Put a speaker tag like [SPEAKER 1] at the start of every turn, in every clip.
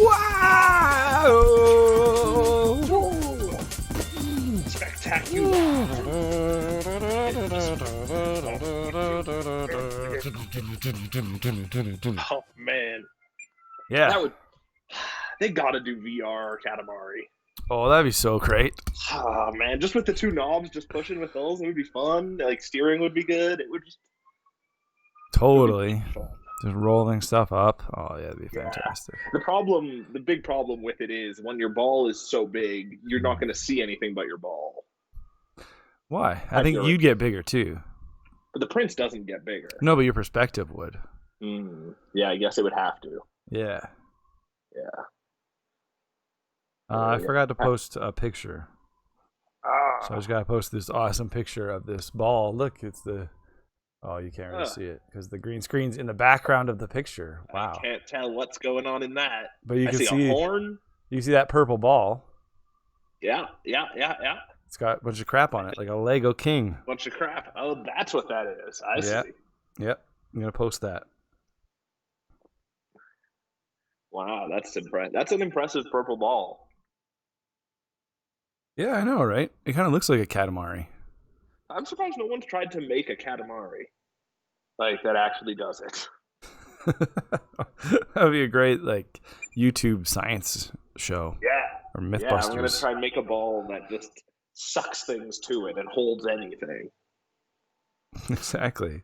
[SPEAKER 1] Wow!
[SPEAKER 2] Spectacular. Oh man,
[SPEAKER 1] Yeah.
[SPEAKER 2] they gotta do VR Katamari.
[SPEAKER 1] Oh, that'd be so great.
[SPEAKER 2] Oh man, just with the two knobs, just pushing with those, it would be fun. Like steering would be good. It would be
[SPEAKER 1] Totally.
[SPEAKER 2] fun.
[SPEAKER 1] Just rolling stuff up. Oh, yeah, that'd be fantastic.
[SPEAKER 2] The big problem with it is when your ball is so big, you're not going to see anything but your ball.
[SPEAKER 1] Why? I think you'd get bigger too.
[SPEAKER 2] But the Prince doesn't get bigger.
[SPEAKER 1] No, but your perspective would.
[SPEAKER 2] Yeah, I guess it would have to.
[SPEAKER 1] Yeah.
[SPEAKER 2] Yeah.
[SPEAKER 1] I forgot to post a picture. So I just got to post this awesome picture of this ball. Look, it's the... Oh, you can't really see it because the green screen's in the background of the picture. Wow.
[SPEAKER 2] I can't tell what's going on in that.
[SPEAKER 1] But you can see
[SPEAKER 2] a horn.
[SPEAKER 1] You see that purple ball.
[SPEAKER 2] Yeah.
[SPEAKER 1] It's got a bunch of crap on it, like a Lego King.
[SPEAKER 2] Bunch of crap. Oh, that's what that is. I see.
[SPEAKER 1] Yep. I'm going to post that.
[SPEAKER 2] Wow, that's impressive. That's an impressive purple ball.
[SPEAKER 1] Yeah, I know, right? It kind of looks like a Katamari.
[SPEAKER 2] I'm surprised no one's tried to make a Katamari like that actually does it.
[SPEAKER 1] That'd be a great YouTube science show.
[SPEAKER 2] Yeah.
[SPEAKER 1] Or Mythbusters.
[SPEAKER 2] Yeah, I'm gonna try and make a ball that just sucks things to it and holds anything.
[SPEAKER 1] Exactly.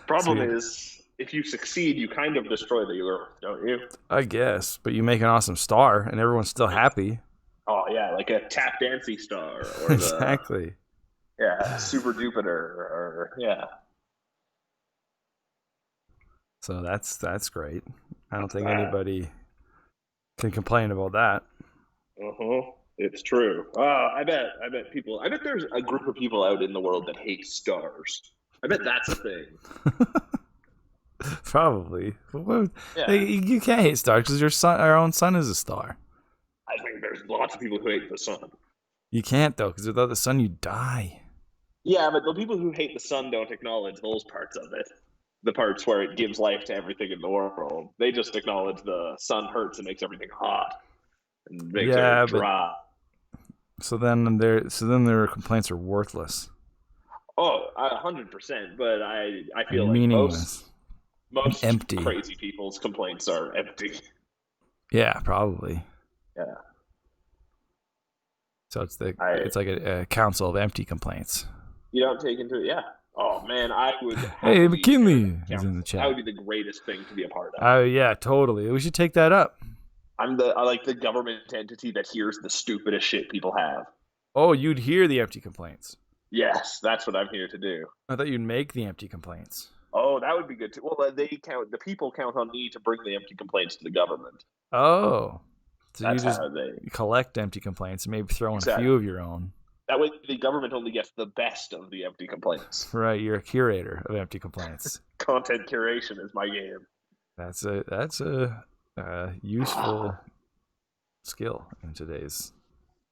[SPEAKER 2] Problem is, if you succeed, you kind of destroy the Earth, don't you?
[SPEAKER 1] I guess, but you make an awesome star, and everyone's still happy.
[SPEAKER 2] Oh yeah, like a Tap Dancy star, or
[SPEAKER 1] Exactly.
[SPEAKER 2] Super Jupiter, or yeah.
[SPEAKER 1] So that's great. I don't think anybody can complain about that.
[SPEAKER 2] It's true. I bet there's a group of people out in the world that hate stars. I bet that's a thing.
[SPEAKER 1] Probably. You can't hate stars because our own sun is a star.
[SPEAKER 2] I think there's lots of people who hate the sun.
[SPEAKER 1] You can't though, because without the sun you die.
[SPEAKER 2] Yeah, but the people who hate the sun don't acknowledge those parts of it. The parts where it gives life to everything in the world. They just acknowledge the sun hurts and makes everything hot and makes everything dry.
[SPEAKER 1] So then their complaints are worthless.
[SPEAKER 2] Oh, 100%. But I feel like
[SPEAKER 1] meaningless.
[SPEAKER 2] Most
[SPEAKER 1] empty.
[SPEAKER 2] Crazy people's complaints are empty.
[SPEAKER 1] Yeah, probably.
[SPEAKER 2] Yeah.
[SPEAKER 1] So it's like a council of empty complaints.
[SPEAKER 2] You don't take into it, yeah. Oh man, I would.
[SPEAKER 1] Hey, McKinley is in the chat.
[SPEAKER 2] That would be the greatest thing to be a part of.
[SPEAKER 1] Oh yeah, totally. We should take that up.
[SPEAKER 2] I like the government entity that hears the stupidest shit people have.
[SPEAKER 1] Oh, you'd hear the empty complaints.
[SPEAKER 2] Yes, that's what I'm here to do.
[SPEAKER 1] I thought you'd make the empty complaints.
[SPEAKER 2] Oh, that would be good too. Well, the people count on me to bring the empty complaints to the government.
[SPEAKER 1] Oh, so
[SPEAKER 2] that's
[SPEAKER 1] you just collect empty complaints and maybe throw in a few of your own.
[SPEAKER 2] That way, the government only gets the best of the empty complaints.
[SPEAKER 1] Right, you're a curator of empty complaints.
[SPEAKER 2] Content curation is my game.
[SPEAKER 1] That's a useful skill in today's.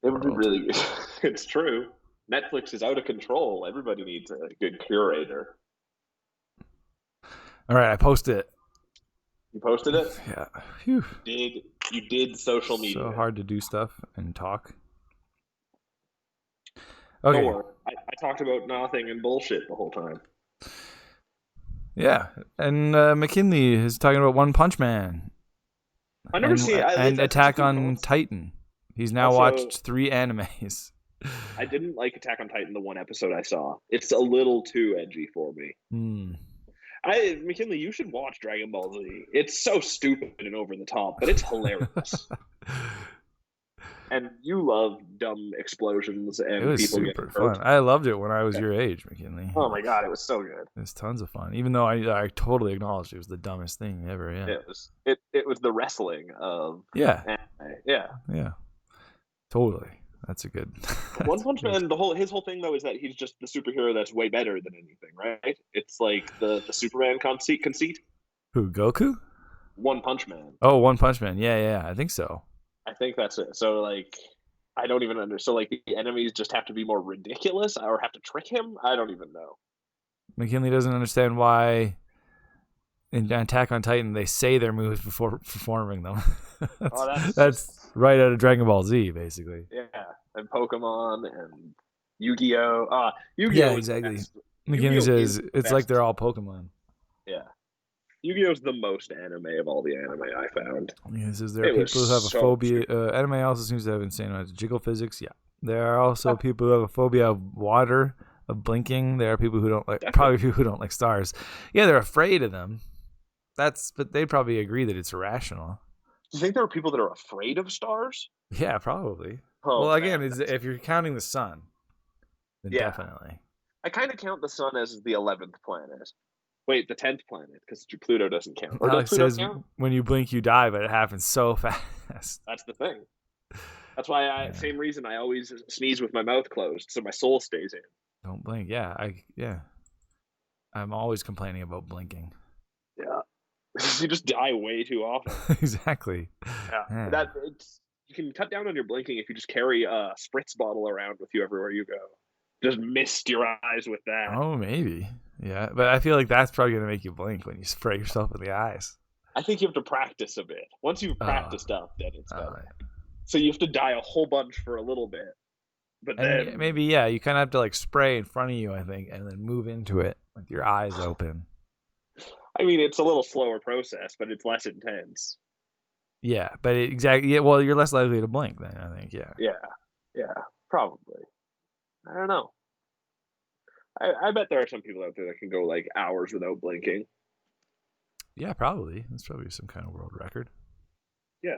[SPEAKER 2] It would be really good. It's true. Netflix is out of control. Everybody needs a good curator.
[SPEAKER 1] All right, I posted it.
[SPEAKER 2] You posted it?
[SPEAKER 1] Yeah. Whew.
[SPEAKER 2] You did social media.
[SPEAKER 1] So hard to do stuff and talk. Okay.
[SPEAKER 2] I talked about nothing and bullshit the whole time.
[SPEAKER 1] Yeah, and McKinley is talking about One Punch Man.
[SPEAKER 2] I never seen
[SPEAKER 1] and Attack on Titan. He's now watched 3 animes.
[SPEAKER 2] I didn't like Attack on Titan, the one episode I saw. It's a little too edgy for me. McKinley, you should watch Dragon Ball Z. It's so stupid and over the top, but it's hilarious. And you love dumb explosions and
[SPEAKER 1] it was
[SPEAKER 2] people
[SPEAKER 1] super
[SPEAKER 2] getting hurt.
[SPEAKER 1] fun. I loved it when I was your age, McKinley.
[SPEAKER 2] Oh my god, it was so good.
[SPEAKER 1] It was tons of fun. Even though I totally acknowledged it was the dumbest thing ever. Yeah.
[SPEAKER 2] It was the wrestling of
[SPEAKER 1] anime.
[SPEAKER 2] Yeah.
[SPEAKER 1] Totally. That's a good.
[SPEAKER 2] One Punch Man. His whole thing though is that he's just the superhero that's way better than anything, right? It's like the Superman conceit.
[SPEAKER 1] Who, Goku?
[SPEAKER 2] One Punch Man.
[SPEAKER 1] Oh, One Punch Man. Yeah, I think so.
[SPEAKER 2] I think that's it. So I don't even understand. So the enemies just have to be more ridiculous or have to trick him. I don't even know.
[SPEAKER 1] McKinley doesn't understand why in Attack on Titan, they say their moves before performing them.
[SPEAKER 2] that's
[SPEAKER 1] that's right out of Dragon Ball Z, basically.
[SPEAKER 2] Yeah, and Pokemon and Yu-Gi-Oh. Yu-Gi-Oh!
[SPEAKER 1] Yeah,
[SPEAKER 2] Is
[SPEAKER 1] exactly.
[SPEAKER 2] the best.
[SPEAKER 1] McKinley
[SPEAKER 2] Yu-Gi-Oh!
[SPEAKER 1] says
[SPEAKER 2] Is the
[SPEAKER 1] it's like
[SPEAKER 2] best.
[SPEAKER 1] they're all Pokemon.
[SPEAKER 2] Yeah. Yu-Gi-Oh! Is the most anime of all the anime I found.
[SPEAKER 1] He says there are people who have a phobia. Anime also seems to have insane amounts of jiggle physics. Yeah. There are also people who have a phobia of water, of blinking. There are people who don't like, probably people who don't like stars. Yeah, they're afraid of them. But they'd probably agree that it's irrational.
[SPEAKER 2] Do you think there are people that are afraid of stars?
[SPEAKER 1] Yeah, probably.
[SPEAKER 2] Oh,
[SPEAKER 1] well, again, if you're counting the sun, then
[SPEAKER 2] yeah.
[SPEAKER 1] definitely.
[SPEAKER 2] I kind of count the sun as the 11th planet. Wait, the 10th planet, because Pluto doesn't count. Or
[SPEAKER 1] Alex
[SPEAKER 2] does Pluto
[SPEAKER 1] says
[SPEAKER 2] count?
[SPEAKER 1] when you blink, you die, but it happens so fast.
[SPEAKER 2] That's the thing. That's why same reason I always sneeze with my mouth closed, so my soul stays in.
[SPEAKER 1] Don't blink. Yeah, I'm always complaining about blinking.
[SPEAKER 2] Yeah. You just die way too often.
[SPEAKER 1] Exactly.
[SPEAKER 2] Yeah. You can cut down on your blinking if you just carry a spritz bottle around with you everywhere you go. Just mist your eyes with that.
[SPEAKER 1] Oh, maybe. Yeah, but I feel like that's probably going to make you blink when you spray yourself in the eyes.
[SPEAKER 2] I think you have to practice a bit. Once you've practiced up, then it's better. So you have to die a whole bunch for a little bit. But then
[SPEAKER 1] maybe, yeah, you kind of have to like spray in front of you, I think, and then move into it with your eyes open.
[SPEAKER 2] I mean, it's a little slower process, but it's less intense.
[SPEAKER 1] Yeah, but exactly. Yeah, well, you're less likely to blink then, I think. Yeah.
[SPEAKER 2] Yeah, probably. I don't know. I bet there are some people out there that can go like hours without blinking.
[SPEAKER 1] Yeah, probably. That's probably some kind of world record.
[SPEAKER 2] Yeah.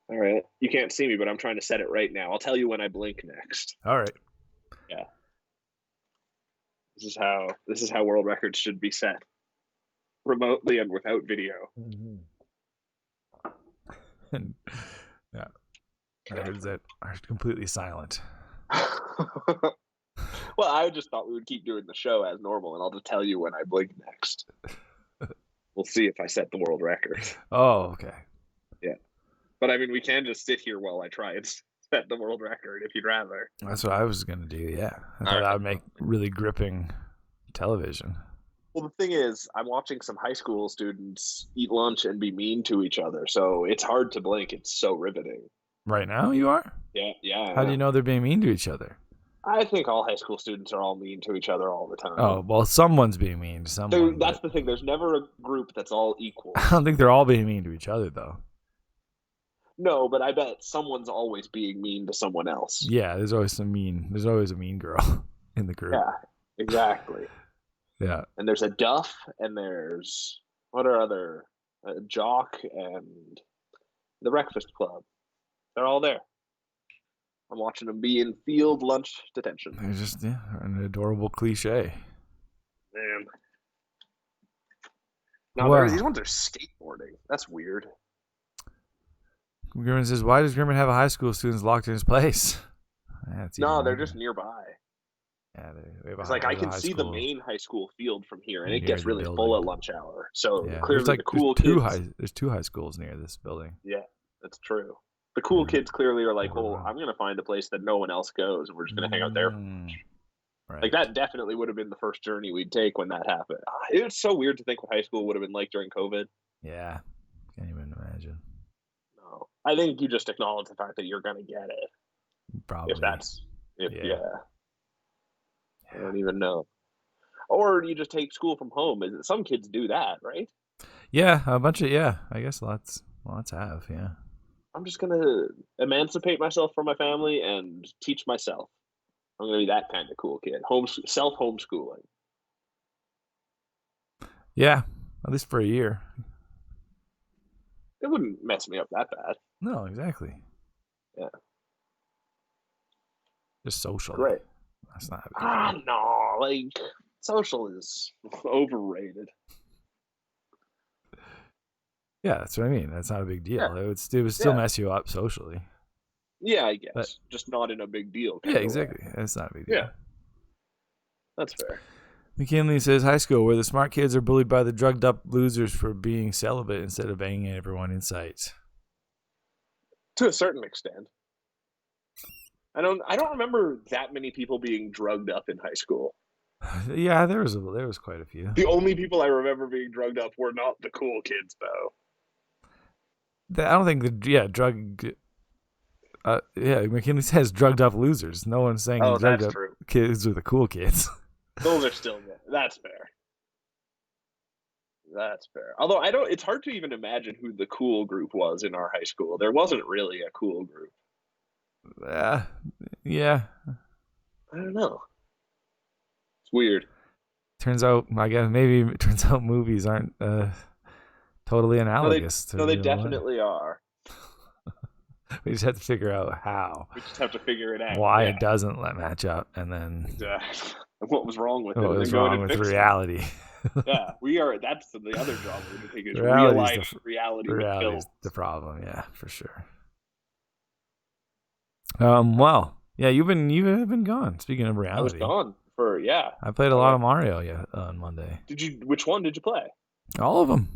[SPEAKER 2] All right. You can't see me, but I'm trying to set it right now. I'll tell you when I blink next.
[SPEAKER 1] All right.
[SPEAKER 2] Yeah. This is how world records should be set. Remotely and without video.
[SPEAKER 1] Mm-hmm. And, yeah. I heard that are completely silent.
[SPEAKER 2] Well, I just thought we would keep doing the show as normal, and I'll just tell you when I blink next. We'll see if I set the world record.
[SPEAKER 1] Oh, okay.
[SPEAKER 2] Yeah. But I mean, we can just sit here while I try and set the world record if you'd rather.
[SPEAKER 1] That's what I was going to do, yeah. I thought that would make really gripping television.
[SPEAKER 2] Well, the thing is, I'm watching some high school students eat lunch and be mean to each other, so it's hard to blink. It's so riveting.
[SPEAKER 1] Right now you are?
[SPEAKER 2] Yeah.
[SPEAKER 1] How do you know they're being mean to each other?
[SPEAKER 2] I think all high school students are all mean to each other all the time.
[SPEAKER 1] Oh, well, someone's being mean to someone.
[SPEAKER 2] That's the thing. There's never a group that's all equal.
[SPEAKER 1] I don't think they're all being mean to each other, though.
[SPEAKER 2] No, but I bet someone's always being mean to someone else.
[SPEAKER 1] Yeah, there's always a mean girl in the group.
[SPEAKER 2] Yeah, exactly.
[SPEAKER 1] Yeah.
[SPEAKER 2] And there's a Duff, and there's what are other Jock and the Breakfast Club. They're all there. I'm watching them be in field lunch detention.
[SPEAKER 1] They're just an adorable cliche.
[SPEAKER 2] Man. No, these ones are skateboarding. That's weird.
[SPEAKER 1] Grimpen says, why does Grimpen have a high school students locked in his place?
[SPEAKER 2] They're just nearby.
[SPEAKER 1] Yeah, they have
[SPEAKER 2] it's like I can see the main high school field from here, and it gets really full at lunch hour. So clearly the cool kids...
[SPEAKER 1] There's two high schools near this building.
[SPEAKER 2] Yeah, that's true. The cool kids clearly are like, well, I'm going to find a place that no one else goes, and we're just going to hang out there for lunch. Right. Like, that definitely would have been the first journey we'd take when that happened. It's so weird to think what high school would have been like during COVID.
[SPEAKER 1] Yeah, can't even imagine.
[SPEAKER 2] No. I think you just acknowledge the fact that you're going to get it.
[SPEAKER 1] Probably.
[SPEAKER 2] Yeah. I don't even know. Or you just take school from home. Some kids do that, right?
[SPEAKER 1] Yeah, a bunch of, I guess lots have, yeah.
[SPEAKER 2] I'm just going to emancipate myself from my family and teach myself. I'm going to be that kind of cool kid. Self-homeschooling.
[SPEAKER 1] Yeah, at least for a year.
[SPEAKER 2] It wouldn't mess me up that bad.
[SPEAKER 1] No, exactly.
[SPEAKER 2] Yeah.
[SPEAKER 1] Just social.
[SPEAKER 2] Right.
[SPEAKER 1] That's not
[SPEAKER 2] no, like, social is overrated.
[SPEAKER 1] Yeah, that's what I mean. That's not a big deal. Yeah. It would still mess you up socially.
[SPEAKER 2] Yeah, I guess. Just not in a big deal.
[SPEAKER 1] Yeah, exactly. That's not a big deal.
[SPEAKER 2] Yeah. That's fair.
[SPEAKER 1] McKinley says, high school, where the smart kids are bullied by the drugged up losers for being celibate instead of banging everyone in sight.
[SPEAKER 2] To a certain extent. I don't remember that many people being drugged up in high school.
[SPEAKER 1] Yeah, there was quite a few.
[SPEAKER 2] The only people I remember being drugged up were not the cool kids, though.
[SPEAKER 1] I don't think drug. McKinley says drugged up losers. No one's saying drugged up
[SPEAKER 2] true.
[SPEAKER 1] kids with the cool kids.
[SPEAKER 2] Those are still good. That's fair. That's fair. Although it's hard to even imagine who the cool group was in our high school. There wasn't really a cool group.
[SPEAKER 1] Yeah.
[SPEAKER 2] I don't know. It's weird.
[SPEAKER 1] Turns out, movies aren't totally analogous.
[SPEAKER 2] No, they definitely are.
[SPEAKER 1] We just have to figure out how.
[SPEAKER 2] We just have to figure it out.
[SPEAKER 1] Why it doesn't match up, and then
[SPEAKER 2] what was wrong with it?
[SPEAKER 1] What was wrong with reality?
[SPEAKER 2] Yeah, we are. That's the other job we're going to take is reality.
[SPEAKER 1] Reality is the problem. Yeah, for sure. Well, yeah, you've been gone. Speaking of reality,
[SPEAKER 2] I was gone for I
[SPEAKER 1] played a lot of Mario on Monday.
[SPEAKER 2] Did you? Which one did you play?
[SPEAKER 1] All of them.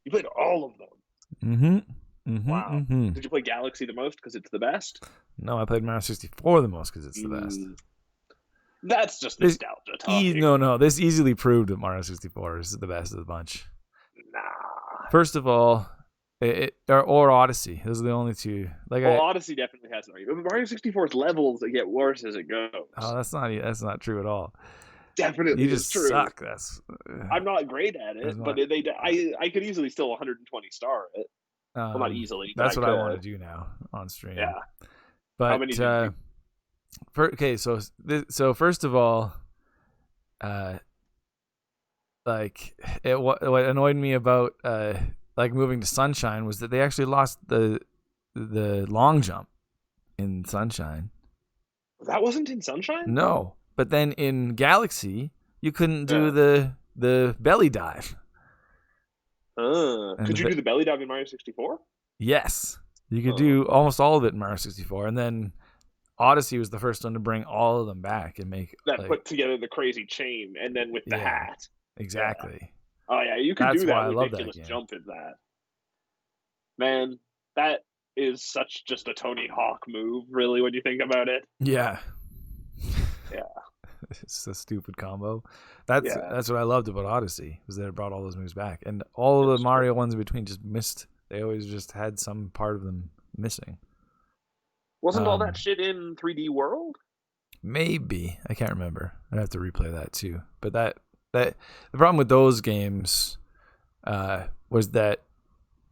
[SPEAKER 2] You played all of them. Wow. Did you play Galaxy the most because it's the best?
[SPEAKER 1] No, I played Mario 64 the most because it's the best.
[SPEAKER 2] That's just nostalgia talking.
[SPEAKER 1] No. This easily proved that Mario 64 is the best of the bunch.
[SPEAKER 2] Nah.
[SPEAKER 1] First of all, or Odyssey. Those are the only two.
[SPEAKER 2] Odyssey definitely has an argument. Mario 64's levels that get worse as it goes.
[SPEAKER 1] Oh, that's not true at all.
[SPEAKER 2] Definitely,
[SPEAKER 1] you just
[SPEAKER 2] true.
[SPEAKER 1] suck.
[SPEAKER 2] I'm not great at it, but I could easily still 120 star it. Well, not easily.
[SPEAKER 1] That's what I want to do now on stream.
[SPEAKER 2] Yeah.
[SPEAKER 1] But
[SPEAKER 2] how many
[SPEAKER 1] so first of all, what annoyed me about moving to Sunshine was that they actually lost the long jump in Sunshine.
[SPEAKER 2] That wasn't in Sunshine?
[SPEAKER 1] No. But then in Galaxy, you couldn't do the belly dive.
[SPEAKER 2] Could you do the belly dive in Mario 64?
[SPEAKER 1] Yes. You could do almost all of it in Mario 64. And then Odyssey was the first one to bring all of them back and make
[SPEAKER 2] that put together the crazy chain and then with the hat.
[SPEAKER 1] Exactly.
[SPEAKER 2] Yeah. Oh yeah, you could do that ridiculous jump in that. Man, that is such just a Tony Hawk move, really, when you think about it.
[SPEAKER 1] Yeah.
[SPEAKER 2] Yeah.
[SPEAKER 1] It's a stupid combo. That's what I loved about Odyssey, was that it brought all those moves back. And all of the Mario ones in between just missed. They always just had some part of them missing.
[SPEAKER 2] Wasn't all that shit in 3D World?
[SPEAKER 1] Maybe. I can't remember. I'd have to replay that too. But that the problem with those games was that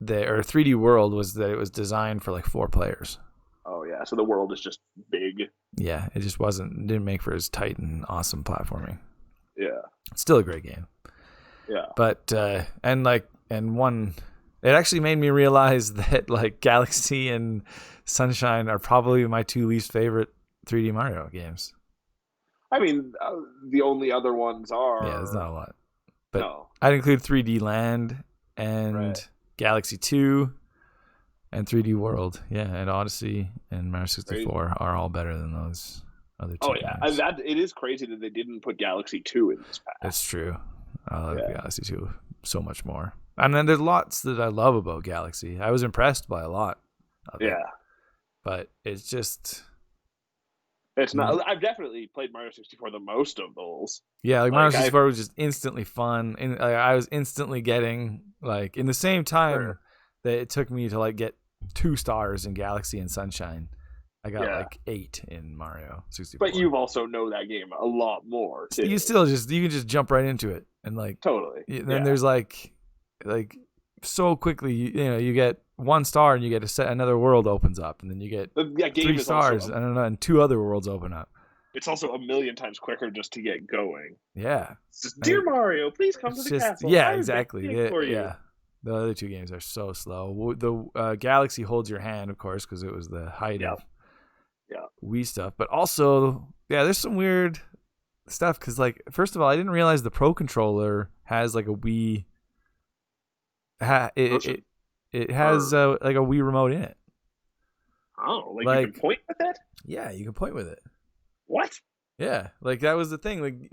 [SPEAKER 1] 3D World was that it was designed for 4 players.
[SPEAKER 2] Oh yeah, so the world is just big.
[SPEAKER 1] Yeah, it just didn't make for as tight and awesome platforming.
[SPEAKER 2] Yeah.
[SPEAKER 1] It's still a great game.
[SPEAKER 2] Yeah.
[SPEAKER 1] But it actually made me realize that Galaxy and Sunshine are probably my 2 least favorite 3D Mario games.
[SPEAKER 2] I mean, the only other ones are...
[SPEAKER 1] Yeah, there's not a lot. But I'd include 3D Land and Galaxy 2 and 3D World. Yeah, and Odyssey and Mario 64 are all better than those other 2 games.
[SPEAKER 2] It is crazy that they didn't put Galaxy 2 in this pack.
[SPEAKER 1] That's true. I love Galaxy 2 so much more. And then there's lots that I love about Galaxy. I was impressed by a lot of it. But it's just...
[SPEAKER 2] It's not. I've definitely played Mario 64 the most of those.
[SPEAKER 1] Yeah, Mario 64 was just instantly fun, and I was instantly getting in the same time that it took me to get 2 stars in Galaxy and Sunshine. I got 8 in Mario 64.
[SPEAKER 2] But you also know that game a lot more too.
[SPEAKER 1] You can just jump right into it and
[SPEAKER 2] totally.
[SPEAKER 1] Then there's so quickly you get 1 star and you get another world opens up, and then you get 3 stars and 2 other worlds open up.
[SPEAKER 2] It's also a million times quicker just to get going.
[SPEAKER 1] Yeah.
[SPEAKER 2] It's just, Dear Mario, please come to the castle.
[SPEAKER 1] Yeah, exactly. Yeah. The other 2 games are so slow. The Galaxy holds your hand, of course, because it was the height of Wii stuff. But also, there's some weird stuff because, first of all, I didn't realize the Pro Controller has a Wii. It has a Wii remote in it.
[SPEAKER 2] Oh, you can point with it?
[SPEAKER 1] Yeah, you can point with it.
[SPEAKER 2] What?
[SPEAKER 1] Yeah, that was the thing.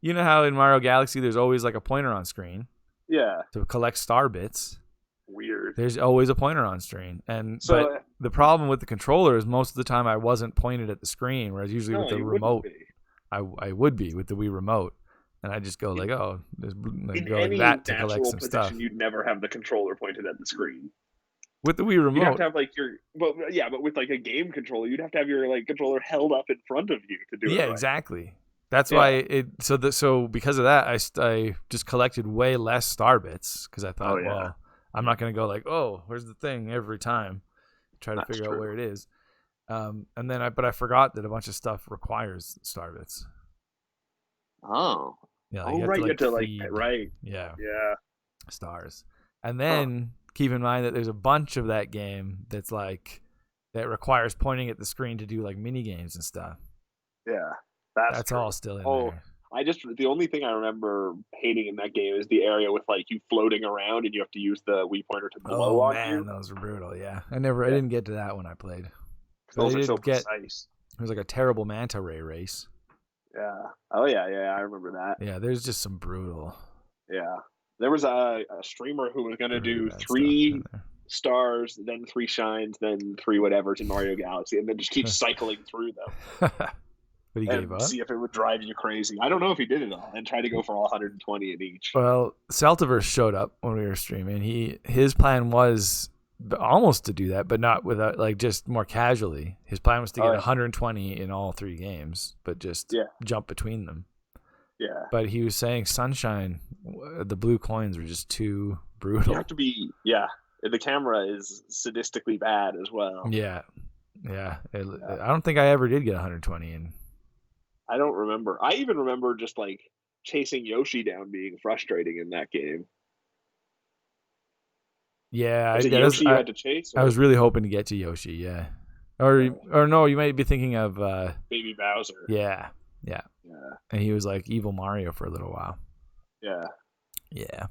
[SPEAKER 1] You know how in Mario Galaxy there's always a pointer on screen.
[SPEAKER 2] Yeah.
[SPEAKER 1] To collect star bits.
[SPEAKER 2] Weird.
[SPEAKER 1] There's always a pointer on screen, but the problem with the controller is most of the time I wasn't pointed at the screen, whereas usually with the remote, I would be with the Wii remote, and I just go like, oh, there's like,
[SPEAKER 2] In
[SPEAKER 1] go like
[SPEAKER 2] any
[SPEAKER 1] that to collect
[SPEAKER 2] natural
[SPEAKER 1] some
[SPEAKER 2] position,
[SPEAKER 1] stuff.
[SPEAKER 2] you'd never have the controller pointed at the screen.
[SPEAKER 1] With the Wii
[SPEAKER 2] You'd have
[SPEAKER 1] remote,
[SPEAKER 2] to have like but with like a game controller, you'd have to have your like controller held up in front of you to do it.
[SPEAKER 1] yeah,
[SPEAKER 2] Right.
[SPEAKER 1] exactly. That's why so because of that, I just collected way less star bits because I thought, well, I'm not gonna go like, oh, where's the thing every time, try to figure out where it is. And then I forgot that a bunch of stuff requires star bits.
[SPEAKER 2] Oh.
[SPEAKER 1] Yeah,
[SPEAKER 2] you have to like right.
[SPEAKER 1] Yeah.
[SPEAKER 2] Yeah.
[SPEAKER 1] Stars. And then keep in mind that there's a bunch of that game that's like that requires pointing at the screen to do like mini games and stuff.
[SPEAKER 2] Yeah.
[SPEAKER 1] That's all still in there.
[SPEAKER 2] The only thing I remember hating in that game is the area with like you floating around and you have to use the Wii pointer to blow on you.
[SPEAKER 1] Those were brutal. Yeah, I didn't get to that when I played.
[SPEAKER 2] Those are so precise.
[SPEAKER 1] It was like a terrible manta ray race.
[SPEAKER 2] Yeah. Oh yeah, I remember that.
[SPEAKER 1] Yeah, there's just some brutal.
[SPEAKER 2] Yeah, there was a streamer who was going to do 3 stars, then 3 shines, then 3 whatevers in Mario Galaxy, and then just keep cycling through them.
[SPEAKER 1] But he gave up.
[SPEAKER 2] See if it would drive you crazy. I don't know if he did it all, and tried to go for all 120 in each.
[SPEAKER 1] Well, Celtiverse showed up when we were streaming. His plan was almost to do that, but not without like just more casually. His plan was to get 120 in all 3 games, but just jump between them.
[SPEAKER 2] Yeah.
[SPEAKER 1] But he was saying Sunshine, the blue coins were just too brutal.
[SPEAKER 2] You have to be the camera is sadistically bad as well.
[SPEAKER 1] Yeah. I don't think I ever did get 120 in.
[SPEAKER 2] I don't remember. I even remember just like chasing Yoshi down being frustrating in that game.
[SPEAKER 1] Yeah,
[SPEAKER 2] Yoshi you had to chase?
[SPEAKER 1] I was really hoping to get to Yoshi, yeah. Or no, you might be thinking of
[SPEAKER 2] Baby Bowser.
[SPEAKER 1] Yeah. And he was like evil Mario for a little while.
[SPEAKER 2] Yeah.
[SPEAKER 1] Yeah.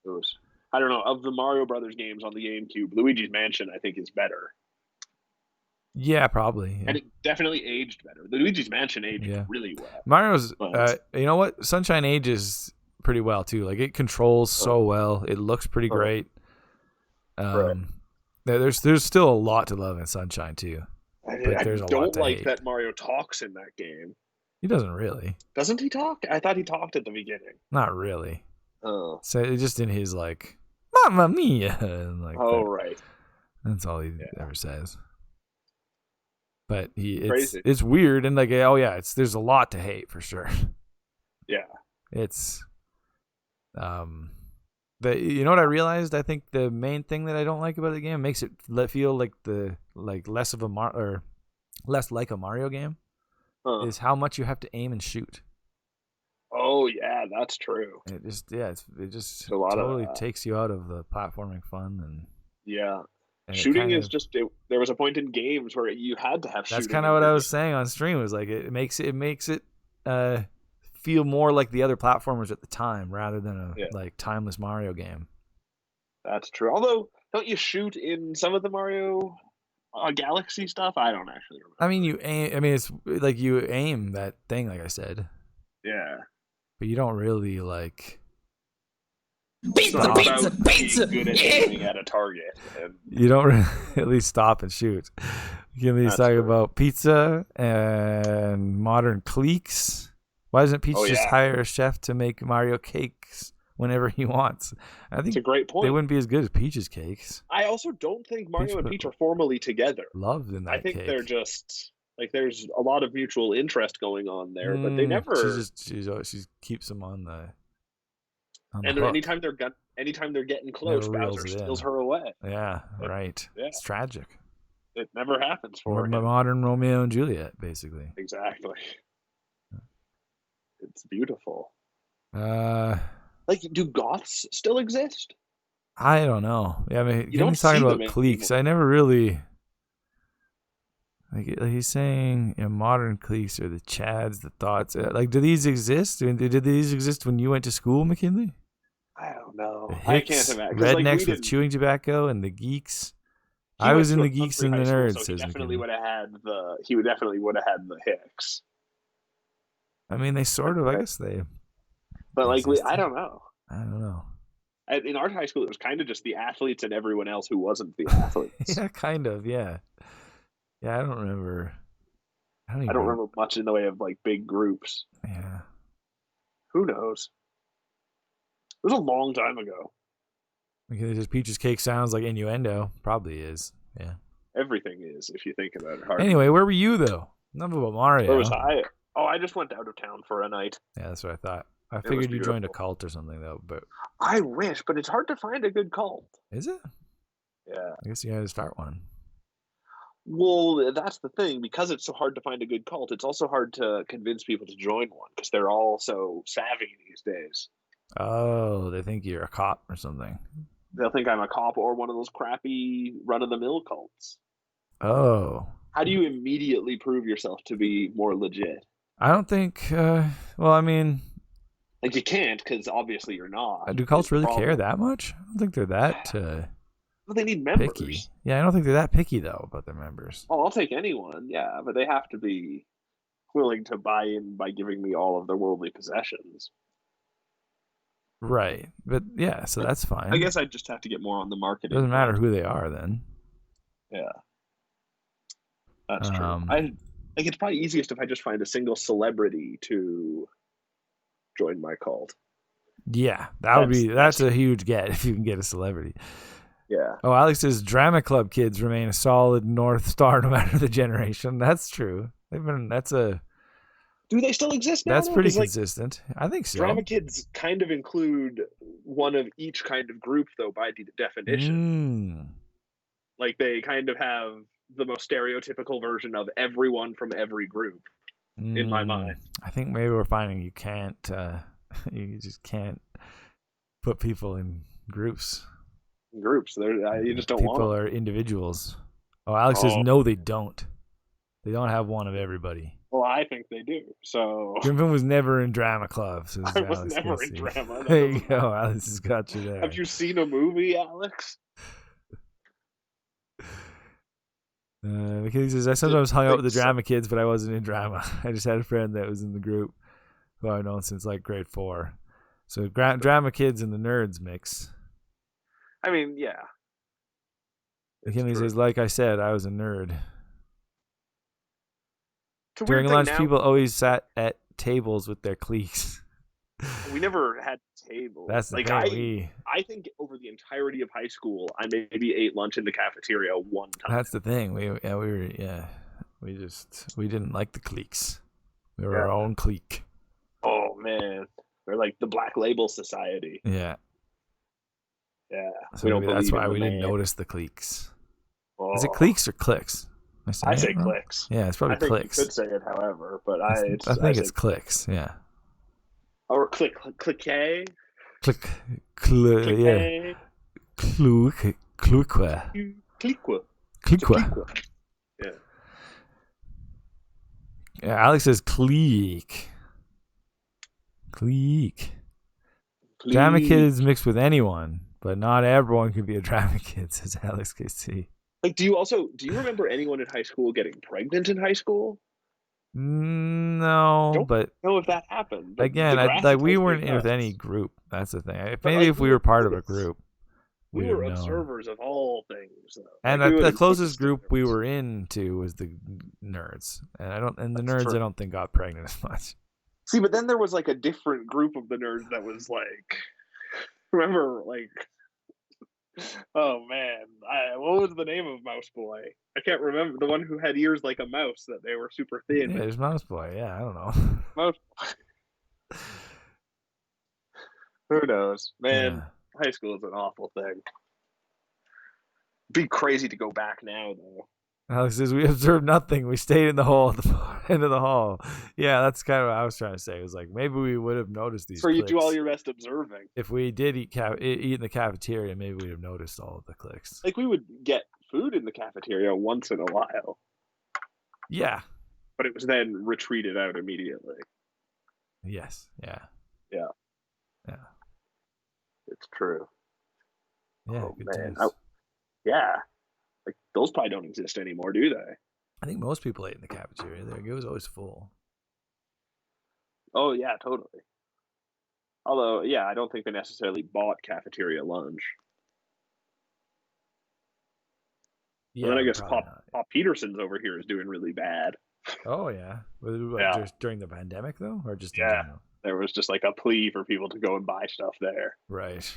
[SPEAKER 2] It was. I don't know, of the Mario Brothers games on the GameCube, Luigi's Mansion I think is better.
[SPEAKER 1] Yeah, probably. Yeah.
[SPEAKER 2] And it definitely aged better. The Luigi's Mansion aged really well.
[SPEAKER 1] Mario's, you know what? Sunshine ages pretty well too. Like it controls so well. It looks pretty great. There's still a lot to love in Sunshine too.
[SPEAKER 2] I don't like that Mario talks in that game.
[SPEAKER 1] He doesn't really.
[SPEAKER 2] Doesn't he talk? I thought he talked at the beginning.
[SPEAKER 1] Not really.
[SPEAKER 2] Oh.
[SPEAKER 1] So it's just in his like, Mamma Mia. Like
[SPEAKER 2] right.
[SPEAKER 1] That's all he ever says. But it's weird and like there's a lot to hate for sure.
[SPEAKER 2] Yeah.
[SPEAKER 1] It's you know what I realized? I think the main thing that I don't like about the game makes it feel like less like a Mario game is how much you have to aim and shoot.
[SPEAKER 2] Oh yeah, that's true.
[SPEAKER 1] It just totally takes you out of the platforming fun and
[SPEAKER 2] shooting is just there was a point in games where you had to have shooting.
[SPEAKER 1] That's kind of what I was saying on stream. Was like it makes it feel more like the other platformers at the time rather than a like timeless Mario game.
[SPEAKER 2] That's true. Although, don't you shoot in some of the Mario Galaxy stuff? I don't actually remember.
[SPEAKER 1] I mean, you aim. I mean, it's like you aim that thing, like I said.
[SPEAKER 2] Yeah.
[SPEAKER 1] But you don't really like.
[SPEAKER 2] Pizza! Good at aiming at a target.
[SPEAKER 1] You don't really at least stop and shoot. You can at least talk about pizza and modern cliques. Why doesn't Peach just hire a chef to make Mario cakes whenever he wants? I think
[SPEAKER 2] it's a great point.
[SPEAKER 1] They wouldn't be as good as Peach's cakes.
[SPEAKER 2] I also don't think Mario and Peach are formally together.
[SPEAKER 1] Loved in that.
[SPEAKER 2] I think they're just like there's a lot of mutual interest going on there, but they never.
[SPEAKER 1] She keeps them on the.
[SPEAKER 2] And
[SPEAKER 1] hook.
[SPEAKER 2] anytime they're getting close, Bowser steals her away.
[SPEAKER 1] Yeah, right. Yeah. It's tragic.
[SPEAKER 2] It never happens for him.
[SPEAKER 1] Modern Romeo and Juliet, basically.
[SPEAKER 2] Exactly. It's beautiful.
[SPEAKER 1] Like,
[SPEAKER 2] do goths still exist?
[SPEAKER 1] I don't know. Yeah, I mean, he's talking about cliques. I never really. Like he's saying, modern cliques are the chads, the thoughts. Like, do these exist? I mean, did these exist when you went to school, McKinley?
[SPEAKER 2] I don't know.
[SPEAKER 1] The hicks,
[SPEAKER 2] I can't imagine.
[SPEAKER 1] Rednecks with chewing tobacco and the geeks. I was in the geeks and the nerds.
[SPEAKER 2] So he definitely would have had the. He would definitely would have had the hicks.
[SPEAKER 1] I mean, they sort of. I guess they.
[SPEAKER 2] But like, I don't know.
[SPEAKER 1] I don't know.
[SPEAKER 2] In our high school, it was kind of just the athletes and everyone else who wasn't the athletes.
[SPEAKER 1] Yeah, kind of. Yeah. Yeah, I don't remember
[SPEAKER 2] I don't remember much in the way of like big groups.
[SPEAKER 1] Yeah.
[SPEAKER 2] Who knows? It was a long time ago.
[SPEAKER 1] Because just Peaches Cake sounds like innuendo. Probably is. Yeah.
[SPEAKER 2] Everything is, if you think about it hard.
[SPEAKER 1] Anyway, where were you though? Nothing about Mario.
[SPEAKER 2] Where was I? Oh, I just went out of town for a night.
[SPEAKER 1] Yeah, that's what I thought. I figured you joined a cult or something though, but
[SPEAKER 2] I wish, but it's hard to find a good cult.
[SPEAKER 1] Is it?
[SPEAKER 2] Yeah.
[SPEAKER 1] I guess you got to start one.
[SPEAKER 2] Well, that's the thing. Because it's so hard to find a good cult, it's also hard to convince people to join one because they're all so savvy these days.
[SPEAKER 1] Oh, they think you're a cop or something.
[SPEAKER 2] They'll think I'm a cop or one of those crappy run-of-the-mill cults.
[SPEAKER 1] Oh.
[SPEAKER 2] How do you immediately prove yourself to be more legit?
[SPEAKER 1] I don't think, well, I mean...
[SPEAKER 2] Like, you can't, because obviously you're not.
[SPEAKER 1] Do cults really care that much? I don't think they're that
[SPEAKER 2] well, they need members.
[SPEAKER 1] Picky. Yeah, I don't think they're that picky, though, about their members.
[SPEAKER 2] Oh, I'll take anyone, yeah, but they have to be willing to buy in by giving me all of their worldly possessions.
[SPEAKER 1] Right, but yeah, so that's fine.
[SPEAKER 2] I guess I just have to get more on the marketing.
[SPEAKER 1] Doesn't matter who they are, then.
[SPEAKER 2] Yeah. That's true. I think it's probably easiest if I just find a single celebrity to join my cult.
[SPEAKER 1] Yeah, that's a huge get if you can get a celebrity.
[SPEAKER 2] Yeah.
[SPEAKER 1] Oh, Alex says drama club kids remain a solid North Star no matter the generation. That's true.
[SPEAKER 2] Do they still exist now?
[SPEAKER 1] That's pretty consistent. I think so.
[SPEAKER 2] Drama kids kind of include one of each kind of group, though, by definition. Like, they kind of have the most stereotypical version of everyone from every group, in my mind.
[SPEAKER 1] I think maybe we're finding you can't, you just can't put people in groups.
[SPEAKER 2] You just don't want
[SPEAKER 1] people are individuals. Oh, Alex says no, they don't. They don't have one of everybody.
[SPEAKER 2] Well, I think they do. So
[SPEAKER 1] Grimpen was never in drama clubs.
[SPEAKER 2] I was never in drama.
[SPEAKER 1] There you go. Alex has got you there.
[SPEAKER 2] Have you seen a movie, Alex?
[SPEAKER 1] Because he says I sometimes hung out with the drama kids, but I wasn't in drama. I just had a friend that was in the group who I've known since like grade 4. So drama kids and the nerds mix.
[SPEAKER 2] I mean, yeah.
[SPEAKER 1] McKinley says, like I said, I was a nerd. During lunch, people always sat at tables with their cliques.
[SPEAKER 2] We never had tables.
[SPEAKER 1] That's the thing.
[SPEAKER 2] I think over the entirety of high school, I maybe ate lunch in the cafeteria one time.
[SPEAKER 1] That's the thing. We didn't like the cliques. We were our own clique.
[SPEAKER 2] Oh man, we're like the Black Label Society.
[SPEAKER 1] Yeah.
[SPEAKER 2] Yeah.
[SPEAKER 1] So maybe that's why we didn't notice the cliques. Oh. Is it cliques or cliques?
[SPEAKER 2] I say cliques.
[SPEAKER 1] Yeah, it's probably cliques.
[SPEAKER 2] You could say it, however, but
[SPEAKER 1] I think it's cliques. Yeah.
[SPEAKER 2] Or clique.
[SPEAKER 1] Yeah. Clique. Yeah, Alex says clique. Drama kids mixed with anyone, but not everyone can be a drama kid, says Alex KC.
[SPEAKER 2] Like, do you remember anyone in high school getting pregnant in high school?
[SPEAKER 1] No, but
[SPEAKER 2] know if that happened.
[SPEAKER 1] Again, we weren't in with any group. That's the thing. Maybe if we were part of a group,
[SPEAKER 2] we were observers of all things. Though.
[SPEAKER 1] And the closest group we were into was the nerds, and the nerds I don't think got pregnant as much.
[SPEAKER 2] See, but then there was like a different group of the nerds that was like, remember, like. Oh man, what was the name of Mouse Boy? I can't remember. The one who had ears like a mouse that they were super thin.
[SPEAKER 1] Yeah, there's Mouse Boy. Yeah, I don't know.
[SPEAKER 2] Mouse Boy. Who knows, man? Yeah. High school is an awful thing. It'd be crazy to go back now, though.
[SPEAKER 1] Alex says we observed nothing. We stayed in the hall at the end of the hall. Yeah, that's kind of what I was trying to say. It was like maybe we would have noticed these.
[SPEAKER 2] So you do all your best observing.
[SPEAKER 1] If we did eat in the cafeteria, maybe we'd have noticed all of the cliques.
[SPEAKER 2] Like we would get food in the cafeteria once in a while.
[SPEAKER 1] Yeah,
[SPEAKER 2] but it was then retreated out immediately.
[SPEAKER 1] Yes. Yeah.
[SPEAKER 2] It's true.
[SPEAKER 1] Yeah.
[SPEAKER 2] Oh man. Yeah. Like, those probably don't exist anymore, do they?
[SPEAKER 1] I think most people ate in the cafeteria. It was always full.
[SPEAKER 2] Oh, yeah, totally. Although, yeah, I don't think they necessarily bought cafeteria lunch. Yeah, and then I guess Pop Peterson's over here is doing really bad.
[SPEAKER 1] Oh yeah.
[SPEAKER 2] Yeah,
[SPEAKER 1] Just during the pandemic though, or just in
[SPEAKER 2] yeah.
[SPEAKER 1] general?
[SPEAKER 2] There was just like a plea for people to go and buy stuff there.
[SPEAKER 1] Right.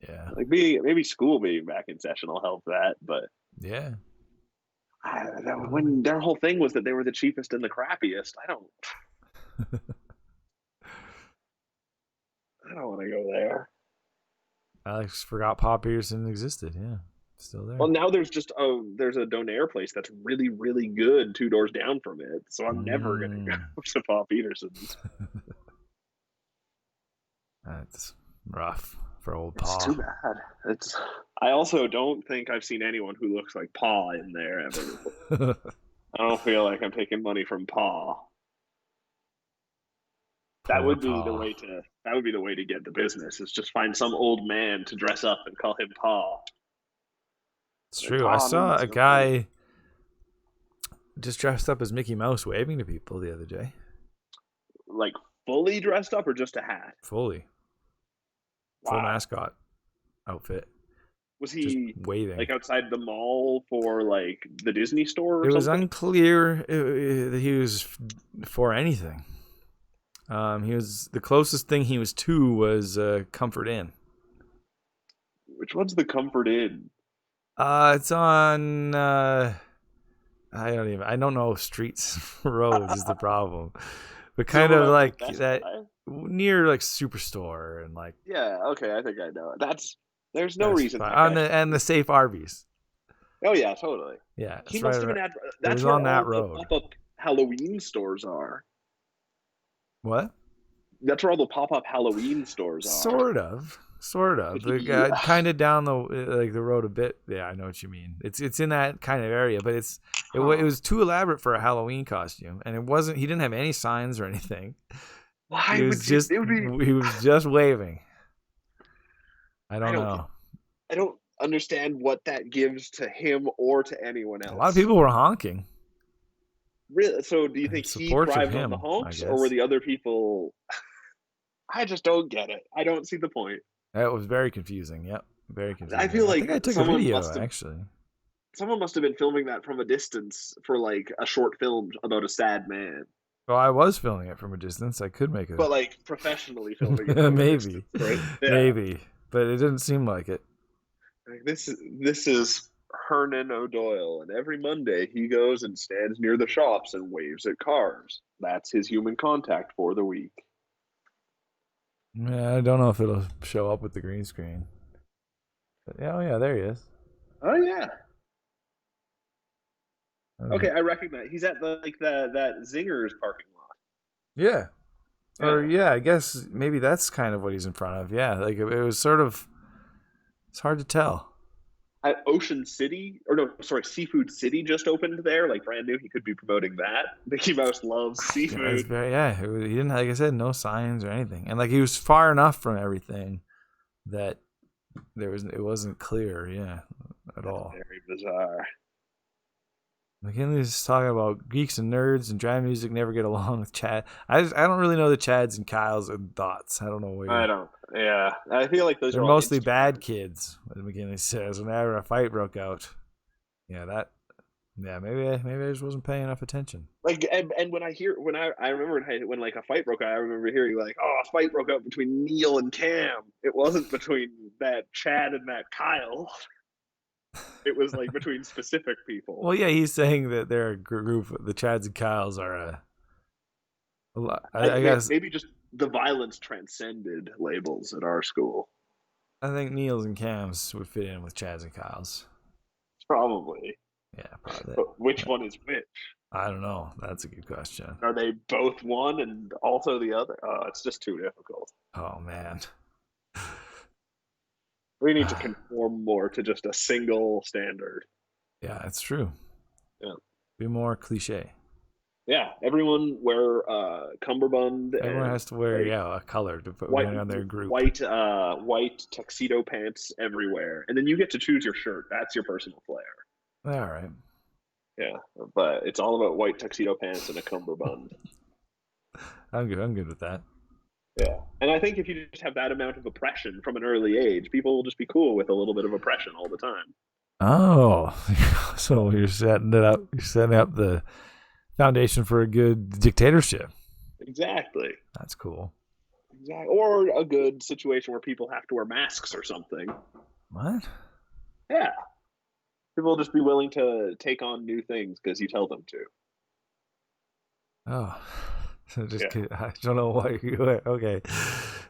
[SPEAKER 1] Yeah.
[SPEAKER 2] Like maybe school being back in session will help that, but
[SPEAKER 1] Yeah.
[SPEAKER 2] when their whole thing was that they were the cheapest and the crappiest, I don't want to go there.
[SPEAKER 1] Alex forgot Paul Peterson existed. Yeah, still there.
[SPEAKER 2] Well, now there's a Donair place that's really really good 2 doors down from it, so I'm never gonna go to Paul Peterson's.
[SPEAKER 1] That's rough for old
[SPEAKER 2] It's
[SPEAKER 1] Paul.
[SPEAKER 2] too bad. I also don't think I've seen anyone who looks like Paul in there ever. I don't feel like I'm taking money from Paul. That
[SPEAKER 1] Poor
[SPEAKER 2] would be the
[SPEAKER 1] Paul.
[SPEAKER 2] way to that would be the way to get the business. Is just find some old man to dress up and call him Paul.
[SPEAKER 1] It's
[SPEAKER 2] Like,
[SPEAKER 1] true. I
[SPEAKER 2] Paul
[SPEAKER 1] saw
[SPEAKER 2] needs
[SPEAKER 1] a
[SPEAKER 2] no money.
[SPEAKER 1] guy just dressed up as Mickey Mouse waving to people the other day.
[SPEAKER 2] Like fully dressed up or just a hat?
[SPEAKER 1] Fully. Full
[SPEAKER 2] Wow.
[SPEAKER 1] mascot outfit.
[SPEAKER 2] Was
[SPEAKER 1] Just
[SPEAKER 2] he
[SPEAKER 1] waving.
[SPEAKER 2] like outside the mall for like the Disney store or
[SPEAKER 1] It was
[SPEAKER 2] something?
[SPEAKER 1] unclear that he was for anything. He was the closest thing he was to was Comfort Inn.
[SPEAKER 2] Which one's the Comfort Inn?
[SPEAKER 1] It's on. I don't know streets, roads is the problem, but kind of like that near like Superstore and like.
[SPEAKER 2] Yeah, okay, I think I know it. There's no
[SPEAKER 1] Best
[SPEAKER 2] reason
[SPEAKER 1] Buy.
[SPEAKER 2] that
[SPEAKER 1] and the Safe Arby's.
[SPEAKER 2] Oh yeah, totally.
[SPEAKER 1] Yeah,
[SPEAKER 2] He must have been at. That's
[SPEAKER 1] was
[SPEAKER 2] where
[SPEAKER 1] on that
[SPEAKER 2] all the
[SPEAKER 1] road.
[SPEAKER 2] pop-up Halloween stores are.
[SPEAKER 1] What?
[SPEAKER 2] That's where all the pop-up Halloween stores are.
[SPEAKER 1] Sort of.
[SPEAKER 2] Yeah.
[SPEAKER 1] Kind of down the road a bit. Yeah, I know what you mean. It's in that kind of area, but it was too elaborate for a Halloween costume, and it wasn't. He didn't have any signs or anything.
[SPEAKER 2] Why
[SPEAKER 1] he was just he was just waving. I don't know.
[SPEAKER 2] I don't understand what that gives to him or to anyone else.
[SPEAKER 1] A lot of people were honking.
[SPEAKER 2] Really? So do you think he thrived on the honks, or were the other people? I just don't get it. I don't see the point.
[SPEAKER 1] That was very confusing. Yep, very confusing.
[SPEAKER 2] I feel like
[SPEAKER 1] I took a video actually.
[SPEAKER 2] Someone must have been filming that from a distance for like a short film about a sad man.
[SPEAKER 1] Well, I was filming it from a distance. I could make it,
[SPEAKER 2] but like professionally filming it. From
[SPEAKER 1] maybe,
[SPEAKER 2] a distance, right? Yeah.
[SPEAKER 1] Maybe, but it didn't seem like it.
[SPEAKER 2] This is Hernan O'Doyle, and every Monday he goes and stands near the shops and waves at cars. That's his human contact for the week.
[SPEAKER 1] Yeah, I don't know if it'll show up with the green screen. But yeah, there he is.
[SPEAKER 2] Oh yeah. Okay, I recognize. He's at that Zingers parking lot.
[SPEAKER 1] Yeah. Or I guess maybe that's kind of what he's in front of. Yeah, like it was sort of. It's hard to tell.
[SPEAKER 2] At Ocean City, Seafood City just opened there, like brand new. He could be promoting that. Mickey Mouse loves seafood.
[SPEAKER 1] He didn't, like I said, no signs or anything, and like he was far enough from everything that it wasn't clear, at all.
[SPEAKER 2] Very bizarre.
[SPEAKER 1] McKinley's talking about geeks and nerds and dry music never get along with Chad. I don't really know the Chads and Kyles and thoughts. I don't know what
[SPEAKER 2] I don't. Yeah, I feel like they're
[SPEAKER 1] mostly bad kids, as McKinley says. Whenever a fight broke out, maybe I just wasn't paying enough attention.
[SPEAKER 2] Like, and when I remember when like a fight broke out, I remember hearing like, oh, a fight broke out between Neil and Cam. It wasn't between that Chad and that Kyle. It was like between specific people.
[SPEAKER 1] Well, yeah, he's saying that they're a group. The Chads and Kyles are a lot. I guess
[SPEAKER 2] maybe just the violence transcended labels at our school.
[SPEAKER 1] I think Neil's and Cam's would fit in with Chads and Kyles.
[SPEAKER 2] Probably.
[SPEAKER 1] Yeah, probably.
[SPEAKER 2] But which one is which?
[SPEAKER 1] I don't know. That's a good question.
[SPEAKER 2] Are they both one and also the other? Oh, it's just too difficult.
[SPEAKER 1] Oh man.
[SPEAKER 2] We need to conform more to just a single standard.
[SPEAKER 1] Yeah, it's true.
[SPEAKER 2] Yeah.
[SPEAKER 1] Be more cliche.
[SPEAKER 2] Yeah, everyone wear cummerbund.
[SPEAKER 1] Everyone has to wear a color to put on their group.
[SPEAKER 2] White tuxedo pants everywhere, and then you get to choose your shirt. That's your personal flair.
[SPEAKER 1] All right.
[SPEAKER 2] Yeah, but it's all about white tuxedo pants and a cummerbund.
[SPEAKER 1] I'm good with that.
[SPEAKER 2] Yeah, and I think if you just have that amount of oppression from an early age, people will just be cool with a little bit of oppression all the time.
[SPEAKER 1] Oh, so you're setting it up. You're setting up the foundation for a good dictatorship.
[SPEAKER 2] Exactly.
[SPEAKER 1] That's cool.
[SPEAKER 2] Exactly. Or a good situation where people have to wear masks or something.
[SPEAKER 1] What?
[SPEAKER 2] Yeah. People will just be willing to take on new things because you tell them to.
[SPEAKER 1] Oh, so I don't know why you. Okay,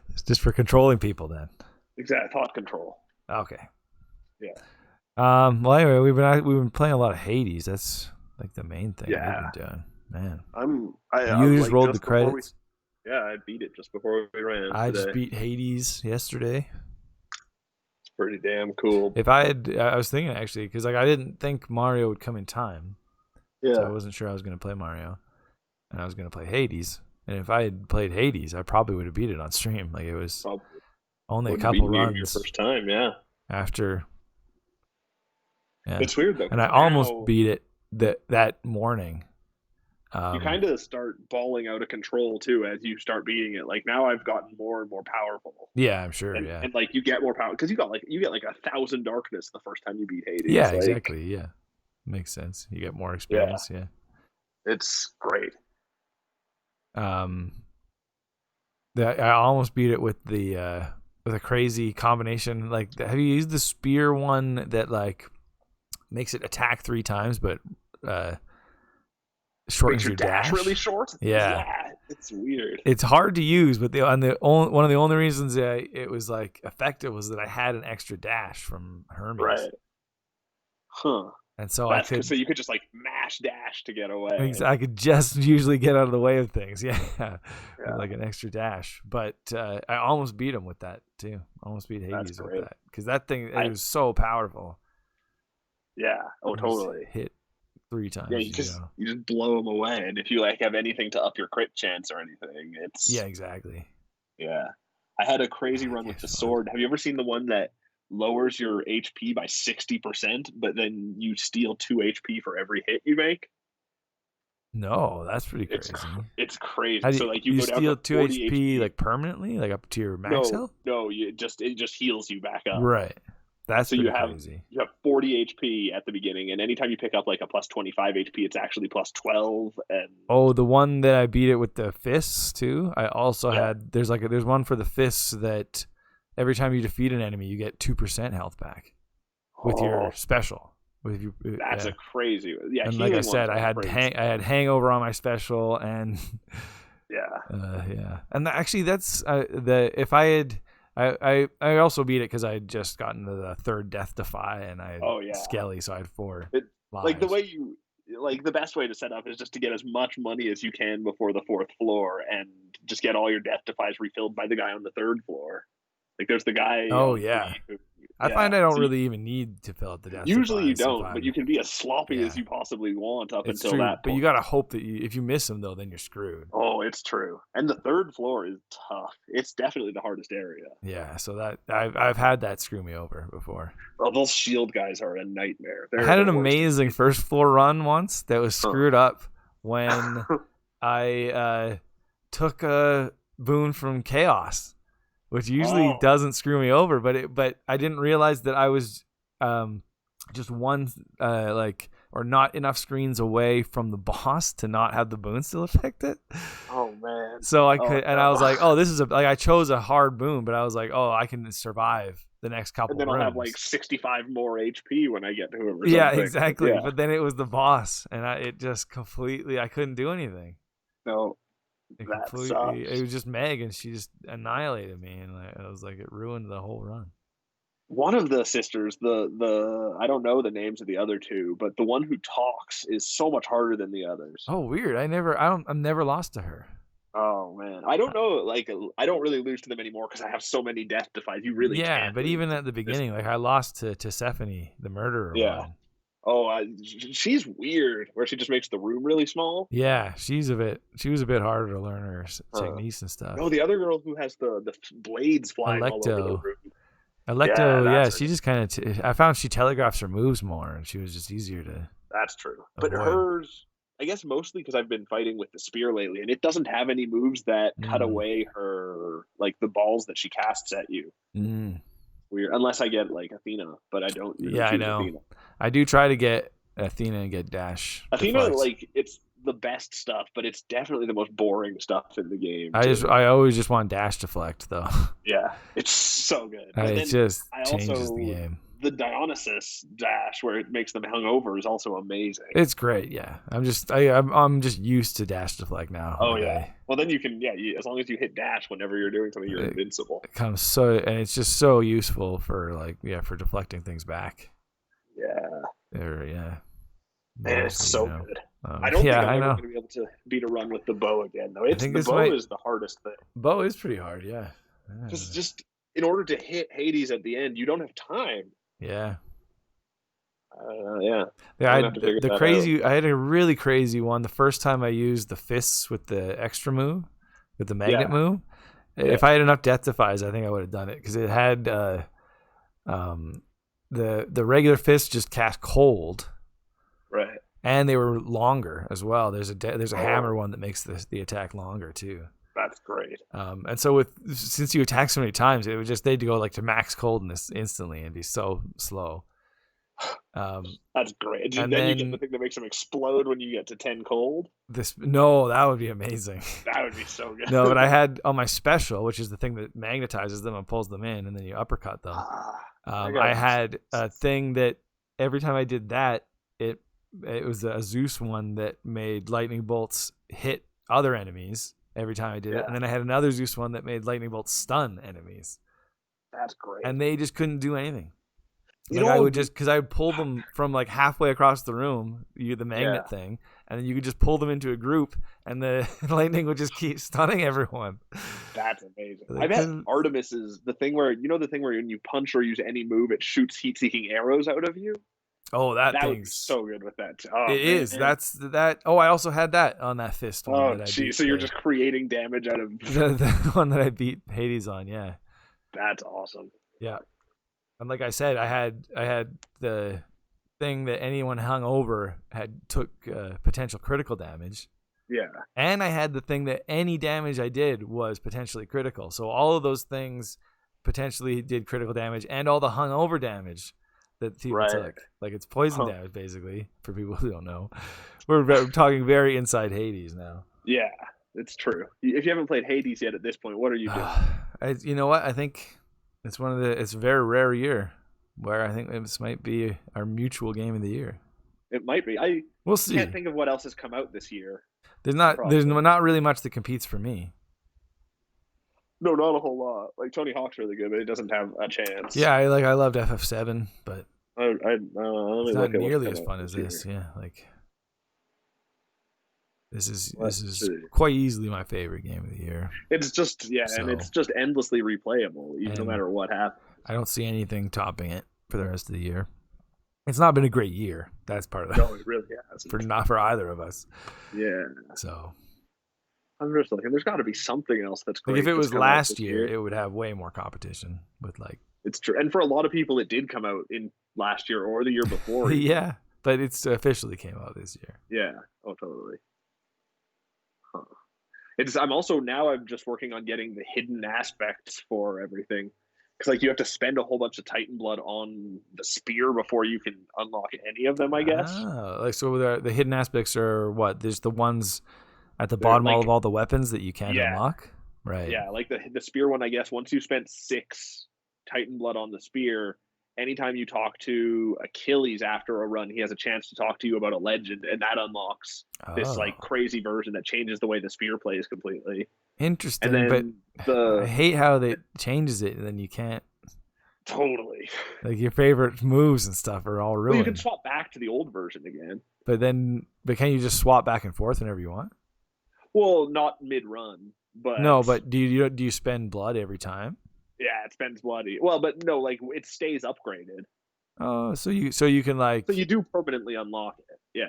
[SPEAKER 1] it's just for controlling people then.
[SPEAKER 2] Exactly, thought control.
[SPEAKER 1] Okay.
[SPEAKER 2] Yeah.
[SPEAKER 1] Well, anyway, we've been playing a lot of Hades. That's like the main thing we've been doing. Man,
[SPEAKER 2] I'm
[SPEAKER 1] just rolled the credits.
[SPEAKER 2] I beat it just before we ran.
[SPEAKER 1] I just beat Hades yesterday.
[SPEAKER 2] It's pretty damn cool.
[SPEAKER 1] I was thinking actually because like I didn't think Mario would come in time.
[SPEAKER 2] Yeah.
[SPEAKER 1] So I wasn't sure I was going to play Mario, and I was going to play Hades. And if I had played Hades, I probably would have beat it on stream. Like it was only a couple runs.
[SPEAKER 2] Your first time, yeah.
[SPEAKER 1] After. Yeah.
[SPEAKER 2] It's weird though.
[SPEAKER 1] And I almost beat it that morning.
[SPEAKER 2] You kind of start balling out of control too as you start beating it. Like now, I've gotten more and more powerful.
[SPEAKER 1] Yeah, I'm sure.
[SPEAKER 2] And like you get more power because you get like 1,000 darkness the first time you beat Hades.
[SPEAKER 1] Yeah, exactly. Yeah, makes sense. You get more experience. Yeah.
[SPEAKER 2] It's great.
[SPEAKER 1] I almost beat it with a crazy combination. Like, have you used the spear one that like makes it attack 3 times, but shortens your dash
[SPEAKER 2] really short?
[SPEAKER 1] Yeah,
[SPEAKER 2] it's weird.
[SPEAKER 1] It's hard to use, but one of the only reasons it was like effective was that I had an extra dash from Hermes.
[SPEAKER 2] Right. Huh.
[SPEAKER 1] And so
[SPEAKER 2] so you could just like mash dash to get away.
[SPEAKER 1] I could just usually get out of the way of things. Yeah. Like an extra dash. But I almost beat him with that too. Almost beat Hades with that because that thing it was so powerful.
[SPEAKER 2] Yeah. Oh, totally.
[SPEAKER 1] Hit 3 times.
[SPEAKER 2] Yeah, you just blow them away, and if you like have anything to up your crit chance or anything, it's
[SPEAKER 1] exactly.
[SPEAKER 2] Yeah, I had a crazy run with the sword. Have you ever seen the one that lowers your HP by 60%, but then you steal 2 HP for every hit you make?
[SPEAKER 1] No, that's pretty crazy.
[SPEAKER 2] It's crazy. So like you go
[SPEAKER 1] steal
[SPEAKER 2] down
[SPEAKER 1] 2 HP like permanently, like up to your max health?
[SPEAKER 2] No, it just heals you back up.
[SPEAKER 1] Right. That's
[SPEAKER 2] so
[SPEAKER 1] crazy.
[SPEAKER 2] You have 40 HP at the beginning, and anytime you pick up like a plus 25 HP, it's actually plus 12. And
[SPEAKER 1] the one that I beat it with the fists too. I also had there's one for the fists that every time you defeat an enemy, you get 2% health back with your special.
[SPEAKER 2] That's a crazy. Yeah,
[SPEAKER 1] and like I said, I had hangover on my special, and and actually that's if I had. I also beat it because I had just gotten to the 3rd Death Defy, and I had Skelly, so I had 4 lives.
[SPEAKER 2] Like the way the best way to set up is just to get as much money as you can before the 4th floor, and just get all your Death Defies refilled by the guy on the 3rd floor. Like there's the guy.
[SPEAKER 1] I find I don't really even need to fill out the death.
[SPEAKER 2] Usually you don't, but you can be as sloppy as you possibly want until that point.
[SPEAKER 1] But you gotta hope that if you miss them though, then you're screwed.
[SPEAKER 2] Oh, it's true. And the 3rd floor is tough. It's definitely the hardest area.
[SPEAKER 1] Yeah, so that I've had that screw me over before.
[SPEAKER 2] Oh, those shield guys are a nightmare.
[SPEAKER 1] I had an amazing 1st floor run once that was screwed up when I took a boon from Chaos, which usually doesn't screw me over, but I didn't realize that I was just one or not enough screens away from the boss to not have the boon still affect it.
[SPEAKER 2] Oh man!
[SPEAKER 1] So I could, and I was like, oh, this is I chose a hard boon, but I was like, oh, I can survive the next couple.
[SPEAKER 2] And then
[SPEAKER 1] runs.
[SPEAKER 2] I'll have like 65 more HP when I get to him.
[SPEAKER 1] Yeah, exactly. Yeah. But then it was the boss, and it just completely, I couldn't do anything.
[SPEAKER 2] No.
[SPEAKER 1] It was just Meg, and she just annihilated me, and I was like, it ruined the whole run.
[SPEAKER 2] One of the sisters, the I don't know the names of the other 2, but the one who talks is so much harder than the others.
[SPEAKER 1] Oh, weird! I've never lost to her.
[SPEAKER 2] Oh man, I don't know. Like, I don't really lose to them anymore because I have so many Death Defies. You really can't.
[SPEAKER 1] But even at the beginning, like I lost to Stephanie, the murderer. One.
[SPEAKER 2] Oh, she's weird. Where she just makes the room really small.
[SPEAKER 1] Yeah, she was a bit harder to learn her techniques and stuff.
[SPEAKER 2] No, the other girl who has the blades flying all over the room.
[SPEAKER 1] Electo, she just kind of. I found she telegraphs her moves more, and she was just easier to.
[SPEAKER 2] That's true, but hers, I guess, mostly because I've been fighting with the spear lately, and it doesn't have any moves that cut away her, like the balls that she casts at you. Weird, unless I get like Athena, but I don't.
[SPEAKER 1] I know. Athena. I do try to get Athena and get dash.
[SPEAKER 2] Athena, like the best stuff, but it's definitely the most boring stuff in the game.
[SPEAKER 1] I always just want dash deflect though.
[SPEAKER 2] Yeah, it's so good.
[SPEAKER 1] It
[SPEAKER 2] then
[SPEAKER 1] just
[SPEAKER 2] I
[SPEAKER 1] changes
[SPEAKER 2] also,
[SPEAKER 1] the game.
[SPEAKER 2] The Dionysus dash where it makes them hungover is also amazing.
[SPEAKER 1] It's great, yeah. I'm just used to dash deflect now.
[SPEAKER 2] Oh yeah. Well, then you can as long as you hit dash whenever you're doing something, you're invincible.
[SPEAKER 1] It comes and it's just so useful for for deflecting things back.
[SPEAKER 2] Yeah.
[SPEAKER 1] Yeah.
[SPEAKER 2] It's so good. I don't think I'm ever going to be able to beat a run with the bow again, though. The bow is the hardest thing.
[SPEAKER 1] Bow is pretty hard, yeah.
[SPEAKER 2] Just in order to hit Hades at the end, you don't have time.
[SPEAKER 1] Yeah.
[SPEAKER 2] Yeah.
[SPEAKER 1] I had a really crazy one. The first time I used the fists with the extra move, with the magnet move. Yeah. If I had enough death defies, I think I would have done it because it had the regular fists just cast cold.
[SPEAKER 2] Right.
[SPEAKER 1] And they were longer as well. There's a hammer one that makes the attack longer too.
[SPEAKER 2] That's great.
[SPEAKER 1] And so since you attack so many times, it would just they'd go like to max coldness instantly and be so slow.
[SPEAKER 2] That's great. And then you get the thing that makes them explode when you get to 10 cold.
[SPEAKER 1] That would be amazing.
[SPEAKER 2] That would be so good.
[SPEAKER 1] No, but I had on my special, which is the thing that magnetizes them and pulls them in, and then you uppercut them. I had a thing that every time I did that, it was a Zeus one that made lightning bolts hit other enemies every time I did it, and then I had another Zeus one that made lightning bolts stun enemies.
[SPEAKER 2] That's great.
[SPEAKER 1] And they just couldn't do anything. I would just because I would pull them from like halfway across the room, the magnet thing, and then you could just pull them into a group, and the lightning would just keep stunning everyone.
[SPEAKER 2] That's amazing. I bet Artemis is the thing where when you punch or use any move, it shoots heat-seeking arrows out of you.
[SPEAKER 1] Oh, that thing's
[SPEAKER 2] would be so good with that.
[SPEAKER 1] It is. That's that. Oh, I also had that on that fist one.
[SPEAKER 2] Oh, geez. So you're just creating damage out of
[SPEAKER 1] the one that I beat Hades on. Yeah.
[SPEAKER 2] That's awesome.
[SPEAKER 1] Yeah. And like I said, I had the thing that anyone hung over took potential critical damage.
[SPEAKER 2] Yeah.
[SPEAKER 1] And I had the thing that any damage I did was potentially critical. So all of those things potentially did critical damage, and all the hungover damage that people took. Like it's poison damage, basically, for people who don't know. We're talking very inside Hades now.
[SPEAKER 2] Yeah, it's true. If you haven't played Hades yet at this point, what are you doing?
[SPEAKER 1] You know what? I think it's it's a very rare year where I think this might be our mutual game of the year.
[SPEAKER 2] It might be.
[SPEAKER 1] We'll see.
[SPEAKER 2] Can't think of what else has come out this year.
[SPEAKER 1] There's not really much that competes for me.
[SPEAKER 2] No, not a whole lot. Like Tony Hawk's really good, but it doesn't have a chance.
[SPEAKER 1] Yeah, I loved FF7, but
[SPEAKER 2] it's
[SPEAKER 1] not nearly as fun as this. Yeah, like this is quite easily my favorite game of the year.
[SPEAKER 2] It's just and it's just endlessly replayable, no matter what happens.
[SPEAKER 1] I don't see anything topping it for the rest of the year. It's not been a great year. That's part of that.
[SPEAKER 2] No, it really hasn't.
[SPEAKER 1] Not for either of us.
[SPEAKER 2] Yeah.
[SPEAKER 1] So
[SPEAKER 2] I'm just thinking there's got to be something else that's great.
[SPEAKER 1] Like if it was last year, it would have way more competition with like.
[SPEAKER 2] It's true, and for a lot of people, it did come out in last year or the year before.
[SPEAKER 1] Yeah, but it's officially came out this year.
[SPEAKER 2] Yeah. Oh, totally. Huh. I'm just working on getting the hidden aspects for everything. Because like you have to spend a whole bunch of Titan blood on the spear before you can unlock any of them, I guess.
[SPEAKER 1] Like so the hidden aspects are what? There's the ones at the bottom of all the weapons that you can't unlock? Right.
[SPEAKER 2] Yeah, like the spear one, I guess, once you spent 6 Titan blood on the spear, anytime you talk to Achilles after a run, he has a chance to talk to you about a legend, and that unlocks this like crazy version that changes the way the spear plays completely.
[SPEAKER 1] Interesting, and but I hate how they changes it, and then you can't.
[SPEAKER 2] Totally.
[SPEAKER 1] Like your favorite moves and stuff are all ruined.
[SPEAKER 2] Well, you can swap back to the old version again.
[SPEAKER 1] But can you just swap back and forth whenever you want?
[SPEAKER 2] Well, not mid-run, but
[SPEAKER 1] no. But do you spend blood every time?
[SPEAKER 2] Yeah, it spends bloody. Well, but no, like it stays upgraded.
[SPEAKER 1] Oh, so you can like.
[SPEAKER 2] So you do permanently unlock it. Yeah.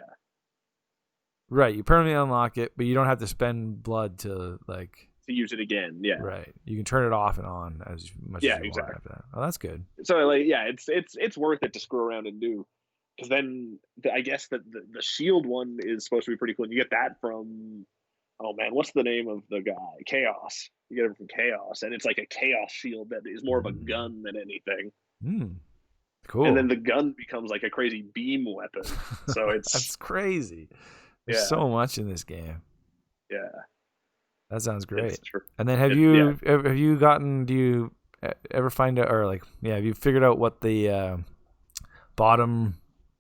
[SPEAKER 1] Right, you permanently unlock it, but you don't have to spend blood to
[SPEAKER 2] use it again. Yeah.
[SPEAKER 1] Right, you can turn it off and on as much as you want after that. Oh, that's good.
[SPEAKER 2] So it's worth it to screw around and do, because then I guess the shield one is supposed to be pretty cool. And you get that from, oh man, what's the name of the guy? Chaos. You get it from Chaos, and it's like a Chaos shield that is more of a gun than anything.
[SPEAKER 1] Cool.
[SPEAKER 2] And then the gun becomes like a crazy beam weapon. So it's
[SPEAKER 1] that's crazy. There's so much in this game.
[SPEAKER 2] Yeah.
[SPEAKER 1] That sounds great.
[SPEAKER 2] It's true.
[SPEAKER 1] And then have you gotten? Do you ever find out, or like, have you figured out what the bottom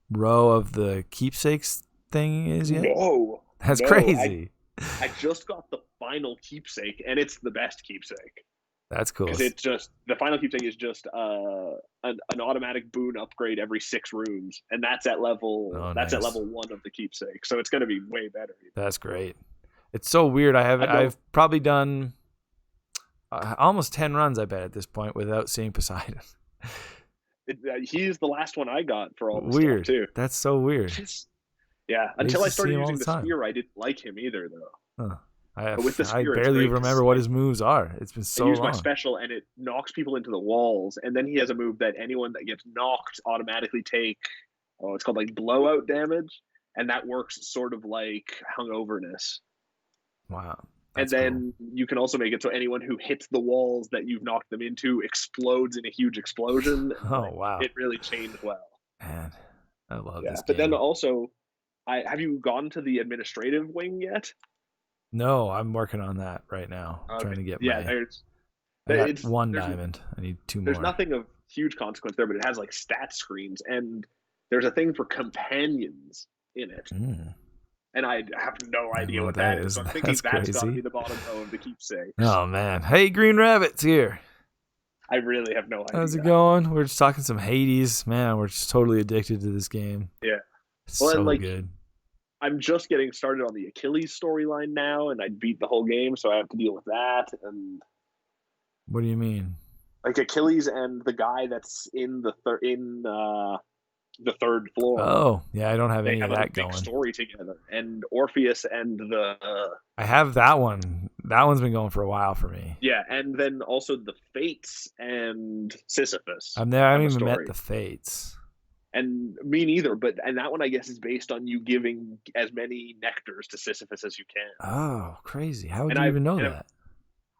[SPEAKER 1] row of the keepsakes thing is yet?
[SPEAKER 2] No,
[SPEAKER 1] that's crazy.
[SPEAKER 2] I just got the final keepsake, and it's the best keepsake.
[SPEAKER 1] That's cool.
[SPEAKER 2] Because it's just the final keepsake is just an automatic boon upgrade every 6 rooms, and that's at level at level 1 of the keepsake. So it's going to be way better.
[SPEAKER 1] That's great. It's so weird. I've probably done almost 10 runs, I bet, at this point without seeing Poseidon.
[SPEAKER 2] He's the last one I got for all the
[SPEAKER 1] weird
[SPEAKER 2] stuff too.
[SPEAKER 1] That's so weird.
[SPEAKER 2] Until I started using the spear, I didn't like him either, though.
[SPEAKER 1] Huh. I barely remember what his moves are. It's been so long. I use my
[SPEAKER 2] special, and it knocks people into the walls. And then he has a move that anyone that gets knocked automatically take. It's called like blowout damage, and that works sort of like hungoverness.
[SPEAKER 1] Wow.
[SPEAKER 2] And then you can also make it so anyone who hits the walls that you've knocked them into explodes in a huge explosion.
[SPEAKER 1] Oh, wow.
[SPEAKER 2] It really changed well.
[SPEAKER 1] Man, I love this game.
[SPEAKER 2] But then also, have you gone to the administrative wing yet?
[SPEAKER 1] No, I'm working on that right now. Okay. Trying to get I got 1 diamond. I need 2 more.
[SPEAKER 2] There's nothing of huge consequence there, but it has like stat screens, and there's a thing for companions in it. And I have no idea what that is. So I'm thinking that's got to be the bottom row of the keepsake.
[SPEAKER 1] Oh, man. Hey, Green Rabbit's here.
[SPEAKER 2] I really have no idea.
[SPEAKER 1] How's it going? We're just talking some Hades. Man, we're just totally addicted to this game.
[SPEAKER 2] Yeah.
[SPEAKER 1] It's so good.
[SPEAKER 2] I'm just getting started on the Achilles storyline now, and I beat the whole game, so I have to deal with that. And
[SPEAKER 1] what do you mean?
[SPEAKER 2] Like Achilles and the guy that's in the third floor.
[SPEAKER 1] Oh, yeah, I don't have any of that
[SPEAKER 2] going.
[SPEAKER 1] Big
[SPEAKER 2] story together, and Orpheus and the.
[SPEAKER 1] I have that one. That one's been going for a while for me.
[SPEAKER 2] Yeah, and then also the Fates and Sisyphus.
[SPEAKER 1] I haven't even met the Fates.
[SPEAKER 2] And me neither, and that one I guess is based on you giving as many nectars to Sisyphus as you can.
[SPEAKER 1] Oh, crazy! How would you even know that?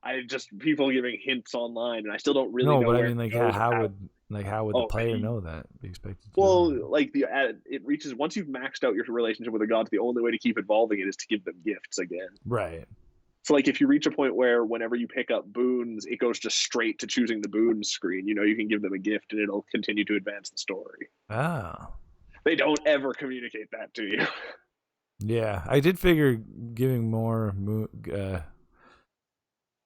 [SPEAKER 2] I just people giving hints online, and I still don't really know.
[SPEAKER 1] No, but I mean, like, how would the player know that? Be expected.
[SPEAKER 2] It reaches once you've maxed out your relationship with the gods. The only way to keep evolving it is to give them gifts again.
[SPEAKER 1] Right.
[SPEAKER 2] So, like, if you reach a point where whenever you pick up boons, it goes just straight to choosing the boons screen. You can give them a gift, and it'll continue to advance the story.
[SPEAKER 1] Oh.
[SPEAKER 2] They don't ever communicate that to you.
[SPEAKER 1] Yeah, I did figure giving more.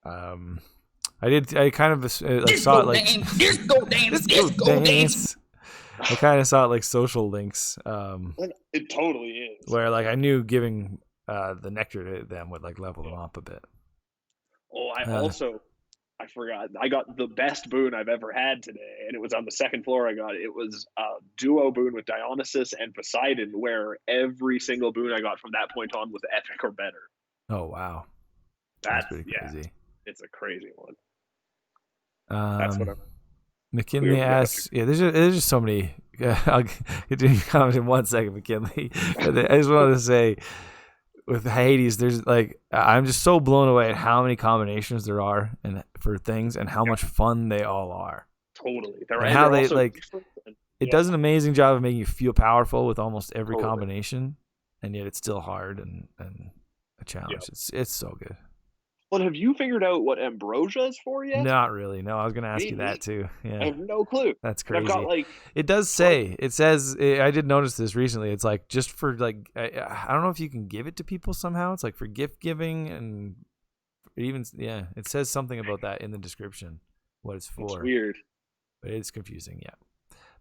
[SPEAKER 1] I kind of saw it like disco dance. I kind of saw it like social links.
[SPEAKER 2] It totally is.
[SPEAKER 1] Where like I knew giving the nectar to them would like level them up a bit.
[SPEAKER 2] Oh, I forgot. I got the best boon I've ever had today, and it was on the 2nd floor. It was a duo boon with Dionysus and Poseidon, where every single boon I got from that point on was epic or better.
[SPEAKER 1] Oh wow, that's pretty crazy.
[SPEAKER 2] It's a crazy one.
[SPEAKER 1] That's what I'm. McKinley asks, there's just so many. I'll get to your comment in 1 second, McKinley. I just wanted to say, with Hades, there's like I'm just so blown away at how many combinations there are and for things and how much fun they all are.
[SPEAKER 2] Totally,
[SPEAKER 1] and how they like. It does an amazing job of making you feel powerful with almost every combination, and yet it's still hard and a challenge. It's so good.
[SPEAKER 2] Well, have you figured out what ambrosia is for yet?
[SPEAKER 1] Not really. No, I was going to ask you that too. Yeah,
[SPEAKER 2] I have no clue.
[SPEAKER 1] That's crazy. I've got it does say. It says. I did notice this recently. It's like just for like I don't know if you can give it to people somehow. It's like for gift giving and even It says something about that in the description. What it's for.
[SPEAKER 2] It's weird.
[SPEAKER 1] But it's confusing. Yeah.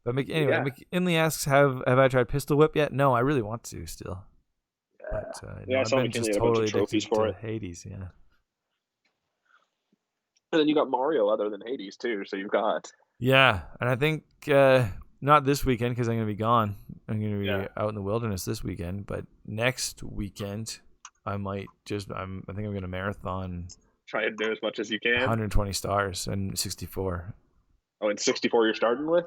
[SPEAKER 1] But anyway, McKinley asks, "Have I tried Pistol Whip yet?" No, I really want to still. But,
[SPEAKER 2] I saw McKinley had a bunch of trophies for it.
[SPEAKER 1] Hades, yeah.
[SPEAKER 2] And then you got Mario other than Hades too, so you've got.
[SPEAKER 1] Yeah, and I think not this weekend because I'm going to be gone. I'm going to be out in the wilderness this weekend, but next weekend I might I think I'm going to marathon.
[SPEAKER 2] Try and do as much as you can.
[SPEAKER 1] 120 stars and 64.
[SPEAKER 2] Oh, and 64 you're starting with?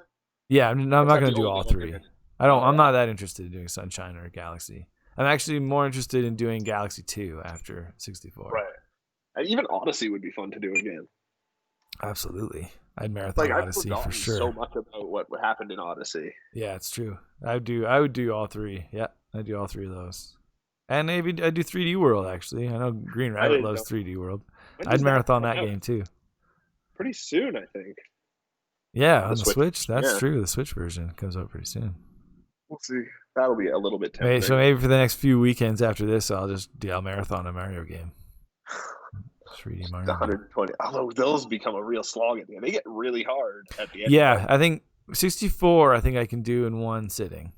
[SPEAKER 1] Yeah, I'm not going to do all 3. I'm not that interested in doing Sunshine or Galaxy. I'm actually more interested in doing Galaxy 2 after 64.
[SPEAKER 2] Right. And even Odyssey would be fun to do again.
[SPEAKER 1] Absolutely. I'd marathon Odyssey for sure.
[SPEAKER 2] So much about what happened in Odyssey.
[SPEAKER 1] Yeah, it's true. I would do all 3. Yeah, I'd do all 3 of those. And maybe I do 3D World, actually. I know Green Rabbit loves 3D World. I'd marathon that game, too.
[SPEAKER 2] Pretty soon, I think.
[SPEAKER 1] Yeah, on the Switch. That's true. The Switch version comes out pretty soon.
[SPEAKER 2] We'll see. That'll be a little bit tempting.
[SPEAKER 1] So maybe for the next few weekends after this, I'll marathon a Mario game. 3D Mario.
[SPEAKER 2] 120. Although those become a real slog at the end. They get really hard at the end.
[SPEAKER 1] Yeah, I think 64. I think I can do in one sitting.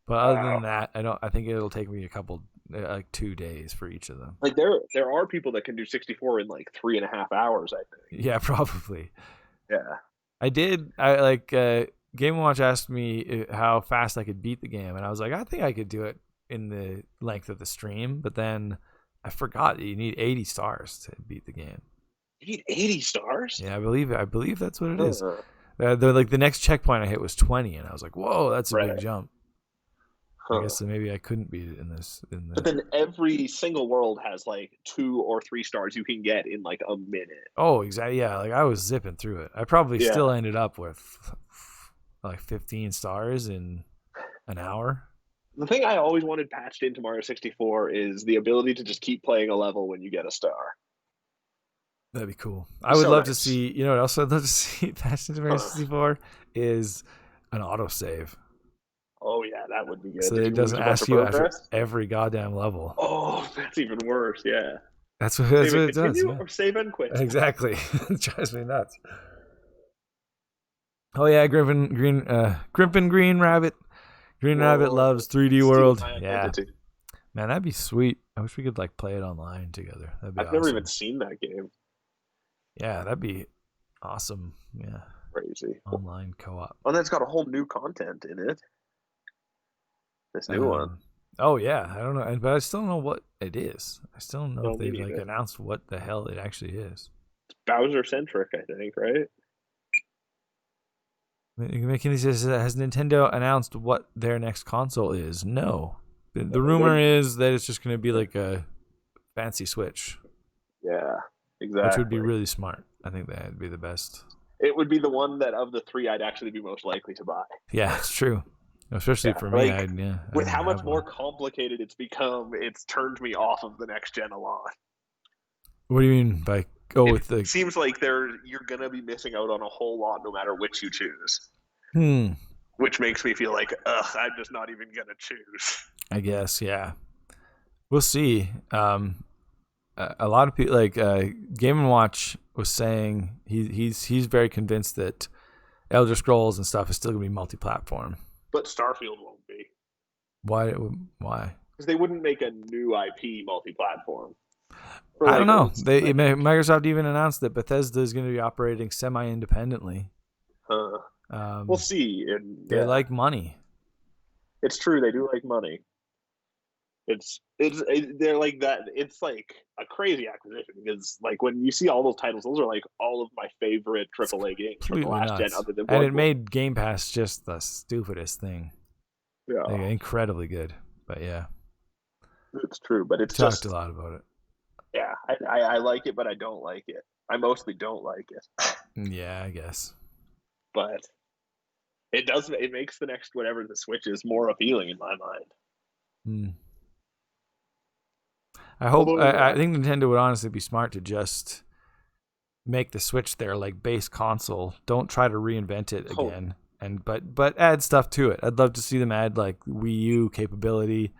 [SPEAKER 1] But other than that, I think it'll take me a couple, 2 days for each of them.
[SPEAKER 2] Like there are people that can do 64 in like 3.5 hours. I think.
[SPEAKER 1] Yeah, probably.
[SPEAKER 2] Yeah.
[SPEAKER 1] I did. Game & Watch asked me how fast I could beat the game, and I was like, I think I could do it in the length of the stream. But then I forgot that you need 80 stars to beat the game.
[SPEAKER 2] You need 80 stars?
[SPEAKER 1] Yeah, I believe that's what it is. The next checkpoint I hit was 20, and I was like, whoa, that's a big jump. I guess maybe I couldn't beat it in this.
[SPEAKER 2] But then every single world has like 2 or 3 stars you can get in like a minute.
[SPEAKER 1] Oh, exactly. Yeah, like I was zipping through it. I probably still ended up with like 15 stars in an hour.
[SPEAKER 2] The thing I always wanted patched into Mario 64 is the ability to just keep playing a level when you get a star.
[SPEAKER 1] That'd be cool. I would love to see, what else I'd love to see patched into Mario 64 is an autosave.
[SPEAKER 2] Oh, yeah, that would be good.
[SPEAKER 1] So it doesn't ask you after every goddamn level.
[SPEAKER 2] Oh, that's even worse, yeah.
[SPEAKER 1] That's what it does. Yeah.
[SPEAKER 2] Or save and quit.
[SPEAKER 1] Exactly. It drives me nuts. Oh, yeah, Grimpen Green Rabbit. Green Rabbit loves 3D World. Yeah. Man, that'd be sweet. I wish we could play it online together. That'd be awesome.
[SPEAKER 2] I've never even seen that game.
[SPEAKER 1] Yeah, that'd be awesome. Yeah.
[SPEAKER 2] Crazy.
[SPEAKER 1] Online co-op.
[SPEAKER 2] Oh, and it's got a whole new content in it. This new one.
[SPEAKER 1] Oh, yeah. I don't know. But I still don't know what it is. I still don't know if they've announced what the hell it actually is.
[SPEAKER 2] It's Bowser-centric, I think, right?
[SPEAKER 1] McKinney says, has Nintendo announced what their next console is? No. The rumor is that it's just going to be like a fancy Switch.
[SPEAKER 2] Yeah, exactly.
[SPEAKER 1] Which would be really smart. I think that would be the best.
[SPEAKER 2] It would be the one that of the 3 I'd actually be most likely to buy.
[SPEAKER 1] Yeah, it's true. Especially for me.
[SPEAKER 2] With how much more complicated it's become, it's turned me off of the next gen a lot.
[SPEAKER 1] What do you mean by
[SPEAKER 2] it seems like you're gonna be missing out on a whole lot no matter which you choose. Which makes me feel like, I'm just not even gonna choose.
[SPEAKER 1] I guess, yeah. We'll see. A lot of people Game & Watch was saying he's very convinced that Elder Scrolls and stuff is still gonna be multi-platform.
[SPEAKER 2] But Starfield won't be.
[SPEAKER 1] Why?
[SPEAKER 2] Because they wouldn't make a new IP multi-platform.
[SPEAKER 1] I don't know. Microsoft even announced that Bethesda is going to be operating semi-independently.
[SPEAKER 2] We'll see.
[SPEAKER 1] They like money.
[SPEAKER 2] It's true. They do like money. They're like that. It's like a crazy acquisition because when you see all those titles, those are all of my favorite AAA games from the last gen. Other than
[SPEAKER 1] and it made Game Pass just the stupidest thing.
[SPEAKER 2] Yeah,
[SPEAKER 1] incredibly good. But yeah,
[SPEAKER 2] it's true. But it's
[SPEAKER 1] talked a lot about it.
[SPEAKER 2] Yeah, I like it, but I don't like it. I mostly don't like it.
[SPEAKER 1] Yeah, I guess.
[SPEAKER 2] But it does. It makes the next whatever the Switch is more appealing in my mind.
[SPEAKER 1] I hope. I think Nintendo would honestly be smart to just make the Switch their base console. Don't try to reinvent it again, but add stuff to it. I'd love to see them add Wii U capability.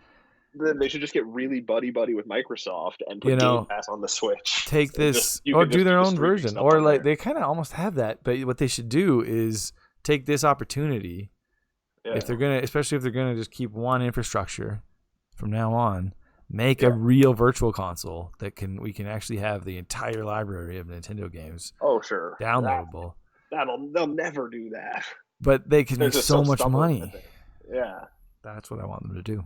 [SPEAKER 2] Then they should just get really buddy with Microsoft and put Game Pass on the Switch.
[SPEAKER 1] Take this or do their own version, or they kind of almost have that. But what they should do is take this opportunity. Yeah. If they're especially if they're gonna just keep one infrastructure from now on, make a real virtual console that we can actually have the entire library of Nintendo games.
[SPEAKER 2] Oh sure,
[SPEAKER 1] downloadable.
[SPEAKER 2] They'll never do that.
[SPEAKER 1] But they can make so much money.
[SPEAKER 2] Yeah,
[SPEAKER 1] that's what I want them to do.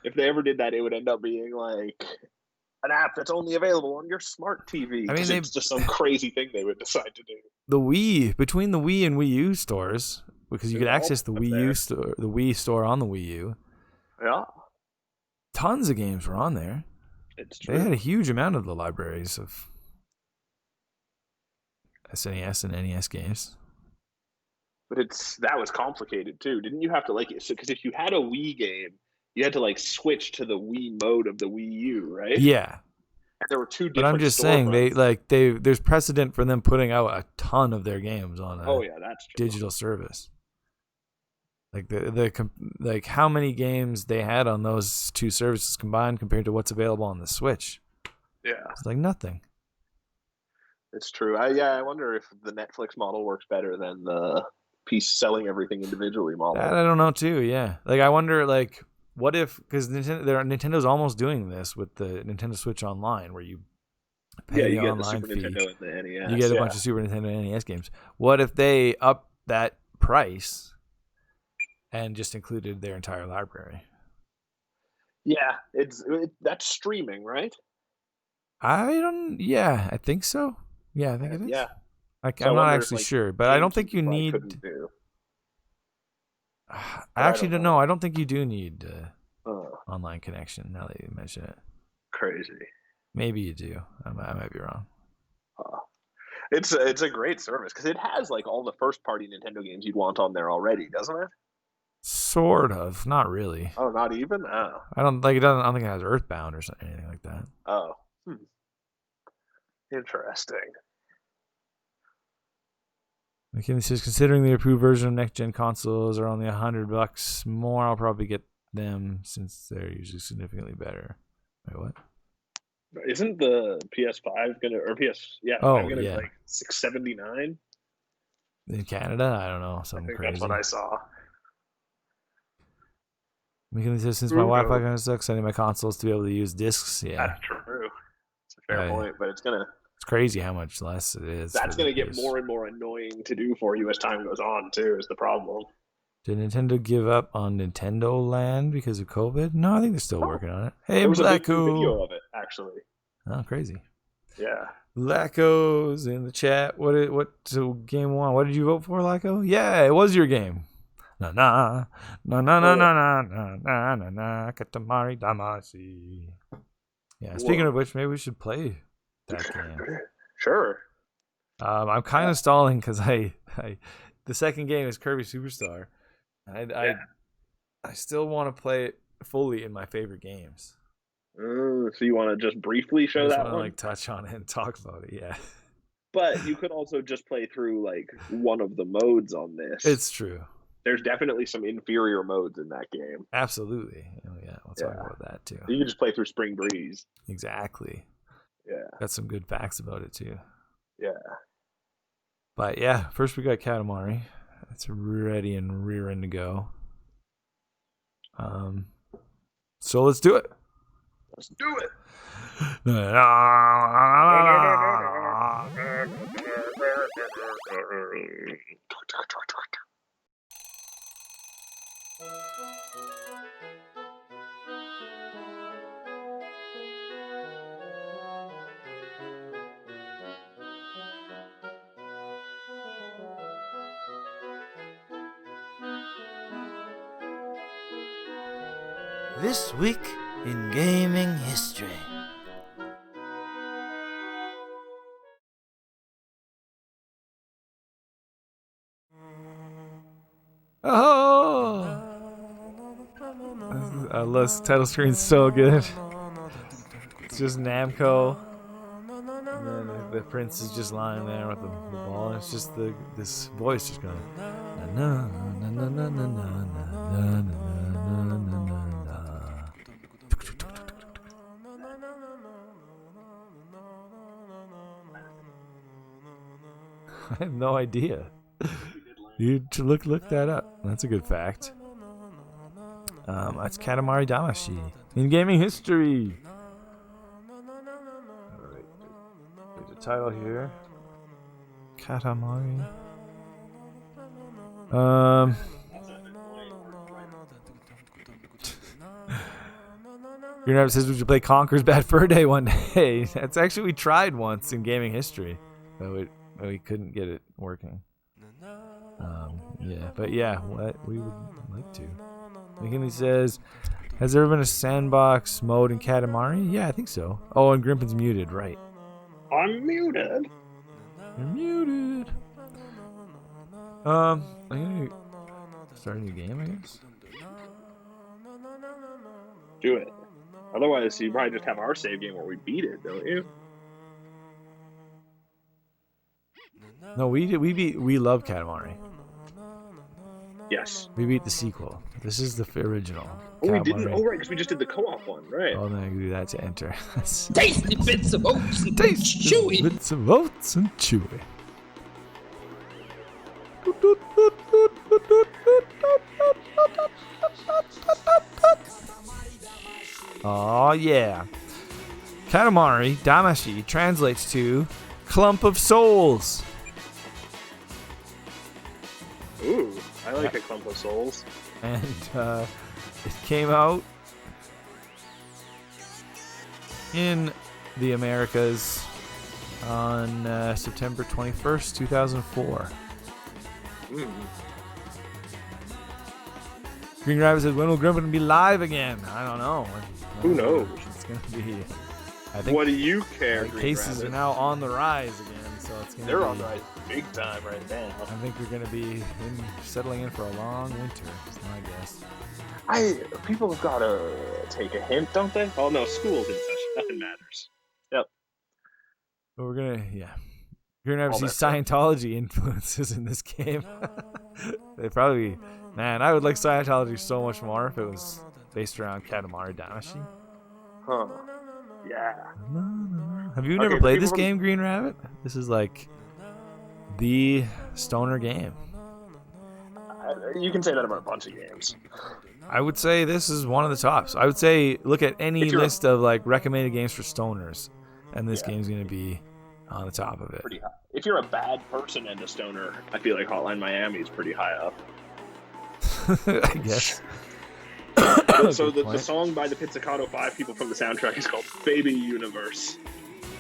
[SPEAKER 2] If they ever did that, it would end up being an app that's only available on your smart TV. I mean, it's just some crazy thing they would decide to do.
[SPEAKER 1] Between the Wii and Wii U stores, because you could access the Wii store on the Wii U.
[SPEAKER 2] Yeah.
[SPEAKER 1] Tons of games were on there.
[SPEAKER 2] It's true.
[SPEAKER 1] They had a huge amount of the libraries of SNES and NES games.
[SPEAKER 2] But that was complicated too. Didn't you have to because if you had a Wii game, you had to like switch to the Wii mode of the Wii U, right?
[SPEAKER 1] Yeah.
[SPEAKER 2] And there were two different.
[SPEAKER 1] But I'm just saying there's precedent for them putting out a ton of their games on
[SPEAKER 2] that's true.
[SPEAKER 1] digital service. Like like how many games they had on those two services combined compared to what's available on the Switch?
[SPEAKER 2] Yeah,
[SPEAKER 1] it's like nothing.
[SPEAKER 2] It's true. I wonder if the Netflix model works better than the piece selling everything individually model.
[SPEAKER 1] That I don't know too. Yeah, like I wonder like what if because Nintendo's almost doing this with the Nintendo Switch Online where you pay
[SPEAKER 2] you
[SPEAKER 1] the
[SPEAKER 2] get
[SPEAKER 1] online
[SPEAKER 2] the Super
[SPEAKER 1] fee.
[SPEAKER 2] Nintendo and the NES.
[SPEAKER 1] You get a bunch of Super Nintendo and NES games. What if they up that price and just included their entire library?
[SPEAKER 2] Yeah, that's streaming, right?
[SPEAKER 1] I think so. Yeah, I think it is.
[SPEAKER 2] Yeah.
[SPEAKER 1] I'm not actually sure, but I don't think you need. I actually don't know. I don't think you do need online connection. Now that you mention it,
[SPEAKER 2] crazy.
[SPEAKER 1] Maybe you do. I might be wrong.
[SPEAKER 2] It's a great service because it has like all the first party Nintendo games you'd want on there already, doesn't it?
[SPEAKER 1] Sort of, not really.
[SPEAKER 2] Oh, not even. Oh.
[SPEAKER 1] I don't like it. I don't think it has Earthbound or anything like that.
[SPEAKER 2] Oh, interesting.
[SPEAKER 1] McKinley says, considering the approved version of next-gen consoles are only $100 more, I'll probably get them since they're usually significantly better. Wait, what?
[SPEAKER 2] Isn't the PS5 gonna or like $679
[SPEAKER 1] in Canada? I don't know. Something crazy.
[SPEAKER 2] That's what I saw.
[SPEAKER 1] McKinley says, since my Wi-Fi kind of sucks, I need my consoles to be able to use discs. Yeah,
[SPEAKER 2] that's true. It's a fair point, but it's
[SPEAKER 1] crazy how much less it is.
[SPEAKER 2] That's going to get more and more annoying to do for you as time goes on, too, is the problem.
[SPEAKER 1] Did Nintendo give up on Nintendo Land because of COVID? No, I think they're still working on it. Hey,
[SPEAKER 2] there was
[SPEAKER 1] Blacko.
[SPEAKER 2] a big video of it, actually.
[SPEAKER 1] Oh, crazy.
[SPEAKER 2] Yeah.
[SPEAKER 1] Lacko's in the chat. So game one? What did you vote for, Lacko? Yeah, it was your game. Na Katamari Damacy. Yeah, speaking of which, maybe we should play that game.
[SPEAKER 2] Sure.
[SPEAKER 1] I'm kind of stalling because the second game is Kirby Superstar. I still want to play it fully in my favorite games.
[SPEAKER 2] So you want to just briefly show that one?
[SPEAKER 1] Like touch on it and talk about it, yeah.
[SPEAKER 2] But you could also just play through like one of the modes on this.
[SPEAKER 1] It's true.
[SPEAKER 2] There's definitely some inferior modes in that game.
[SPEAKER 1] Absolutely. Oh, yeah, we'll talk about that too.
[SPEAKER 2] You can just play through Spring Breeze.
[SPEAKER 1] Exactly.
[SPEAKER 2] Yeah.
[SPEAKER 1] Got some good facts about it too.
[SPEAKER 2] Yeah.
[SPEAKER 1] But yeah, first we got Katamari. It's ready and rearing to go. So let's do it.
[SPEAKER 2] Let's do it.
[SPEAKER 1] This week in gaming history. Oh! This title screen's so good. It's just Namco. And then the prince is just lying there with the ball. And it's just this voice just going. Na, na, na, na, na, na, na, na, na, na, na, na. I have no idea. You look that up. That's a good fact. That's Katamari Damacy in gaming history. Alright, there's a title here. Katamari. Your Nerd says we should play Conker's Bad Fur Day one day. That's actually we tried once in gaming history, but we couldn't get it working. Yeah, but yeah, what we would like to. McKinley says, has there ever been a sandbox mode in Katamari? Yeah, I think so. Oh, and Grimpen's muted, right?
[SPEAKER 2] I'm muted.
[SPEAKER 1] You're muted. I'm gonna start a new game, I guess.
[SPEAKER 2] Do it. Otherwise, you probably just have our save game where we beat it, don't you?
[SPEAKER 1] No, we love Katamari.
[SPEAKER 2] Yes.
[SPEAKER 1] We beat the sequel. This is the original.
[SPEAKER 2] Oh,
[SPEAKER 1] Katamari.
[SPEAKER 2] we didn't. Oh, right, because we just did the co-op one, right?
[SPEAKER 1] Oh, then I can do that to enter.
[SPEAKER 3] Tasty bits of oats and
[SPEAKER 1] Tasty
[SPEAKER 3] chewy.
[SPEAKER 1] bits of oats and chewy. Oh yeah. Katamari Damacy translates to clump of souls.
[SPEAKER 2] Ooh, I like a clump of souls.
[SPEAKER 1] And it came out in the Americas on September 21st, 2004. Green Rabbit says, when will Grimpen be live again? I don't know.
[SPEAKER 2] Who knows?
[SPEAKER 1] It's going to be... I think
[SPEAKER 2] What do you care, Green
[SPEAKER 1] cases
[SPEAKER 2] Rabbit?
[SPEAKER 1] are now on the rise again, so it's going to be...
[SPEAKER 2] They're on the rise big time right now.
[SPEAKER 1] I think we're going to be settling in for a long winter, is my guess.
[SPEAKER 2] People have got to take a hint, don't they? Oh, no, school's in session. Nothing matters. Yep.
[SPEAKER 1] But we're going to, yeah. You're going to have to see Scientology influences in this game. They probably... Man, I would like Scientology so much more if it was based around Katamari Damacy.
[SPEAKER 2] Huh. Yeah.
[SPEAKER 1] Have you never played this game, Green Rabbit? This is like the stoner game.
[SPEAKER 2] You can say that about a bunch of games.
[SPEAKER 1] I would say this is one of the tops. I would say look at any list of like recommended games for stoners, and this game's going to be on the top of it.
[SPEAKER 2] Pretty high. If you're a bad person and a stoner, I feel like Hotline Miami is pretty high up.
[SPEAKER 1] I guess.
[SPEAKER 2] So the song by the Pizzicato 5 people from the soundtrack is called Baby Universe.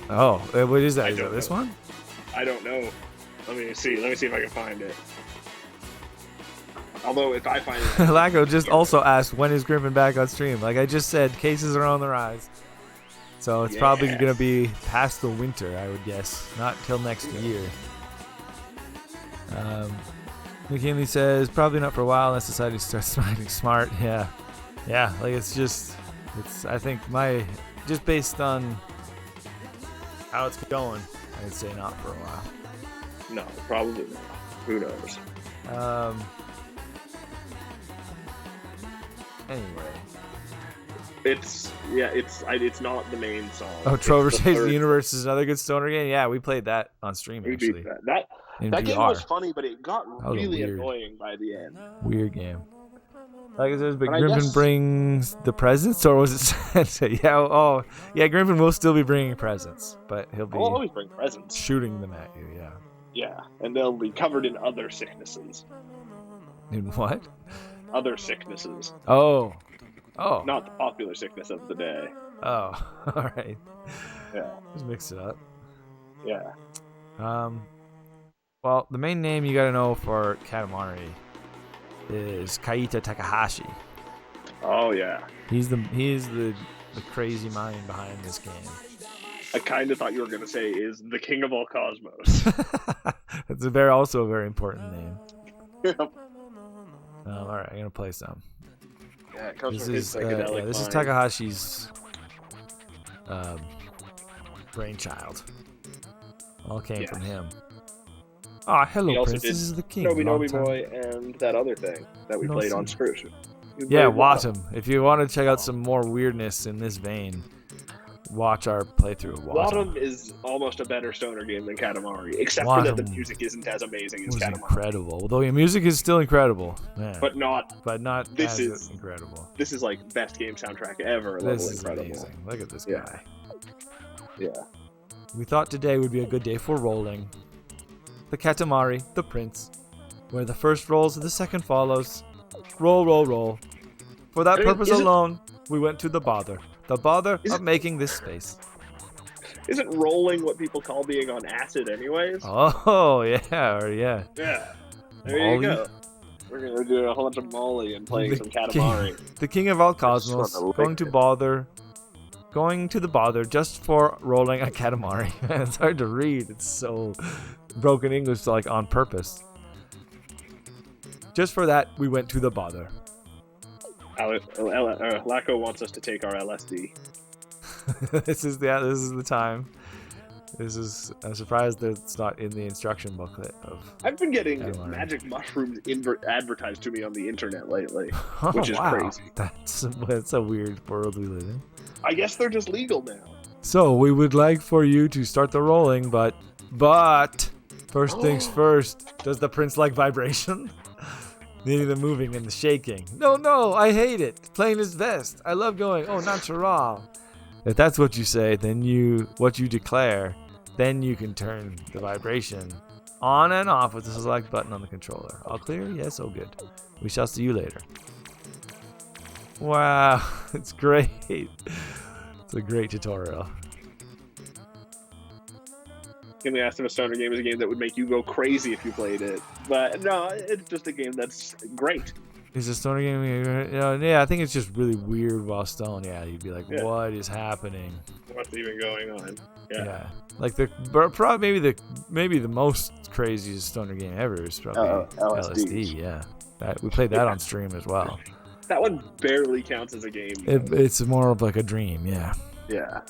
[SPEAKER 1] Oh, what is that? Is that this one?
[SPEAKER 2] I don't know. Let me see if I can find it. Although if I find it...
[SPEAKER 1] Laco just also asked, when is Grimpen back on stream? Like I just said, cases are on the rise. So it's probably going to be past the winter, I would guess. Not till next year. McKinley says, probably not for a while unless society starts smiling smart. Yeah. Yeah, like I think just based on how it's going, I'd say not for a while.
[SPEAKER 2] No, probably not. Who knows?
[SPEAKER 1] Anyway.
[SPEAKER 2] It's not the main song.
[SPEAKER 1] Oh, Trover says the Universe is another good stoner game. Yeah, we played that on stream actually.
[SPEAKER 2] That game was funny, but it got really annoying by the end.
[SPEAKER 1] Weird game. Like it says, but Grimpen brings the presents, or was it Santa? Yeah. Yeah. Grimpen will still be bringing presents, but he'll be
[SPEAKER 2] always bring presents,
[SPEAKER 1] shooting them at you. Yeah.
[SPEAKER 2] Yeah, and they'll be covered in other sicknesses.
[SPEAKER 1] In what?
[SPEAKER 2] Other sicknesses.
[SPEAKER 1] Oh.
[SPEAKER 2] Not the popular sickness of the day.
[SPEAKER 1] Oh. All right.
[SPEAKER 2] Yeah.
[SPEAKER 1] Just mix it up.
[SPEAKER 2] Yeah.
[SPEAKER 1] Well, the main name you gotta know for Katamari is Kaita Takahashi.
[SPEAKER 2] Oh yeah.
[SPEAKER 1] He's the crazy mind behind this game.
[SPEAKER 2] I kind of thought you were gonna say is the king of all cosmos.
[SPEAKER 1] That's also a very important name.
[SPEAKER 2] Yep.
[SPEAKER 1] All right, I'm gonna play some.
[SPEAKER 2] Yeah, it comes from his psychedelic
[SPEAKER 1] this is Takahashi's brainchild. All came from him. Ah, hello, Prince. This is the king.
[SPEAKER 2] Nobi Boy and that other thing that we played on Scrooge.
[SPEAKER 1] Yeah, watch him. If you want to check out some more weirdness in this vein, watch our playthrough of
[SPEAKER 2] Wadham is almost a better stoner game than Katamari, except for that the music isn't as amazing as Katamari.
[SPEAKER 1] Incredible. Although your music is still incredible, man.
[SPEAKER 2] But not
[SPEAKER 1] this is incredible.
[SPEAKER 2] This is like best game soundtrack ever.
[SPEAKER 1] This is amazing. Look at this guy.
[SPEAKER 2] Yeah.
[SPEAKER 1] We thought today would be a good day for rolling. The Katamari, the Prince, where the first rolls and the second follows. Roll, roll, roll. For that purpose alone, we went to the bother. The bother of making this space.
[SPEAKER 2] Isn't rolling what people call being on acid anyways?
[SPEAKER 1] Oh, yeah.
[SPEAKER 2] Yeah. There you go. We're going to do a whole bunch of Molly and playing some Katamari.
[SPEAKER 1] The king of all cosmos, going to the bother just for rolling a Katamari. It's hard to read. It's so broken English, like on purpose. Just for that, we went to the bother.
[SPEAKER 2] Laco wants us to take our LSD.
[SPEAKER 1] This is the time. I'm surprised that it's not in the instruction booklet of.
[SPEAKER 2] I've been getting
[SPEAKER 1] Katamari.
[SPEAKER 2] magic mushrooms advertised to me on the internet lately,
[SPEAKER 1] Oh,
[SPEAKER 2] which is
[SPEAKER 1] wow.
[SPEAKER 2] crazy.
[SPEAKER 1] That's a weird world we live in.
[SPEAKER 2] I guess they're just legal now.
[SPEAKER 1] So we would like for you to start the rolling, but first things first. Does the prince like vibration? Needing the moving and the shaking. No, I hate it. Playing his best. I love going, oh, natural. If that's what you say, then what you declare, then you can turn the vibration on and off with the select button on the controller. All clear? Yes, oh good. We shall see you later. Wow, it's great. It's a great tutorial.
[SPEAKER 2] Can we ask if a stoner game is a game that would make you go crazy if you played it? But no, it's just a game that's great.
[SPEAKER 1] Is a stoner game? Yeah, I think it's just really weird while stoned. Yeah, you'd be like, what is happening?
[SPEAKER 2] What's even going on? Yeah.
[SPEAKER 1] Like maybe the most craziest stoner game ever is probably LSD. Yeah, we played that on stream as well.
[SPEAKER 2] That one barely counts as a game.
[SPEAKER 1] It's more of like a dream. Yeah.
[SPEAKER 2] Yeah.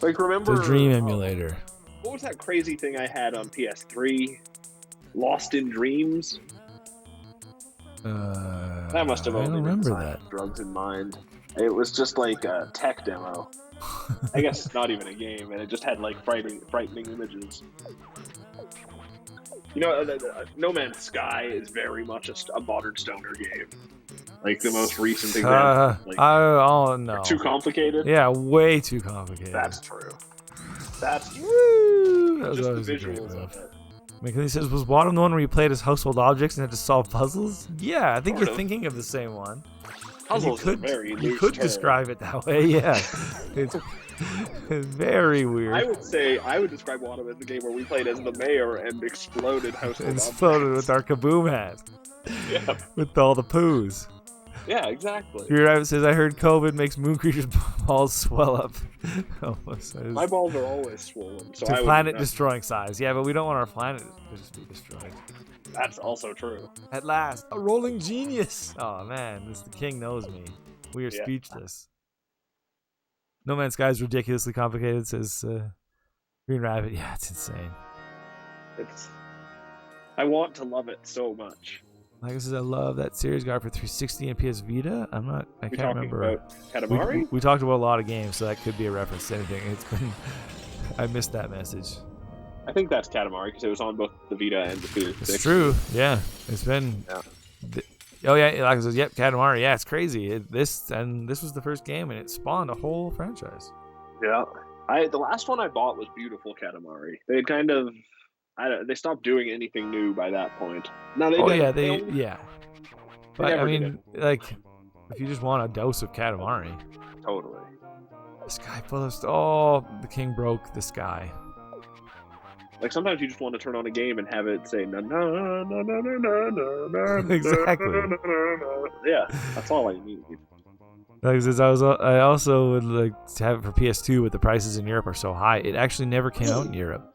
[SPEAKER 2] Like remember
[SPEAKER 1] the dream emulator.
[SPEAKER 2] What was that crazy thing I had on PS3? Lost in Dreams. That must have only been Drugs in Mind. It was just like a tech demo. I guess it's not even a game, and it just had like frightening images. You know, No Man's Sky is very much a modern stoner game. Like the most recent example.
[SPEAKER 1] No.
[SPEAKER 2] Too complicated?
[SPEAKER 1] Yeah, way too complicated.
[SPEAKER 2] That's true. That's
[SPEAKER 1] true. That was
[SPEAKER 2] just
[SPEAKER 1] always
[SPEAKER 2] the
[SPEAKER 1] a great
[SPEAKER 2] visuals
[SPEAKER 1] move.
[SPEAKER 2] of it.
[SPEAKER 1] He says, was Wadham the one where you played as household objects and had to solve puzzles? Yeah, I think
[SPEAKER 2] Sort
[SPEAKER 1] you're
[SPEAKER 2] of.
[SPEAKER 1] thinking of the same one.
[SPEAKER 2] Puzzles are very loose.
[SPEAKER 1] You could
[SPEAKER 2] term.
[SPEAKER 1] describe it that way, yeah. It's very weird.
[SPEAKER 2] I would describe Wadham as the game where we played as the mayor and exploded household
[SPEAKER 1] Exploded
[SPEAKER 2] objects.
[SPEAKER 1] with our kaboom hat.
[SPEAKER 2] Yeah.
[SPEAKER 1] With all the poos.
[SPEAKER 2] Yeah, exactly.
[SPEAKER 1] Your rabbit says, I heard COVID makes moon creatures' balls swell up.
[SPEAKER 2] My balls are always swollen. So
[SPEAKER 1] to planet-destroying size. Yeah, but we don't want our planet to just be destroyed.
[SPEAKER 2] That's also true.
[SPEAKER 1] At last, a rolling genius. Oh, man, the king knows me. We are speechless. No Man's Sky is ridiculously complicated, says Green Rabbit. Yeah, it's insane.
[SPEAKER 2] I want to love it so much.
[SPEAKER 1] Like I said, I love that series guard for 360 and PS Vita. I can't remember.
[SPEAKER 2] About Katamari?
[SPEAKER 1] We talked about a lot of games, so that could be a reference to anything. I missed that message.
[SPEAKER 2] I think that's Katamari because it was on both the Vita and the 360.
[SPEAKER 1] It's true. Yeah, it's been. Yeah. Like I said, yep, Katamari. Yeah, it's crazy. This was the first game, and it spawned a whole franchise.
[SPEAKER 2] Yeah, the last one I bought was Beautiful Katamari. They kind of. They stopped doing anything new by that point. No, they
[SPEAKER 1] yeah. But I mean, like, if you just want a dose of Katamari.
[SPEAKER 2] Totally.
[SPEAKER 1] The sky full of the king broke the sky.
[SPEAKER 2] Like sometimes you just want to turn on a game and have it say na na na na na na na na.
[SPEAKER 1] Exactly.
[SPEAKER 2] Yeah, that's all I need.
[SPEAKER 1] Like I said, I also would like to have it for PS2, but the prices in Europe are so high. It actually never came out in Europe.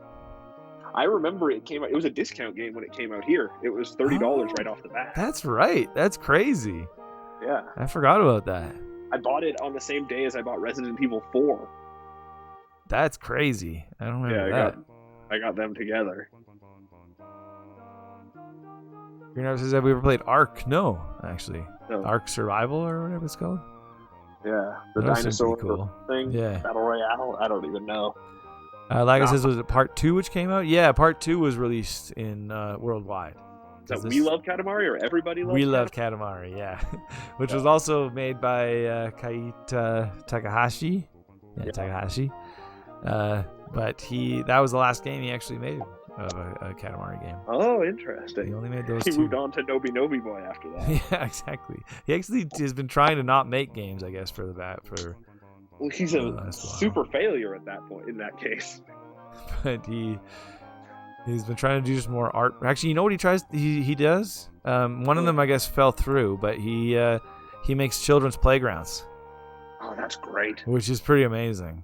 [SPEAKER 2] I remember it came out. It was a discount game when it came out here. It was $30 right off the bat.
[SPEAKER 1] That's right. That's crazy.
[SPEAKER 2] Yeah.
[SPEAKER 1] I forgot about that.
[SPEAKER 2] I bought it on the same day as I bought Resident Evil 4.
[SPEAKER 1] That's crazy. I don't remember that.
[SPEAKER 2] I got them together.
[SPEAKER 1] Green Arrow says, have we ever played Ark? No, actually.
[SPEAKER 2] No.
[SPEAKER 1] Ark Survival or whatever it's called?
[SPEAKER 2] Yeah. The dinosaur thing?
[SPEAKER 1] Yeah.
[SPEAKER 2] Battle Royale? I don't even know.
[SPEAKER 1] Like it says, was it Part 2 which came out? Yeah, Part 2 was released in worldwide.
[SPEAKER 2] Is that We Love Katamari or Everybody Loves Katamari?
[SPEAKER 1] We Love Katamari, yeah. Which was also made by Kaita Takahashi. Yeah, Takahashi. But that was the last game he actually made of a Katamari game.
[SPEAKER 2] Oh, interesting.
[SPEAKER 1] He only made those
[SPEAKER 2] He
[SPEAKER 1] two.
[SPEAKER 2] moved on to Nobi Nobi Boy after that.
[SPEAKER 1] Yeah, exactly. He actually has been trying to not make games, I guess, for
[SPEAKER 2] Well, he's a super failure at that point, in that case.
[SPEAKER 1] But he's been trying to do just more art. Actually, you know what he tries? He does. One of them, I guess, fell through, but he makes children's playgrounds.
[SPEAKER 2] Oh, that's great.
[SPEAKER 1] Which is pretty amazing.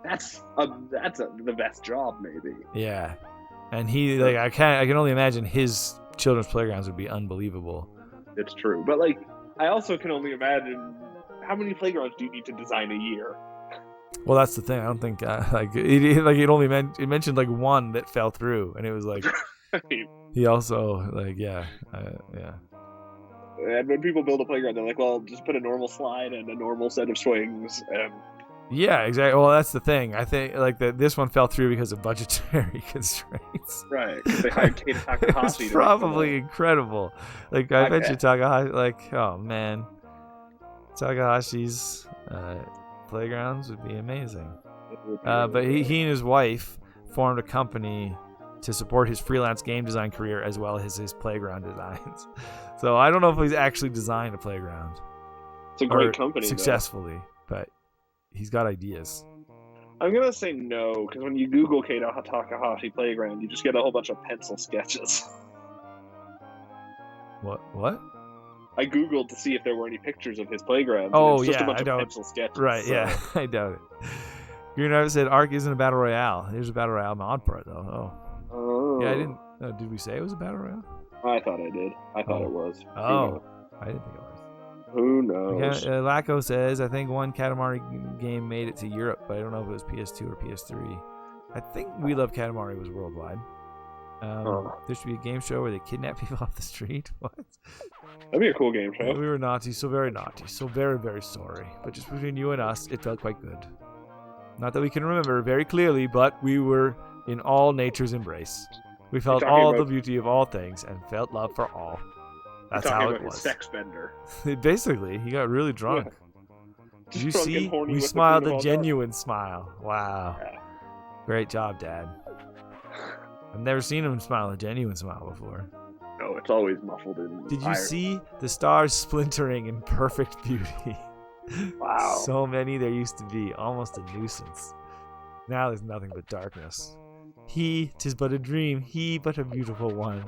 [SPEAKER 2] That's the best job, maybe.
[SPEAKER 1] Yeah, and I can only imagine his children's playgrounds would be unbelievable.
[SPEAKER 2] It's true, but like I also can only imagine how many playgrounds do you need to design a year?
[SPEAKER 1] Well, that's the thing. I don't think it only mentioned like one that fell through, and it was like he also like yeah.
[SPEAKER 2] And when people build a playground, they're like, well, just put a normal slide and a normal set of swings.
[SPEAKER 1] Yeah, exactly. Well, that's the thing. I think like this one fell through because of budgetary constraints.
[SPEAKER 2] Right. They hired Kate Takahashi.
[SPEAKER 1] It's probably incredible. Like I bet you Takahashi. Like, oh man, Takahashi's playgrounds would be amazing. But he and his wife formed a company to support his freelance game design career as well as his playground designs. So I don't know if he's actually designed a playground.
[SPEAKER 2] It's a great company
[SPEAKER 1] successfully, but he's got ideas.
[SPEAKER 2] I'm gonna say no, because when you Google Kato Takahashi playground, you just get a whole bunch of pencil sketches.
[SPEAKER 1] What?
[SPEAKER 2] I Googled to see if there were any pictures of his playground.
[SPEAKER 1] Oh,
[SPEAKER 2] it's just
[SPEAKER 1] yeah,
[SPEAKER 2] a bunch of pencil sketches.
[SPEAKER 1] Right, so. Yeah, I doubt it. You know, I said Ark isn't a battle royale. There's a battle royale mod part though. Oh. Yeah, I didn't. Did we say it was a battle royale?
[SPEAKER 2] I thought I did. I thought it was.
[SPEAKER 1] Oh, I didn't think it was.
[SPEAKER 2] Who knows?
[SPEAKER 1] Laco says, I think one Katamari game made it to Europe, but I don't know if it was PS2 or PS3. I think We Love Katamari was worldwide. There should be a game show where they kidnap people off the street. What?
[SPEAKER 2] That'd be a cool game show.
[SPEAKER 1] We were naughty, so very naughty, so very, very sorry. But just between you and us, it felt quite good. Not that we can remember very clearly, but we were in all nature's embrace. We felt all the beauty of all things and felt love for all. That's how it was.
[SPEAKER 2] Sex bender.
[SPEAKER 1] Basically, he got really drunk.
[SPEAKER 2] Yeah.
[SPEAKER 1] Did you see? We smiled a genuine smile. Wow. Yeah. Great job, Dad. I've never seen him smile a genuine smile before.
[SPEAKER 2] No, it's always muffled in
[SPEAKER 1] Did you see the stars splintering in perfect beauty?
[SPEAKER 2] Wow.
[SPEAKER 1] So many there used to be, almost a nuisance. Now there's nothing but darkness. He, 'tis but a dream, he but a beautiful one.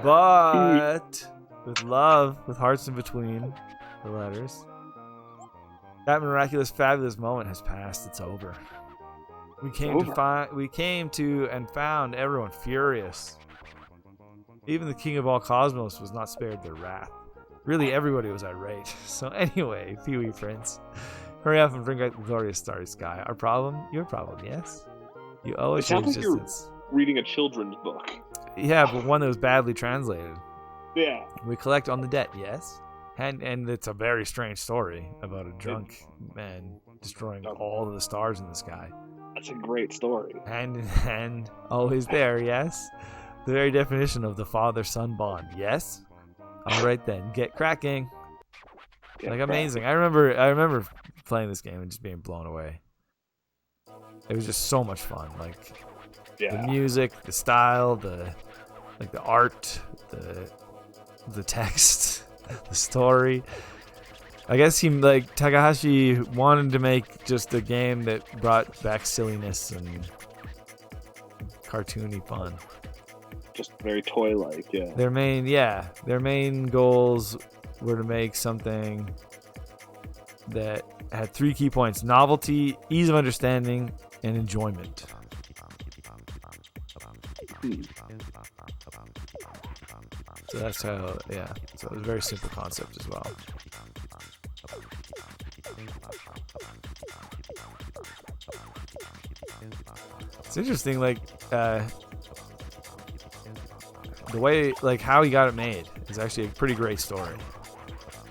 [SPEAKER 1] But with love, with hearts in between the letters. That miraculous, fabulous moment has passed. It's over. We came to and found everyone furious. Even the king of all cosmos was not spared their wrath. Really, everybody was irate. So anyway, Pee-wee Prince, hurry up and bring out the glorious starry sky. Our problem? Your problem, yes? You owe it to existence.
[SPEAKER 2] You're reading a children's book.
[SPEAKER 1] Yeah, but one that was badly translated.
[SPEAKER 2] Yeah.
[SPEAKER 1] We collect on the debt, yes? And it's a very strange story about a drunk man destroying all of the stars in the sky.
[SPEAKER 2] That's a great story.
[SPEAKER 1] Hand in hand, always there, yes? The very definition of the father-son bond, yes? All right then, get cracking. Amazing. I remember playing this game and just being blown away. It was just so much fun. The music, the style, the art, the text, the story. I guess Takahashi wanted to make just a game that brought back silliness and cartoony fun.
[SPEAKER 2] Just very toy-like, yeah.
[SPEAKER 1] Their main goals were to make something that had 3 key points: novelty, ease of understanding, and enjoyment. So that's how, yeah. So it was a very simple concept as well. It's interesting, the way, how he got it made is actually a pretty great story.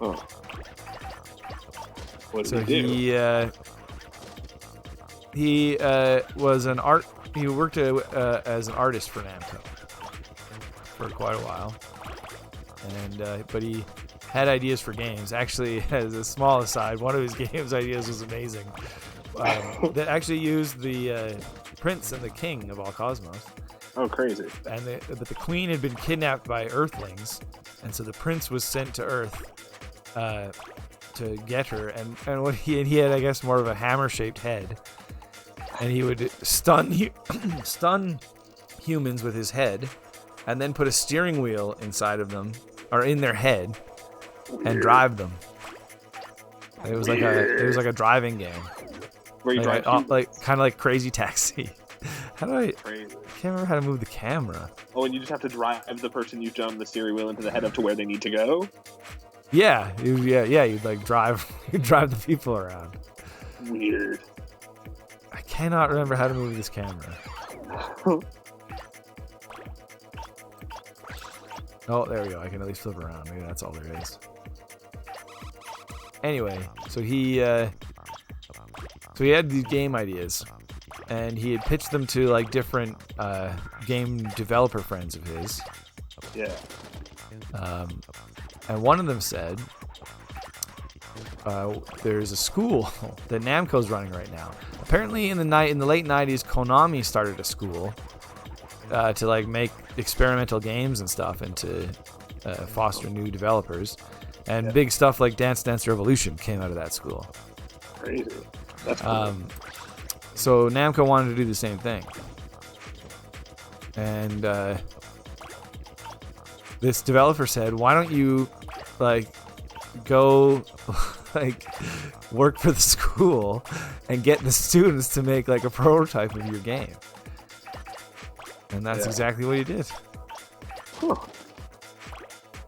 [SPEAKER 2] Oh. What did he do?
[SPEAKER 1] He was an art. He worked as an artist for Namco for quite a while, and but he had ideas for games. Actually, as a small aside, one of his games ideas was amazing. That actually used the prince and the king of all cosmos.
[SPEAKER 2] Oh, crazy!
[SPEAKER 1] But the queen had been kidnapped by Earthlings, and so the prince was sent to Earth to get her. And what he had, I guess, more of a hammer-shaped head, and he would stun humans with his head, and then put a steering wheel inside of them, or in their head, and drive them. It was like a driving game.
[SPEAKER 2] Where you drive
[SPEAKER 1] kind of like Crazy Taxi. I can't remember how to move the camera.
[SPEAKER 2] Oh, and you just have to drive the person you've done the steering wheel into the head up to where they need to go?
[SPEAKER 1] Yeah, you'd like drive the people around.
[SPEAKER 2] Weird.
[SPEAKER 1] I cannot remember how to move this camera. Oh, there we go. I can at least flip around. Maybe that's all there is. Anyway, so he had these game ideas, and he had pitched them to like different game developer friends of his.
[SPEAKER 2] Yeah.
[SPEAKER 1] And one of them said, "There's a school that Namco's running right now. Apparently, in the late '90s, Konami started a school to like make experimental games and stuff, and to foster new developers. And big stuff like Dance Dance Revolution came out of that school.
[SPEAKER 2] Crazy. That's cool.
[SPEAKER 1] So Namco wanted to do the same thing, and this developer said, "Why don't you like go like work for the school and get the students to make like a prototype of your game?" And that's exactly what he did.
[SPEAKER 2] Huh.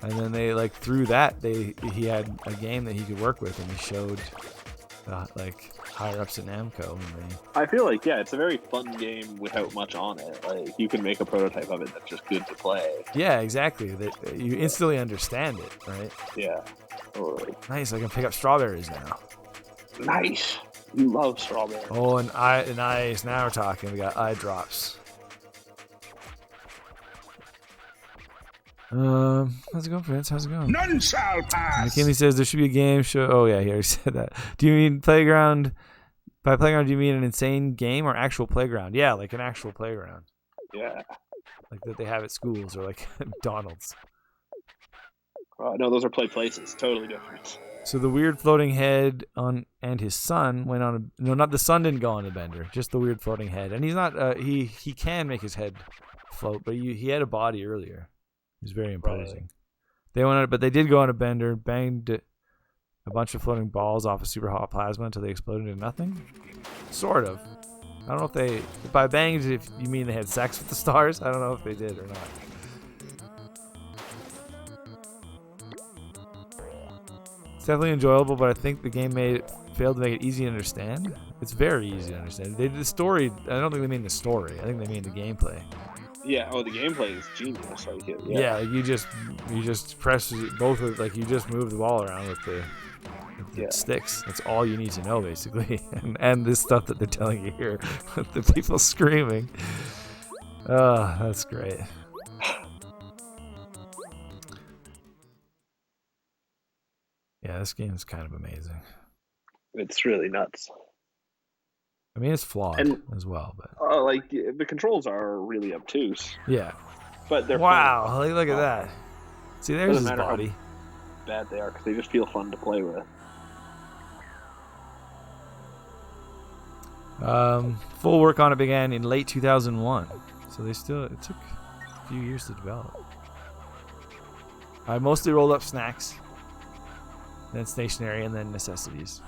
[SPEAKER 1] And then they like through that he had a game that he could work with, and he showed like higher ups at Namco. And
[SPEAKER 2] I feel like it's a very fun game without much on it. Like you can make a prototype of it that's just good to play.
[SPEAKER 1] Yeah, exactly. That you instantly understand it, right?
[SPEAKER 2] Yeah. Totally.
[SPEAKER 1] Nice. I can pick up strawberries now.
[SPEAKER 2] Nice. You love strawberry.
[SPEAKER 1] Oh, and nice. Now we're talking. We got eye drops. How's it going, Prince? How's it going?
[SPEAKER 3] None shall pass.
[SPEAKER 1] McKinley says there should be a game show. Oh yeah, he already said that. Do you mean playground? By playground, do you mean an insane game or actual playground? Yeah, like an actual playground.
[SPEAKER 2] Yeah.
[SPEAKER 1] Like that they have at schools or like McDonald's.
[SPEAKER 2] No, those are play places. Totally different.
[SPEAKER 1] So the weird floating head and his son went on a not the son didn't go on a bender, just the weird floating head. And he's not he can make his head float, but he had a body earlier. It was very imposing. Right. They went on it, but they did go on a bender, banged a bunch of floating balls off of super hot plasma until they exploded into nothing. Sort of. I don't know if they by banged if you mean they had sex with the stars. I don't know if they did or not. It's definitely enjoyable, but I think the game failed to make it easy to understand. It's very easy to understand. They did the story. I don't think they mean the story. I think they mean the gameplay.
[SPEAKER 2] Yeah. Oh, the gameplay is genius. Like
[SPEAKER 1] you just press both with like you just move the ball around with the sticks. That's all you need to know basically. And this stuff that they're telling you here with the people screaming. Oh, that's great. Yeah, this game is kind of amazing.
[SPEAKER 2] It's really nuts.
[SPEAKER 1] I mean, it's flawed as well, but
[SPEAKER 2] like the controls are really obtuse.
[SPEAKER 1] Yeah,
[SPEAKER 2] but they're
[SPEAKER 1] wow. Look at that. See, there's his body.
[SPEAKER 2] How bad they are because they just feel fun to play with.
[SPEAKER 1] Full work on it began in late 2001, so it took a few years to develop. I mostly rolled up snacks, then stationery, and then necessities.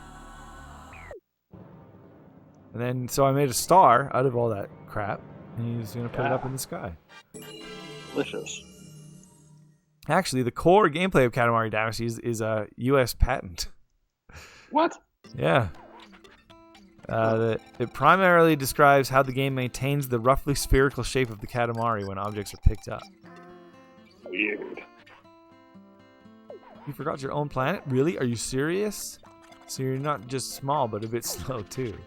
[SPEAKER 1] And then, so I made a star out of all that crap, and he's going to put it up in the sky.
[SPEAKER 2] Delicious.
[SPEAKER 1] Actually, the core gameplay of Katamari Damacy is a U.S. patent.
[SPEAKER 2] What?
[SPEAKER 1] Yeah. It primarily describes how the game maintains the roughly spherical shape of the Katamari when objects are picked up.
[SPEAKER 2] Weird.
[SPEAKER 1] You forgot your own planet? Really? Are you serious? So you're not just small, but a bit slow, too.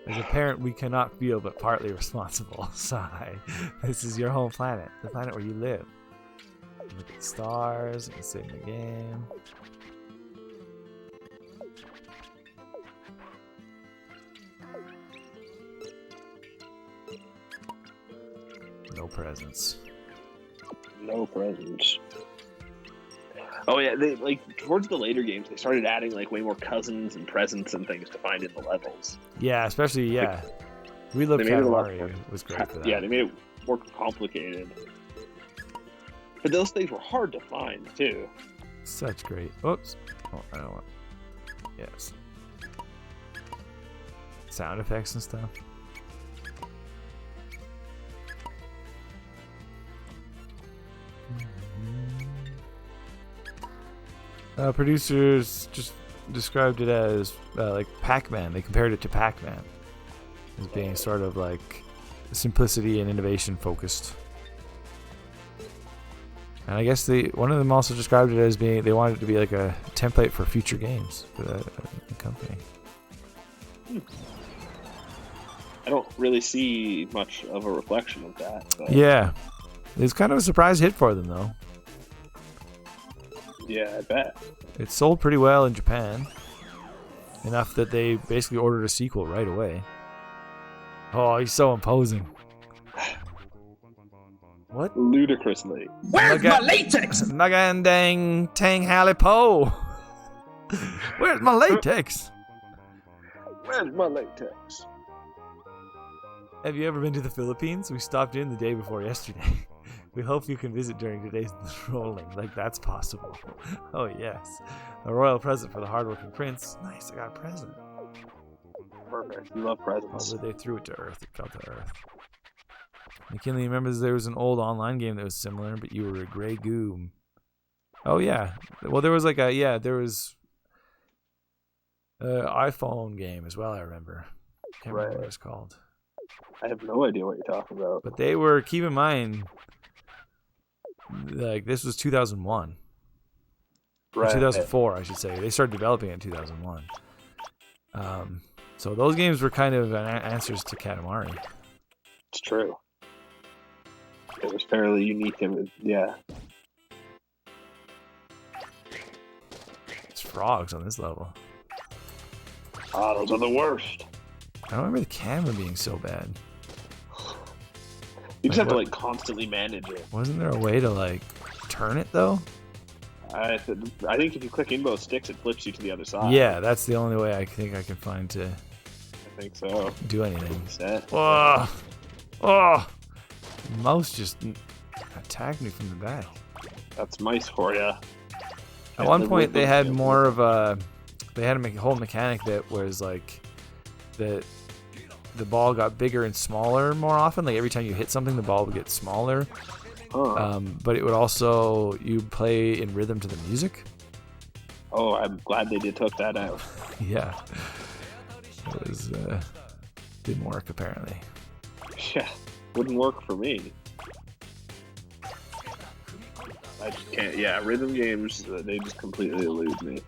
[SPEAKER 1] As a parent, we cannot feel but partly responsible. Sigh. This is your home planet, the planet where you live. Look at the stars, and sit in the game. No presents.
[SPEAKER 2] No presents. Oh yeah, they towards the later games they started adding way more cousins and presents and things to find in the levels.
[SPEAKER 1] Yeah, especially We Love Katamari. It was great for that.
[SPEAKER 2] Yeah, they made it more complicated. But those things were hard to find too.
[SPEAKER 1] Such great. Oops. Oh, I don't want. Yes. Sound effects and stuff. Producers just described it as like Pac-Man. They compared it to Pac-Man as being sort of like simplicity and innovation focused. And I guess one of them also described it as being they wanted it to be like a template for future games for the company.
[SPEAKER 2] I don't really see much of a reflection of that. But...
[SPEAKER 1] Yeah, it's kind of a surprise hit for them though.
[SPEAKER 2] Yeah, I bet.
[SPEAKER 1] It sold pretty well in Japan, enough that they basically ordered a sequel right away. Oh, he's so imposing. What?
[SPEAKER 2] Ludicrously.
[SPEAKER 3] Where's my latex?
[SPEAKER 1] Magandang Tang Halipo. Where's my latex?
[SPEAKER 2] Where's my latex?
[SPEAKER 1] Have you ever been to the Philippines? We stopped in the day before yesterday. We hope you can visit during today's rolling. Like, that's possible. Oh, yes. A royal present for the hardworking prince. Nice, I got a present.
[SPEAKER 2] Perfect. You love presents.
[SPEAKER 1] Probably they threw it to Earth. It fell to Earth. McKinley remembers there was an old online game that was similar, but you were a gray goo. Oh, yeah. Well, there was like there was an iPhone game as well, I remember. Can't remember what it was called.
[SPEAKER 2] I have no idea what you're talking about.
[SPEAKER 1] But they were, keep in mind, like, this was 2001. Right. 2004, I should say. They started developing it in 2001. So those games were kind of answers to Katamari.
[SPEAKER 2] It's true. It was fairly unique and yeah.
[SPEAKER 1] It's frogs on this level.
[SPEAKER 2] Ah, those are the worst.
[SPEAKER 1] I don't remember the camera being so bad.
[SPEAKER 2] You just have to like constantly manage it.
[SPEAKER 1] Wasn't there a way to like turn it though?
[SPEAKER 2] I think if you click in both sticks, it flips you to the other side.
[SPEAKER 1] Yeah, that's the only way I think I can find to.
[SPEAKER 2] I think so.
[SPEAKER 1] Do anything.
[SPEAKER 2] Set.
[SPEAKER 1] Oh, oh! Mouse just attacked me from the back.
[SPEAKER 2] That's mice for you.
[SPEAKER 1] At one point, they had more of a. They had a whole mechanic that was like that. The ball got bigger and smaller more often. Like every time you hit something, the ball would get smaller.
[SPEAKER 2] Huh.
[SPEAKER 1] But it would also you play in rhythm to the music.
[SPEAKER 2] Oh, I'm glad they took that out.
[SPEAKER 1] Yeah, it was didn't work apparently.
[SPEAKER 2] Yeah, wouldn't work for me. I just can't. Yeah, rhythm games they just completely elude me.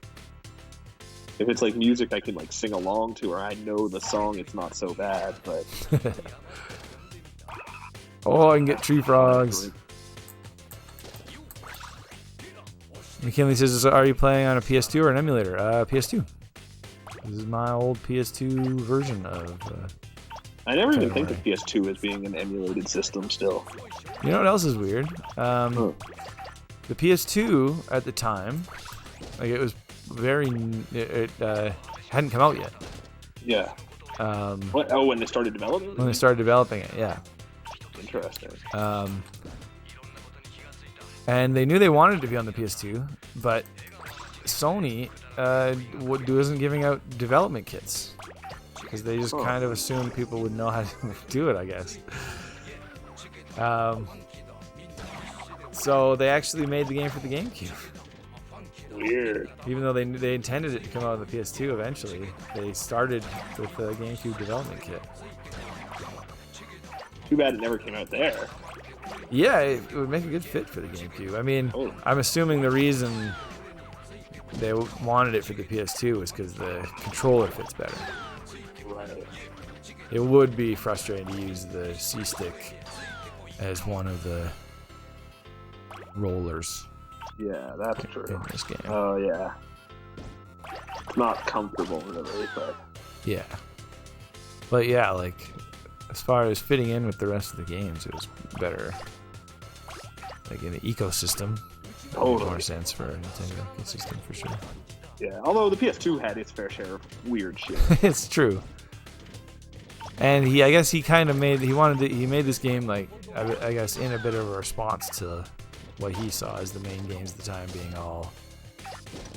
[SPEAKER 2] If it's like music I can like sing along to, or I know the song, it's not so bad. But
[SPEAKER 1] oh, I can get tree frogs. McKinley says, "Are you playing on a PS2 or an emulator?" PS2. This is my old PS2 version of.
[SPEAKER 2] I never even think of PS2 as being an emulated system. Still,
[SPEAKER 1] you know what else is weird? The PS2 at the time, like it was. It hadn't come out yet.
[SPEAKER 2] Yeah. What? Oh, when they started developing?
[SPEAKER 1] When they started developing it, yeah.
[SPEAKER 2] Interesting.
[SPEAKER 1] And they knew they wanted it to be on the PS2, but Sony wasn't giving out development kits because they just kind of assumed people would know how to do it, I guess. So they actually made the game for the GameCube.
[SPEAKER 2] Weird.
[SPEAKER 1] Even though they intended it to come out on the PS2 eventually, they started with the GameCube development kit.
[SPEAKER 2] Too bad it never came out there.
[SPEAKER 1] Yeah, it would make a good fit for the GameCube. I mean, I'm assuming the reason they wanted it for the PS2 is because the controller fits better.
[SPEAKER 2] Right.
[SPEAKER 1] It would be frustrating to use the C-stick as one of the rollers.
[SPEAKER 2] Yeah, that's true.
[SPEAKER 1] In this game.
[SPEAKER 2] Oh, yeah. It's not comfortable, really, but...
[SPEAKER 1] Yeah. But yeah, like, as far as fitting in with the rest of the games, it was better. Like, in the ecosystem.
[SPEAKER 2] Totally.
[SPEAKER 1] More sense for a Nintendo ecosystem, for sure.
[SPEAKER 2] Yeah, although the PS2 had its fair share of weird shit.
[SPEAKER 1] It's true. And I guess he kind of made this game, like, I guess, in a bit of a response to what he saw as the main games at the time being all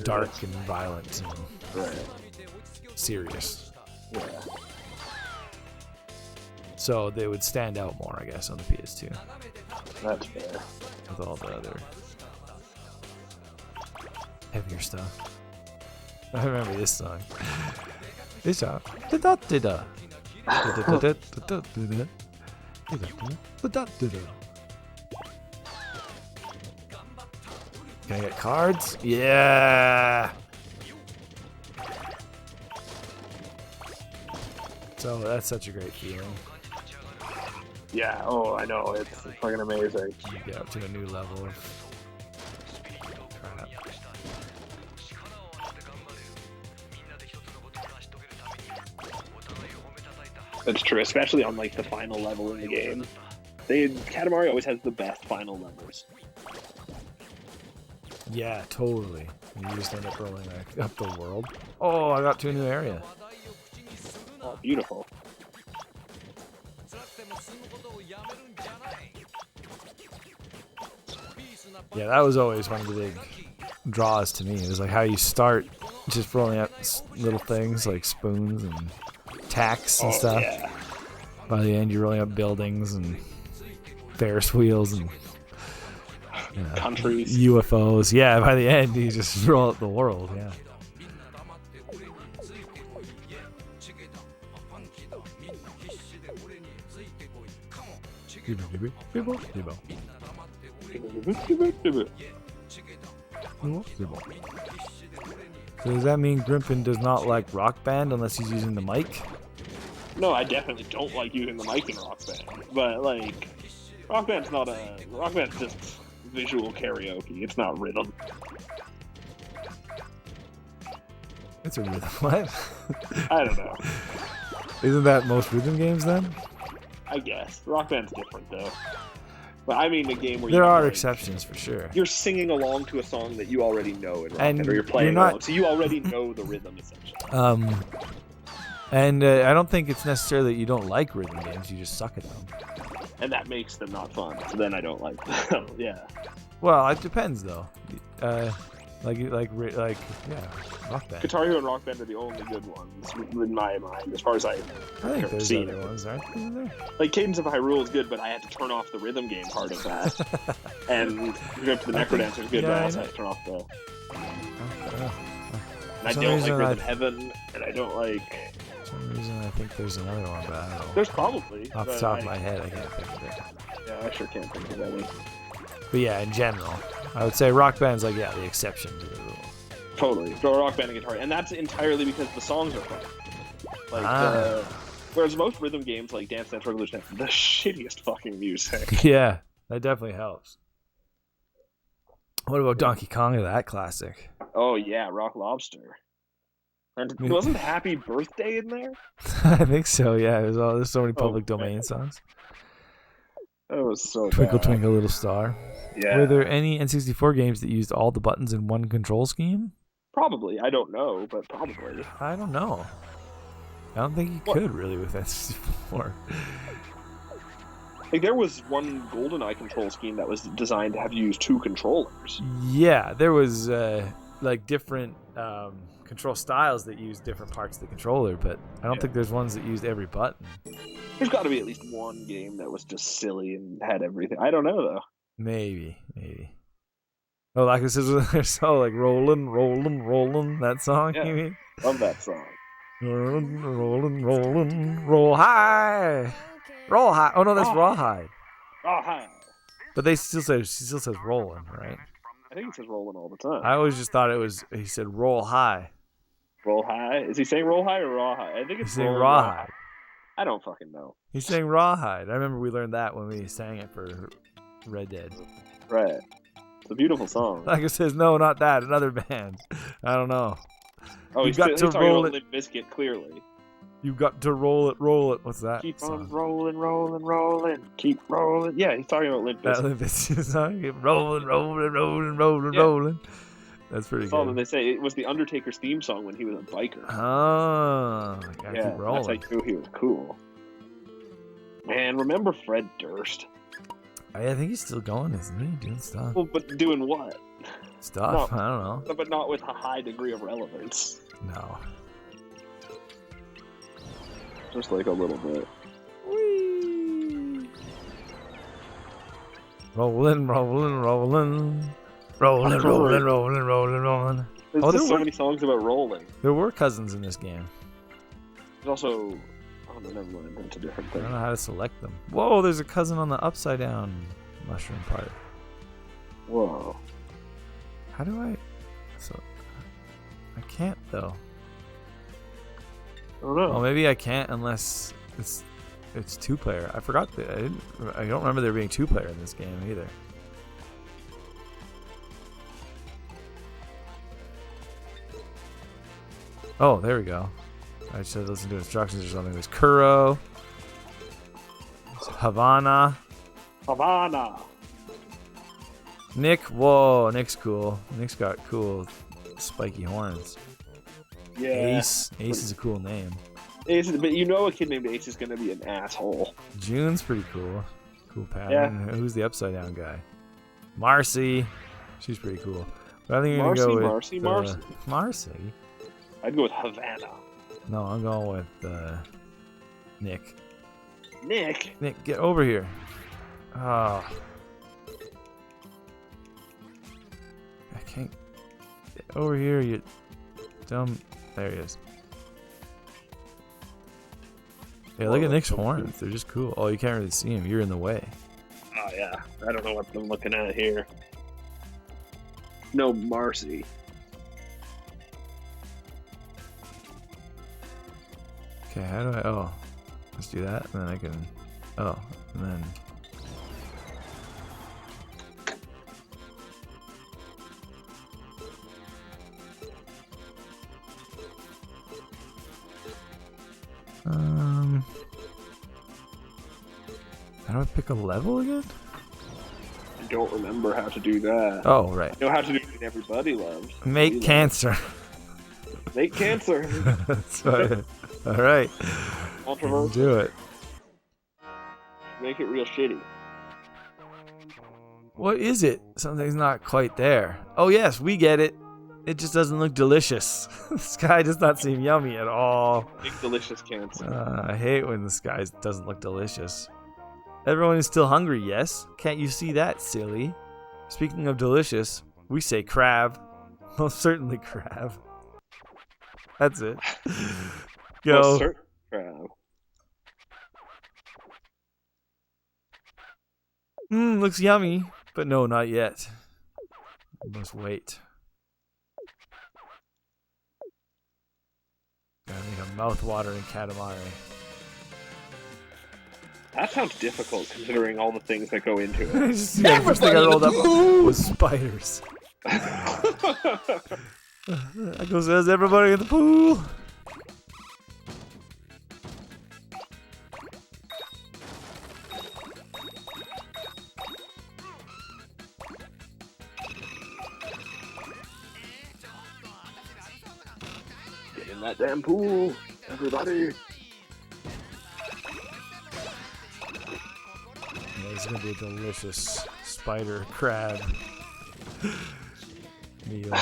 [SPEAKER 1] dark and violent and serious.
[SPEAKER 2] Yeah.
[SPEAKER 1] So they would stand out more, I guess, on the PS2.
[SPEAKER 2] That's fair.
[SPEAKER 1] With all the other heavier stuff. I remember this song. This song. Da-da-da-da. Da-da-da-da-da-da-da. Da-da-da-da-da-da. Can I get cards? Yeah! So that's such a great feeling.
[SPEAKER 2] Yeah, oh, I know. It's fucking amazing.
[SPEAKER 1] You get up to a new level of crap.
[SPEAKER 2] That's true, especially on like the final level in the game. Katamari always has the best final levels.
[SPEAKER 1] Yeah, totally. You just end up rolling up the world. Oh, I got to a new area.
[SPEAKER 2] Oh, beautiful.
[SPEAKER 1] Yeah, that was always one of the big draws to me. It was like how you start just rolling up little things like spoons and tacks and stuff.
[SPEAKER 2] Yeah.
[SPEAKER 1] By the end, you're rolling up buildings and Ferris wheels and
[SPEAKER 2] countries,
[SPEAKER 1] UFOs. Yeah, by the end, you just roll up the world. Yeah. So does that mean Grimpen does not like Rock Band unless he's using the mic?
[SPEAKER 2] No, I definitely don't like using the mic in Rock Band. But like, Rock Band's just visual karaoke. It's not rhythm.
[SPEAKER 1] It's a rhythm. What?
[SPEAKER 2] I don't know.
[SPEAKER 1] Isn't that most rhythm games then?
[SPEAKER 2] I guess Rock Band's different though. But I mean, a game where
[SPEAKER 1] there are exceptions for sure.
[SPEAKER 2] You're singing along to a song that you already know in Rock
[SPEAKER 1] And
[SPEAKER 2] Band, or you're playing
[SPEAKER 1] you're not-
[SPEAKER 2] along, so you already know the rhythm essentially.
[SPEAKER 1] And I don't think it's necessarily that you don't like rhythm games. You just suck at them.
[SPEAKER 2] And that makes them not fun. So then I don't like them. Yeah.
[SPEAKER 1] Well, it depends though. Yeah, Rock Band.
[SPEAKER 2] Guitar Hero and Rock Band are the only good ones in my mind, as far as
[SPEAKER 1] I think there's
[SPEAKER 2] seen
[SPEAKER 1] other
[SPEAKER 2] it.
[SPEAKER 1] ones, aren't there?
[SPEAKER 2] Like Cadence of Hyrule is good, but I had to turn off the rhythm game part of that. And Grip to the Necrodancer is good, but I also had to turn off the. And I don't like Rhythm Heaven, and I don't like.
[SPEAKER 1] For some reason, I think there's another one, but I don't know.
[SPEAKER 2] There's probably.
[SPEAKER 1] Off the top of my head, I can't think of it.
[SPEAKER 2] Yeah, I sure can't think of any.
[SPEAKER 1] But yeah, in general, I would say Rock Band's like, the exception to the rule.
[SPEAKER 2] Totally. So Rock Band and Guitar. And that's entirely because the songs are fun. Like, whereas most rhythm games like Dance Dance Revolution have the shittiest fucking music.
[SPEAKER 1] Yeah, that definitely helps. What about Donkey Kong or that classic?
[SPEAKER 2] Oh yeah, Rock Lobster. And wasn't Happy Birthday in there?
[SPEAKER 1] I think so, yeah. There's so many public domain songs.
[SPEAKER 2] That was so
[SPEAKER 1] Twinkle
[SPEAKER 2] bad.
[SPEAKER 1] Twinkle Little Star.
[SPEAKER 2] Yeah.
[SPEAKER 1] Were there any N64 games that used all the buttons in one control scheme?
[SPEAKER 2] Probably. I don't know, but probably.
[SPEAKER 1] I don't know. I don't think you could really with N64.
[SPEAKER 2] Like, there was one GoldenEye control scheme that was designed to have you use two controllers.
[SPEAKER 1] Yeah, there was like different control styles that used different parts of the controller, but I don't think there's ones that used every button.
[SPEAKER 2] There's got to be at least one game that was just silly and had everything. I don't know, though.
[SPEAKER 1] Maybe. Oh, like this is so like rolling, that song,
[SPEAKER 2] Yeah.
[SPEAKER 1] you mean?
[SPEAKER 2] Love that song.
[SPEAKER 1] Rolling, roll high. Roll high. Oh no, that's rawhide.
[SPEAKER 2] Rawhide.
[SPEAKER 1] But she still says rolling, right?
[SPEAKER 2] I think he says rolling all the time.
[SPEAKER 1] I always just thought he said roll high.
[SPEAKER 2] Roll high? Is he saying roll high or rawhide? I think it's
[SPEAKER 1] He's saying
[SPEAKER 2] rolling
[SPEAKER 1] rawhide.
[SPEAKER 2] I don't fucking know.
[SPEAKER 1] He's saying rawhide. I remember we learned that when we sang it for Red Dead.
[SPEAKER 2] Right. It's a beautiful song.
[SPEAKER 1] Like it says, no, not that. Another band. I don't know.
[SPEAKER 2] Oh, he's talking about Limp Bizkit, clearly.
[SPEAKER 1] You got to roll it. What's that?
[SPEAKER 2] Keep
[SPEAKER 1] song?
[SPEAKER 2] on rolling. Keep rolling. Yeah, he's talking about Limp Bizkit.
[SPEAKER 1] That Limp Bizkit song. Keep rolling. That's pretty
[SPEAKER 2] That's all
[SPEAKER 1] good.
[SPEAKER 2] that they say. It was the Undertaker's theme song when he was a biker.
[SPEAKER 1] Oh, gotta
[SPEAKER 2] Yeah,
[SPEAKER 1] keep rolling.
[SPEAKER 2] that's how you knew he was cool. Man, remember Fred Durst?
[SPEAKER 1] I think he's still going, isn't he? Doing stuff.
[SPEAKER 2] Well, but doing what?
[SPEAKER 1] Stuff?
[SPEAKER 2] No.
[SPEAKER 1] I don't know.
[SPEAKER 2] But not with a high degree of relevance.
[SPEAKER 1] No.
[SPEAKER 2] Just like a little bit.
[SPEAKER 1] Whee! Rolling. rolling.
[SPEAKER 2] There's just so many songs about rolling.
[SPEAKER 1] There were cousins in this game.
[SPEAKER 2] There's also... Oh, no, never mind. That's a different
[SPEAKER 1] I
[SPEAKER 2] thing.
[SPEAKER 1] don't know how to select them. Whoa, there's a cousin on the upside down mushroom part.
[SPEAKER 2] Whoa.
[SPEAKER 1] How do I... So... I can't, though.
[SPEAKER 2] I don't know.
[SPEAKER 1] Well, maybe I can't unless it's two-player. I forgot that. I don't remember there being two-player in this game either. Oh, there we go. I should listen to instructions or something. There's Kuro. There's Havana. Nick. Whoa, Nick's cool. Nick's got cool spiky horns.
[SPEAKER 2] Yeah.
[SPEAKER 1] Ace. Ace is a cool name.
[SPEAKER 2] Ace, but you know a kid named Ace is going to be an asshole.
[SPEAKER 1] June's pretty cool. Cool pattern. Yeah. Who's the upside down guy? Marcy. She's pretty cool. But I think you're going to go with... Marcy?
[SPEAKER 2] I'd go with Havana.
[SPEAKER 1] No, I'm going with Nick.
[SPEAKER 2] Nick,
[SPEAKER 1] get over here. Oh. I can't get over here, you dumb... There he is. Yeah, look at Nick's horns. They're just cool. Oh, you can't really see him. You're in the way.
[SPEAKER 2] Oh, yeah. I don't know what I'm looking at here. No, Marcy.
[SPEAKER 1] Okay, how do I... Oh. Let's do that, and then I can... Oh, and then... How do I pick a level again?
[SPEAKER 2] I don't remember how to do that.
[SPEAKER 1] Oh, right.
[SPEAKER 2] I know how to do what everybody loves.
[SPEAKER 1] Make cancer.
[SPEAKER 2] Make cancer.
[SPEAKER 1] That's right. All right.
[SPEAKER 2] Controversial.
[SPEAKER 1] Do it.
[SPEAKER 2] Make it real shitty.
[SPEAKER 1] What is it? Something's not quite there. Oh, yes, we get it. It just doesn't look delicious. The sky does not seem yummy at all.
[SPEAKER 2] Make delicious cancer.
[SPEAKER 1] I hate when the sky doesn't look delicious. Everyone is still hungry, yes? Can't you see that, silly? Speaking of delicious, we say crab. Most certainly crab. That's it. Go.
[SPEAKER 2] Most certainly crab.
[SPEAKER 1] Looks yummy. But no, not yet. We must wait. Gotta make a mouth-watering Katamari.
[SPEAKER 2] That sounds difficult considering all the things that go into it.
[SPEAKER 1] The first thing I rolled up was spiders. That goes as everybody in the pool.
[SPEAKER 2] Get in that damn pool, everybody.
[SPEAKER 1] This is gonna be a delicious spider crab meal.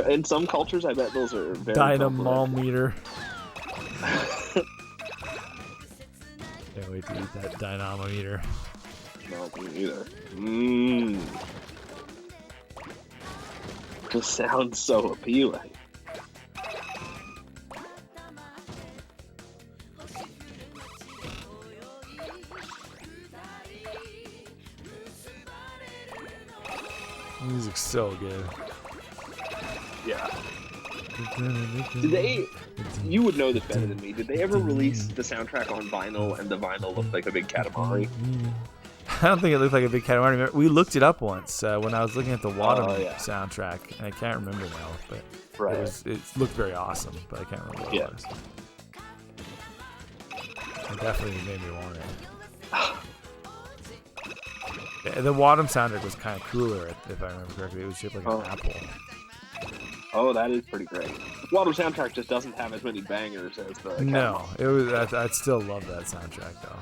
[SPEAKER 2] In some cultures, I bet those are very
[SPEAKER 1] Dynamometer. Can't wait to eat that dynamometer.
[SPEAKER 2] No, me neither. Just sounds so appealing.
[SPEAKER 1] Music's so good.
[SPEAKER 2] Yeah. Did they... You would know this better than me. Did they ever release the soundtrack on vinyl and the vinyl looked like a big Katamari?
[SPEAKER 1] I don't think it looked like a big Katamari. We looked it up once when I was looking at the Wadham soundtrack, and I can't remember now, but it looked very awesome, but I can't remember what it was. It definitely made me want it. Yeah, the Wadham soundtrack was kind of cooler, if I remember correctly. It was shaped like an apple.
[SPEAKER 2] Oh, that is pretty great. Wadham soundtrack just doesn't have as many bangers as the
[SPEAKER 1] No, it was. I'd still love that soundtrack though.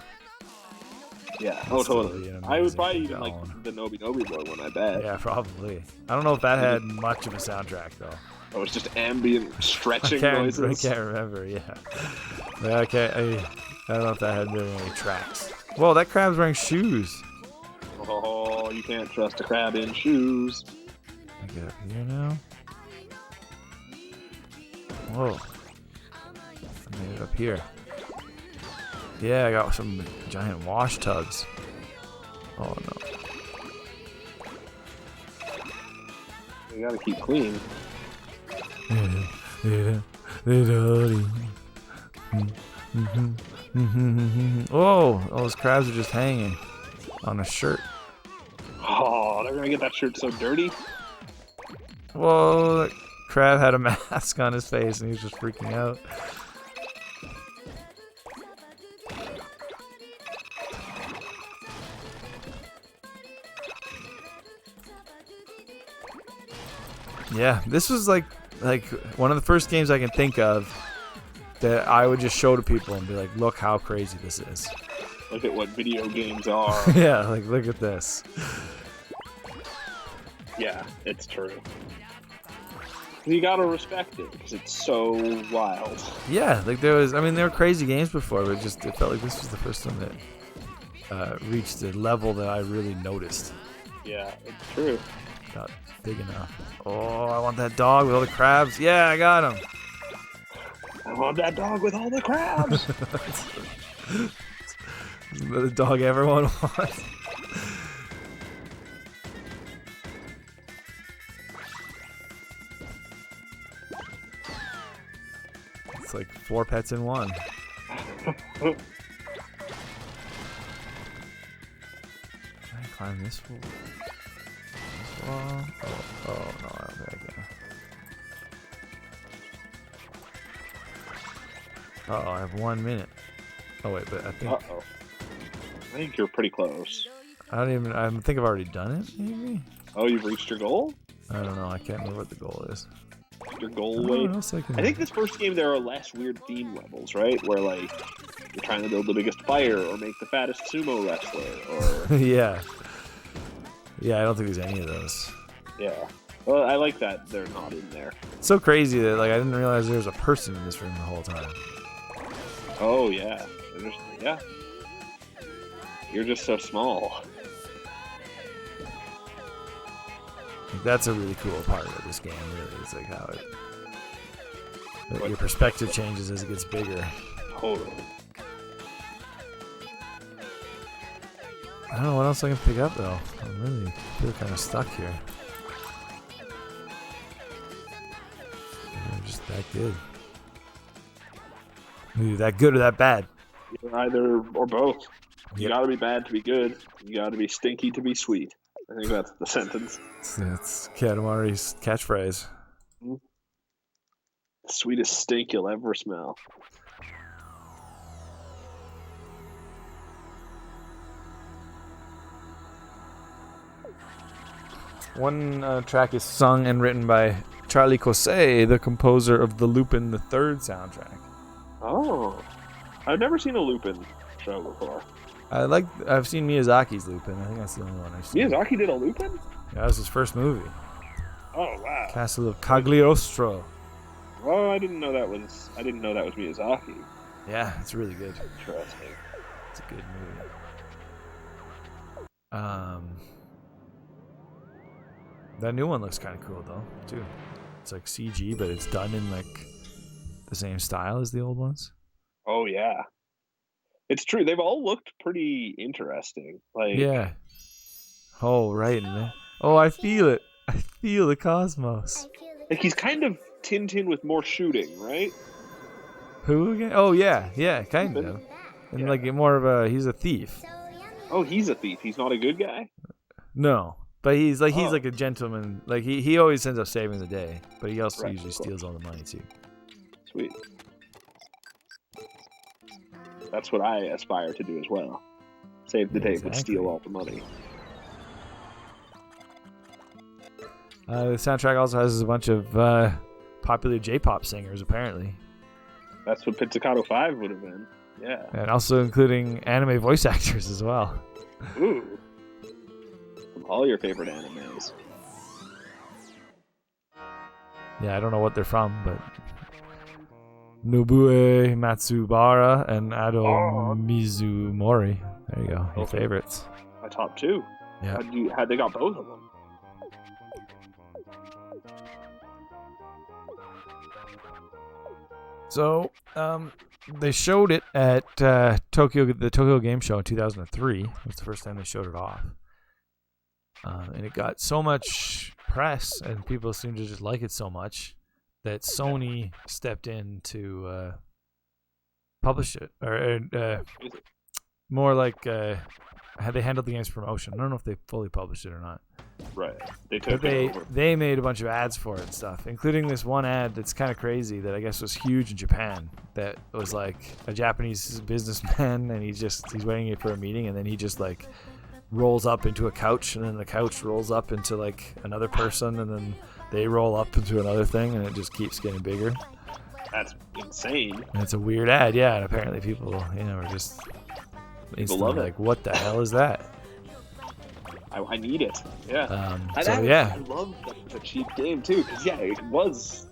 [SPEAKER 2] Yeah, totally. I would probably even like the Nobi Nobi Boy one, I bet.
[SPEAKER 1] Yeah, probably. I don't know if that had much of a soundtrack though.
[SPEAKER 2] Oh, it's just ambient stretching noises.
[SPEAKER 1] I can't remember. Yeah, I don't know if that had very many tracks. Whoa, that crab's wearing shoes.
[SPEAKER 2] Oh. Oh, you can't trust a crab in shoes.
[SPEAKER 1] I get up here now. Whoa. I made it up here. Yeah, I got some giant wash tubs. Oh no.
[SPEAKER 2] You gotta keep clean.
[SPEAKER 1] Whoa, all those crabs are just hanging on a shirt.
[SPEAKER 2] Oh, they're gonna get that shirt so dirty.
[SPEAKER 1] Whoa, that crab had a mask on his face and he was just freaking out. Yeah, this was like one of the first games I can think of that I would just show to people and be like, look how crazy this is.
[SPEAKER 2] Look at what video games are.
[SPEAKER 1] Yeah, like look at this.
[SPEAKER 2] Yeah, it's true. You gotta respect it because it's so wild.
[SPEAKER 1] Yeah, like there were crazy games before, but it felt like this was the first one that reached a level that I really noticed.
[SPEAKER 2] Yeah, it's true.
[SPEAKER 1] Got big enough. Oh, I want that dog with all the crabs. Yeah, I got him.
[SPEAKER 2] I want that dog with all the crabs.
[SPEAKER 1] The dog everyone wants. It's like 4 pets in one. Can I climb this wall? Oh no, I don't think I can. Uh-oh, I have 1 minute. Oh wait, but I think...
[SPEAKER 2] Uh-oh. I think you're pretty close.
[SPEAKER 1] I think I've already done it, maybe?
[SPEAKER 2] Oh, you've reached your goal?
[SPEAKER 1] I don't know, I can't remember what the goal is.
[SPEAKER 2] Your goal weight? I think this first game there are less weird theme levels, right? Where like, you're trying to build the biggest fire, or make the fattest sumo wrestler, or...
[SPEAKER 1] Yeah. Yeah, I don't think there's any of those.
[SPEAKER 2] Yeah. Well, I like that they're not in there.
[SPEAKER 1] It's so crazy that like I didn't realize there was a person in this room the whole time.
[SPEAKER 2] Oh yeah. Yeah. You're just so small.
[SPEAKER 1] Like, that's a really cool part of this game, really. It's like how your perspective changes as it gets bigger.
[SPEAKER 2] Totally.
[SPEAKER 1] I don't know what else I can pick up though. I really feel kind of stuck here. They're just that good. Either that good or that bad.
[SPEAKER 2] Either or both. You
[SPEAKER 1] Yep.
[SPEAKER 2] gotta be bad to be good. You gotta be stinky to be sweet. I think that's the sentence.
[SPEAKER 1] It's Katamari's catchphrase.
[SPEAKER 2] The sweetest stink you'll ever smell.
[SPEAKER 1] One track is sung and written by Charlie Cosset, the composer of the Lupin the Third soundtrack.
[SPEAKER 2] Oh. I've never seen a Lupin show before.
[SPEAKER 1] I've seen Miyazaki's Lupin. I think that's the only one I've seen.
[SPEAKER 2] Miyazaki did a Lupin?
[SPEAKER 1] Yeah, that was his first movie.
[SPEAKER 2] Oh wow.
[SPEAKER 1] Castle of Cagliostro.
[SPEAKER 2] Oh, I didn't know that was Miyazaki.
[SPEAKER 1] Yeah, it's really good.
[SPEAKER 2] Interesting.
[SPEAKER 1] It's a good movie. That new one looks kind of cool though, too. It's like CG, but it's done in like the same style as the old ones.
[SPEAKER 2] Oh yeah. It's true. They've all looked pretty interesting. Like
[SPEAKER 1] Yeah. Oh, right. Man. Oh, I feel it. I feel the cosmos.
[SPEAKER 2] like he's kind of Tintin with more shooting, right?
[SPEAKER 1] Who again? Oh, yeah. Yeah, kind of. And
[SPEAKER 2] Yeah.
[SPEAKER 1] like more of he's a thief.
[SPEAKER 2] Oh, he's a thief. He's not a good guy?
[SPEAKER 1] No. But he's like
[SPEAKER 2] Oh.
[SPEAKER 1] a gentleman. Like he always ends up saving the day. But he also
[SPEAKER 2] Right,
[SPEAKER 1] usually
[SPEAKER 2] of course.
[SPEAKER 1] steals all the money too.
[SPEAKER 2] Sweet. That's what I aspire to do as well. Save the day, but
[SPEAKER 1] Exactly.
[SPEAKER 2] steal all the money.
[SPEAKER 1] The soundtrack also has a bunch of popular J-pop singers, apparently.
[SPEAKER 2] That's what Pizzicato 5 would have been. Yeah.
[SPEAKER 1] And also including anime voice actors as well.
[SPEAKER 2] Ooh. From all your favorite animes.
[SPEAKER 1] Yeah, I don't know what they're from, but Nobue Matsubara and Ado
[SPEAKER 2] Oh.
[SPEAKER 1] Mizumori. There you go. Your
[SPEAKER 2] Okay.
[SPEAKER 1] favorites.
[SPEAKER 2] My top two.
[SPEAKER 1] Yeah.
[SPEAKER 2] How'd they got both of them?
[SPEAKER 1] So, they showed it at the Tokyo Game Show in 2003. It was the first time they showed it off. And it got so much press, and people seemed to just like it so much that Sony stepped in to publish it, or more like how they handled the game's promotion. I don't know if they fully published it or not.
[SPEAKER 2] Right. They took
[SPEAKER 1] But
[SPEAKER 2] it over.
[SPEAKER 1] they made a bunch of ads for it and stuff, including this one ad that's kind of crazy that I guess was huge in Japan. That was like a Japanese businessman, and he's waiting for a meeting, and then he just like rolls up into a couch, and then the couch rolls up into like another person, and then they roll up into another thing, and it just keeps getting bigger.
[SPEAKER 2] That's insane.
[SPEAKER 1] And it's a weird ad, yeah. And apparently people, are just instantly
[SPEAKER 2] love it.
[SPEAKER 1] like, "What the hell is that?"
[SPEAKER 2] I need it. Yeah.
[SPEAKER 1] I
[SPEAKER 2] love that it's a cheap game too, because it was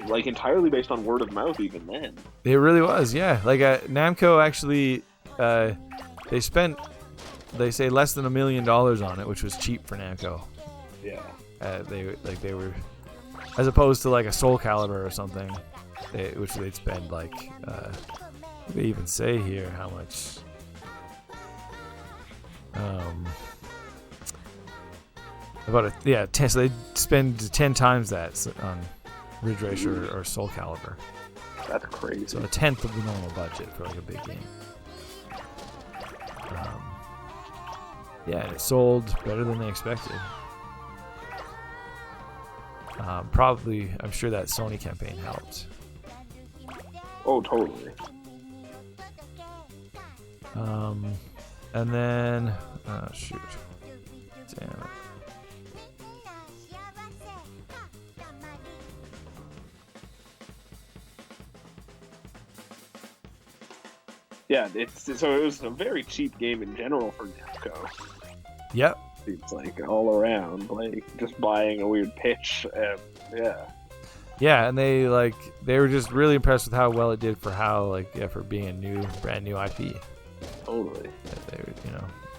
[SPEAKER 2] like entirely based on word of mouth even then.
[SPEAKER 1] It really was, yeah. Like Namco actually, they say less than $1 million on it, which was cheap for Namco.
[SPEAKER 2] Yeah.
[SPEAKER 1] They were, as opposed to like a Soul Calibur or something, which they'd spend like, they even say here how much. So they spend 10 times that on Ridge Racer or Soul Calibur.
[SPEAKER 2] That's crazy.
[SPEAKER 1] So a tenth of the normal budget for like a big game. And it sold better than they expected. Probably, I'm sure that Sony campaign helped.
[SPEAKER 2] Oh, totally.
[SPEAKER 1] And then, shoot, damn it.
[SPEAKER 2] Yeah, so it was a very cheap game in general for Namco.
[SPEAKER 1] Yep.
[SPEAKER 2] It's like all around, like just buying a weird pitch, and
[SPEAKER 1] Yeah, and they were just really impressed with how well it did for for being a brand new IP.
[SPEAKER 2] Totally.
[SPEAKER 1] That they were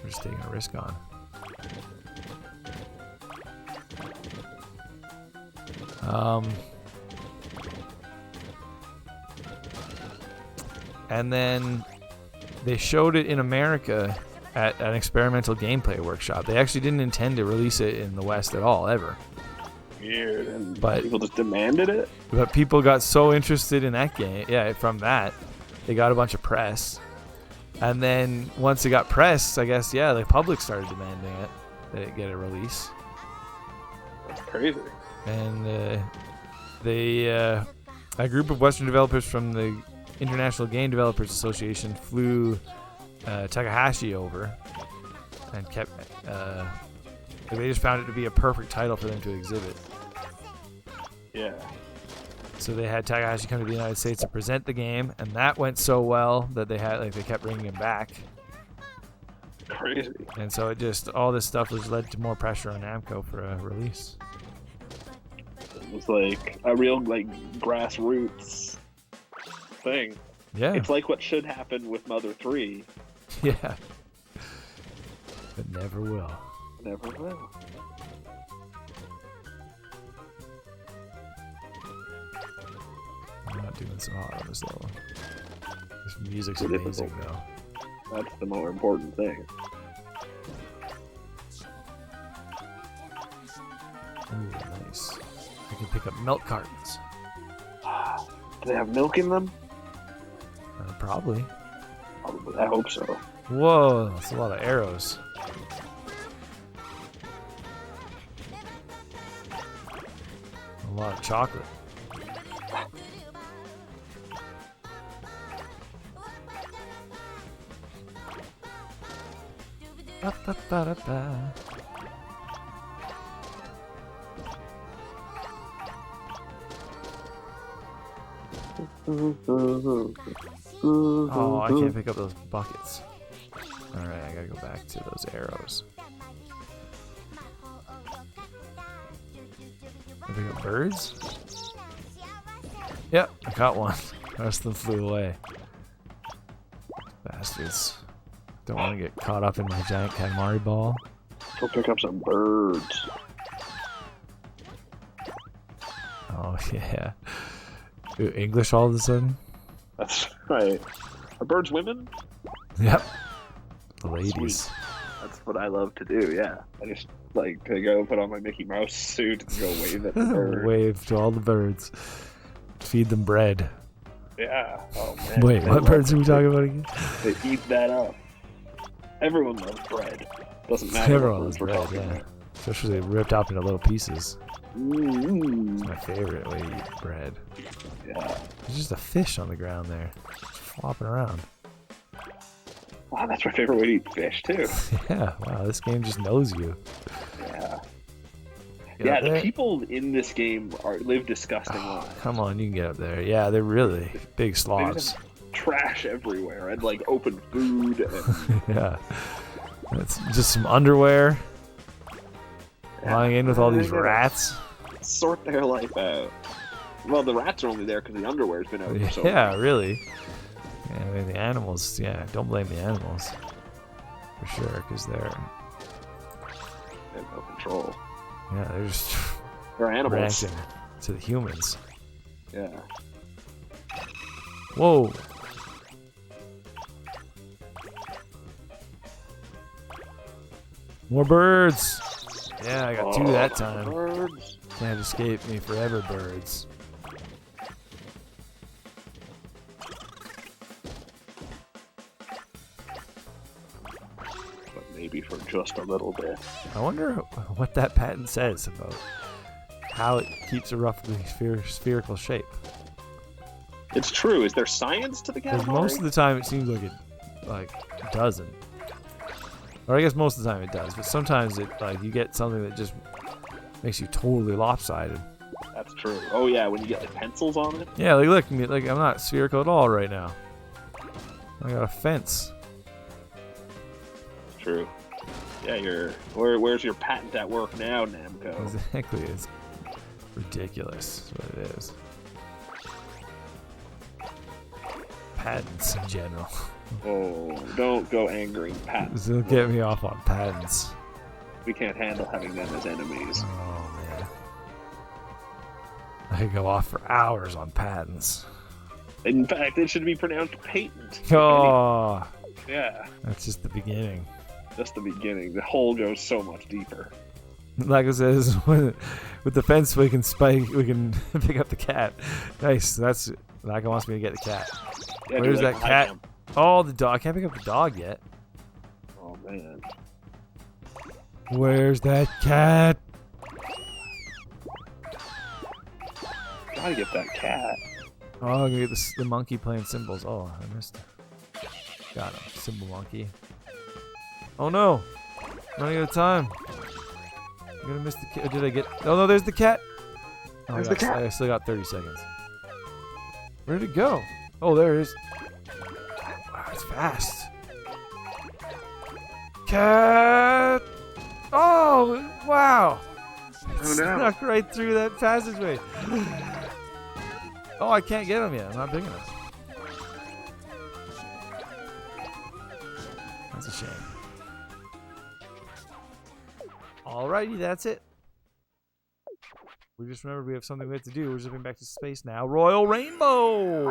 [SPEAKER 1] just taking a risk on. And then they showed it in America at an experimental gameplay workshop. They actually didn't intend to release it in the West at all, ever.
[SPEAKER 2] Weird. And
[SPEAKER 1] but
[SPEAKER 2] people just demanded it?
[SPEAKER 1] But people got so interested in that game. Yeah, from that, they got a bunch of press. And then once it got press, I guess, the public started demanding it, that it get a release.
[SPEAKER 2] That's crazy.
[SPEAKER 1] And a group of Western developers from the International Game Developers Association flew Takahashi over and kept. They just found it to be a perfect title for them to exhibit.
[SPEAKER 2] Yeah.
[SPEAKER 1] So they had Takahashi come to the United States to present the game, and that went so well that they kept bringing him back.
[SPEAKER 2] Crazy.
[SPEAKER 1] And so all this stuff has led to more pressure on Namco for a release.
[SPEAKER 2] It was like a real grassroots thing.
[SPEAKER 1] Yeah.
[SPEAKER 2] It's like what should happen with Mother 3.
[SPEAKER 1] Yeah. But never will.
[SPEAKER 2] Never will.
[SPEAKER 1] I'm not doing so hot on this level. This music's amazing, though.
[SPEAKER 2] That's the more important thing.
[SPEAKER 1] Ooh, nice. I can pick up milk cartons.
[SPEAKER 2] Do they have milk in them?
[SPEAKER 1] Probably.
[SPEAKER 2] I hope so.
[SPEAKER 1] Whoa, that's a lot of arrows. A lot of chocolate. Ba-ba-ba-da-ba. Oh, I can't pick up those buckets. Alright, I gotta go back to those arrows. Can I pick up birds? Yep, I caught one. The rest of them flew away. Bastards. Don't want to get caught up in my giant Katamari ball.
[SPEAKER 2] Go pick up some birds.
[SPEAKER 1] Oh, yeah. English all of a sudden?
[SPEAKER 2] That's right. Are birds women?
[SPEAKER 1] Yep. The ladies.
[SPEAKER 2] Sweet. That's what I love to do, yeah. I just like to go put on my Mickey Mouse suit and go wave at the bird.
[SPEAKER 1] Wave to all the birds. Feed them bread.
[SPEAKER 2] Yeah. Oh, man.
[SPEAKER 1] Wait, what birds are we talking about again?
[SPEAKER 2] They eat that up. Everyone loves bread. Doesn't matter.
[SPEAKER 1] Everyone loves bread, yeah. Especially ripped up into little pieces. It's my favorite way to eat bread.
[SPEAKER 2] Yeah.
[SPEAKER 1] There's just a fish on the ground there. Just flopping around.
[SPEAKER 2] Wow, that's my favorite way to eat fish, too.
[SPEAKER 1] Yeah, wow, this game just knows you.
[SPEAKER 2] Yeah.
[SPEAKER 1] Get
[SPEAKER 2] Yeah,
[SPEAKER 1] up
[SPEAKER 2] the
[SPEAKER 1] there.
[SPEAKER 2] people in this game live disgusting lives.
[SPEAKER 1] Come on, you can get up there. Yeah, they're really big
[SPEAKER 2] They
[SPEAKER 1] sloths.
[SPEAKER 2] just have trash everywhere and like open food. And,
[SPEAKER 1] Yeah. It's just some underwear. Lying in with all these rats.
[SPEAKER 2] Sort their life out. Well, the rats are only there because the underwear's been out for so long.
[SPEAKER 1] Yeah, really. Yeah, I mean, the animals, yeah, don't blame the animals. For sure, because they're,
[SPEAKER 2] They have no control.
[SPEAKER 1] yeah, they're just
[SPEAKER 2] They're animals.
[SPEAKER 1] reacting to the humans.
[SPEAKER 2] Yeah.
[SPEAKER 1] Whoa. More birds. Yeah, I got two that time.
[SPEAKER 2] Birds.
[SPEAKER 1] Can't escape me forever, birds.
[SPEAKER 2] But maybe for just a little bit.
[SPEAKER 1] I wonder what that patent says about how it keeps a roughly spherical shape.
[SPEAKER 2] It's true. Is there science to the
[SPEAKER 1] Because
[SPEAKER 2] Katamari?
[SPEAKER 1] most of the time it seems like it doesn't. Or I guess most of the time it does, but sometimes it you get something that just makes you totally lopsided.
[SPEAKER 2] That's true. Oh yeah, when you get like pencils on it.
[SPEAKER 1] Yeah, look, I'm not spherical at all right now. I got a fence.
[SPEAKER 2] True. Yeah, where's your patent at work now, Namco?
[SPEAKER 1] Exactly, it's ridiculous. That's what it is. Patents in general.
[SPEAKER 2] Oh, don't go angering patents.
[SPEAKER 1] Don't get me off on patents.
[SPEAKER 2] We can't handle having them as enemies.
[SPEAKER 1] Oh man, I could go off for hours on patents.
[SPEAKER 2] In fact, it should be pronounced patent.
[SPEAKER 1] Oh,
[SPEAKER 2] Yeah,
[SPEAKER 1] that's just the beginning.
[SPEAKER 2] just the beginning. The hole goes so much deeper.
[SPEAKER 1] Like I says, with the fence we can pick up the cat. Nice. That's Naka wants me to get the cat.
[SPEAKER 2] Yeah,
[SPEAKER 1] Where's
[SPEAKER 2] dude,
[SPEAKER 1] that
[SPEAKER 2] like,
[SPEAKER 1] cat? Oh, the dog. I can't pick up the dog yet.
[SPEAKER 2] Oh man.
[SPEAKER 1] Where's that cat?
[SPEAKER 2] Gotta get that cat.
[SPEAKER 1] Oh, I'm gonna get the monkey playing cymbals. Oh, I missed it. Got him. Cymbal monkey. Oh no! Running out of time. I'm gonna miss the cat. Did I get? Oh no, there's the cat. Oh,
[SPEAKER 2] There's the cat.
[SPEAKER 1] I still got 30 seconds. Where did it go? Oh, there it is. Wow, it's fast. Cat! Oh, wow! It
[SPEAKER 2] Oh, no.
[SPEAKER 1] snuck right through that passageway. Oh, I can't get him yet. I'm not big enough. That's a shame. Alrighty, that's it. We just remembered we have something we have to do. We're zipping back to space now. Royal Rainbow!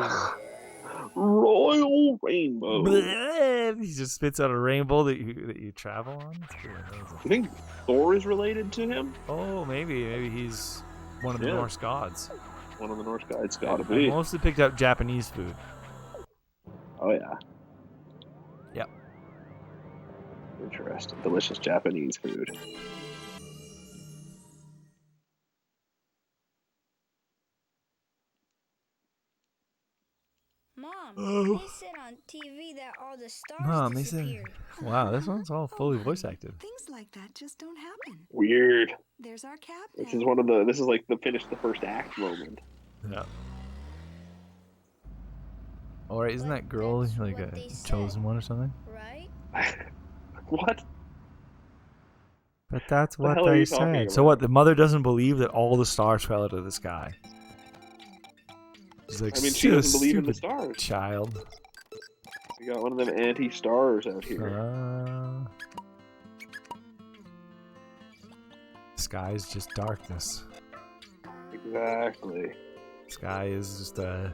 [SPEAKER 2] Royal Rainbow.
[SPEAKER 1] Bleh. He just spits out a rainbow that you travel on. It's pretty amazing.
[SPEAKER 2] You think Thor is related to him?
[SPEAKER 1] Oh, maybe he's one of the
[SPEAKER 2] Yeah.
[SPEAKER 1] Norse gods.
[SPEAKER 2] One of the Norse gods. It's gotta
[SPEAKER 1] I
[SPEAKER 2] be.
[SPEAKER 1] mostly picked up Japanese food.
[SPEAKER 2] Oh yeah.
[SPEAKER 1] Yep.
[SPEAKER 2] Interesting. Delicious Japanese food.
[SPEAKER 4] Mom,
[SPEAKER 1] Oh.
[SPEAKER 4] they said on TV that all the stars
[SPEAKER 1] Mom, they said,
[SPEAKER 4] disappeared.
[SPEAKER 1] wow, this one's all fully voice acted.
[SPEAKER 5] Things like that just don't happen.
[SPEAKER 2] Weird.
[SPEAKER 5] There's our cap.
[SPEAKER 2] This
[SPEAKER 5] now.
[SPEAKER 2] is one of the. This is like the finish the first act moment.
[SPEAKER 1] Yeah. Alright, isn't that girl
[SPEAKER 4] That's
[SPEAKER 1] like
[SPEAKER 4] what
[SPEAKER 1] a
[SPEAKER 4] they said.
[SPEAKER 1] chosen one or something?
[SPEAKER 4] Right?
[SPEAKER 2] What?
[SPEAKER 1] But that's
[SPEAKER 2] The
[SPEAKER 1] what
[SPEAKER 2] hell are
[SPEAKER 1] they
[SPEAKER 2] you talking
[SPEAKER 1] said.
[SPEAKER 2] about?
[SPEAKER 1] So what? The mother doesn't believe that all the stars fell out of the sky. She's like,
[SPEAKER 2] I mean, she doesn't believe in the
[SPEAKER 1] stupid
[SPEAKER 2] stars.
[SPEAKER 1] child.
[SPEAKER 2] We got one of them anti-stars out here.
[SPEAKER 1] sky is just darkness.
[SPEAKER 2] Exactly.
[SPEAKER 1] Sky is just a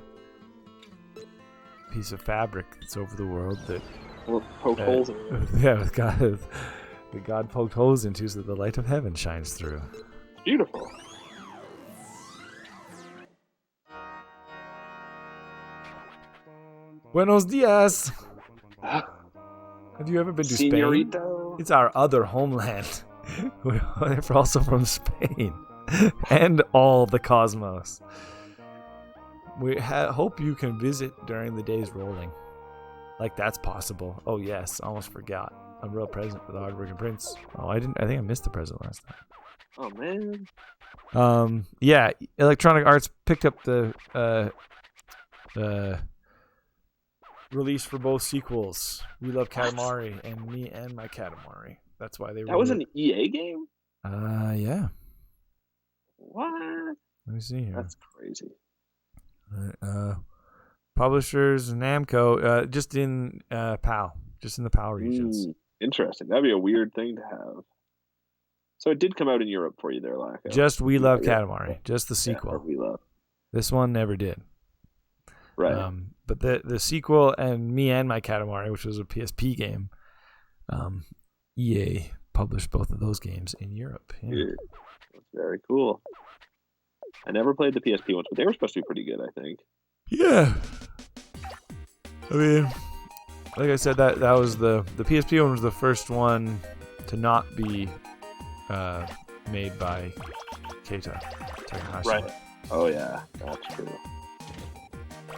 [SPEAKER 1] piece of fabric that's over the world that
[SPEAKER 2] Poke holes in it.
[SPEAKER 1] yeah, that God poked holes into so that the light of heaven shines through.
[SPEAKER 2] Beautiful.
[SPEAKER 1] Buenos dias. Have you ever been to Spain?
[SPEAKER 2] Señorito.
[SPEAKER 1] It's our other homeland. We're also from Spain and all the cosmos. We hope you can visit during the days rolling. Like that's possible. Oh yes, almost forgot. I'm real present with the hardworking prince. Oh, I think I missed the present last time.
[SPEAKER 2] Oh man.
[SPEAKER 1] Yeah, Electronic Arts picked up the release for both sequels. We Love Katamari and Me and My Katamari. That's why they
[SPEAKER 2] That was an EA game?
[SPEAKER 1] Yeah.
[SPEAKER 2] What?
[SPEAKER 1] Let me see here.
[SPEAKER 2] That's crazy.
[SPEAKER 1] Publishers Namco, just in PAL, just in the PAL regions.
[SPEAKER 2] Interesting. That'd be a weird thing to have. So it did come out in Europe for you there, Lacko.
[SPEAKER 1] Just We Love Katamari, just the sequel.
[SPEAKER 2] Yeah, We Love.
[SPEAKER 1] This one never did.
[SPEAKER 2] Right.
[SPEAKER 1] But the sequel and Me and My Katamari, which was a PSP game, EA published both of those games in Europe. Yeah.
[SPEAKER 2] That's very cool. I never played the PSP ones, but they were supposed to be pretty good, I think.
[SPEAKER 1] Yeah. I mean, like I said, that was the PSP one was the first one to not be made by Keita Takahashi.
[SPEAKER 2] Right. Oh yeah, that's true.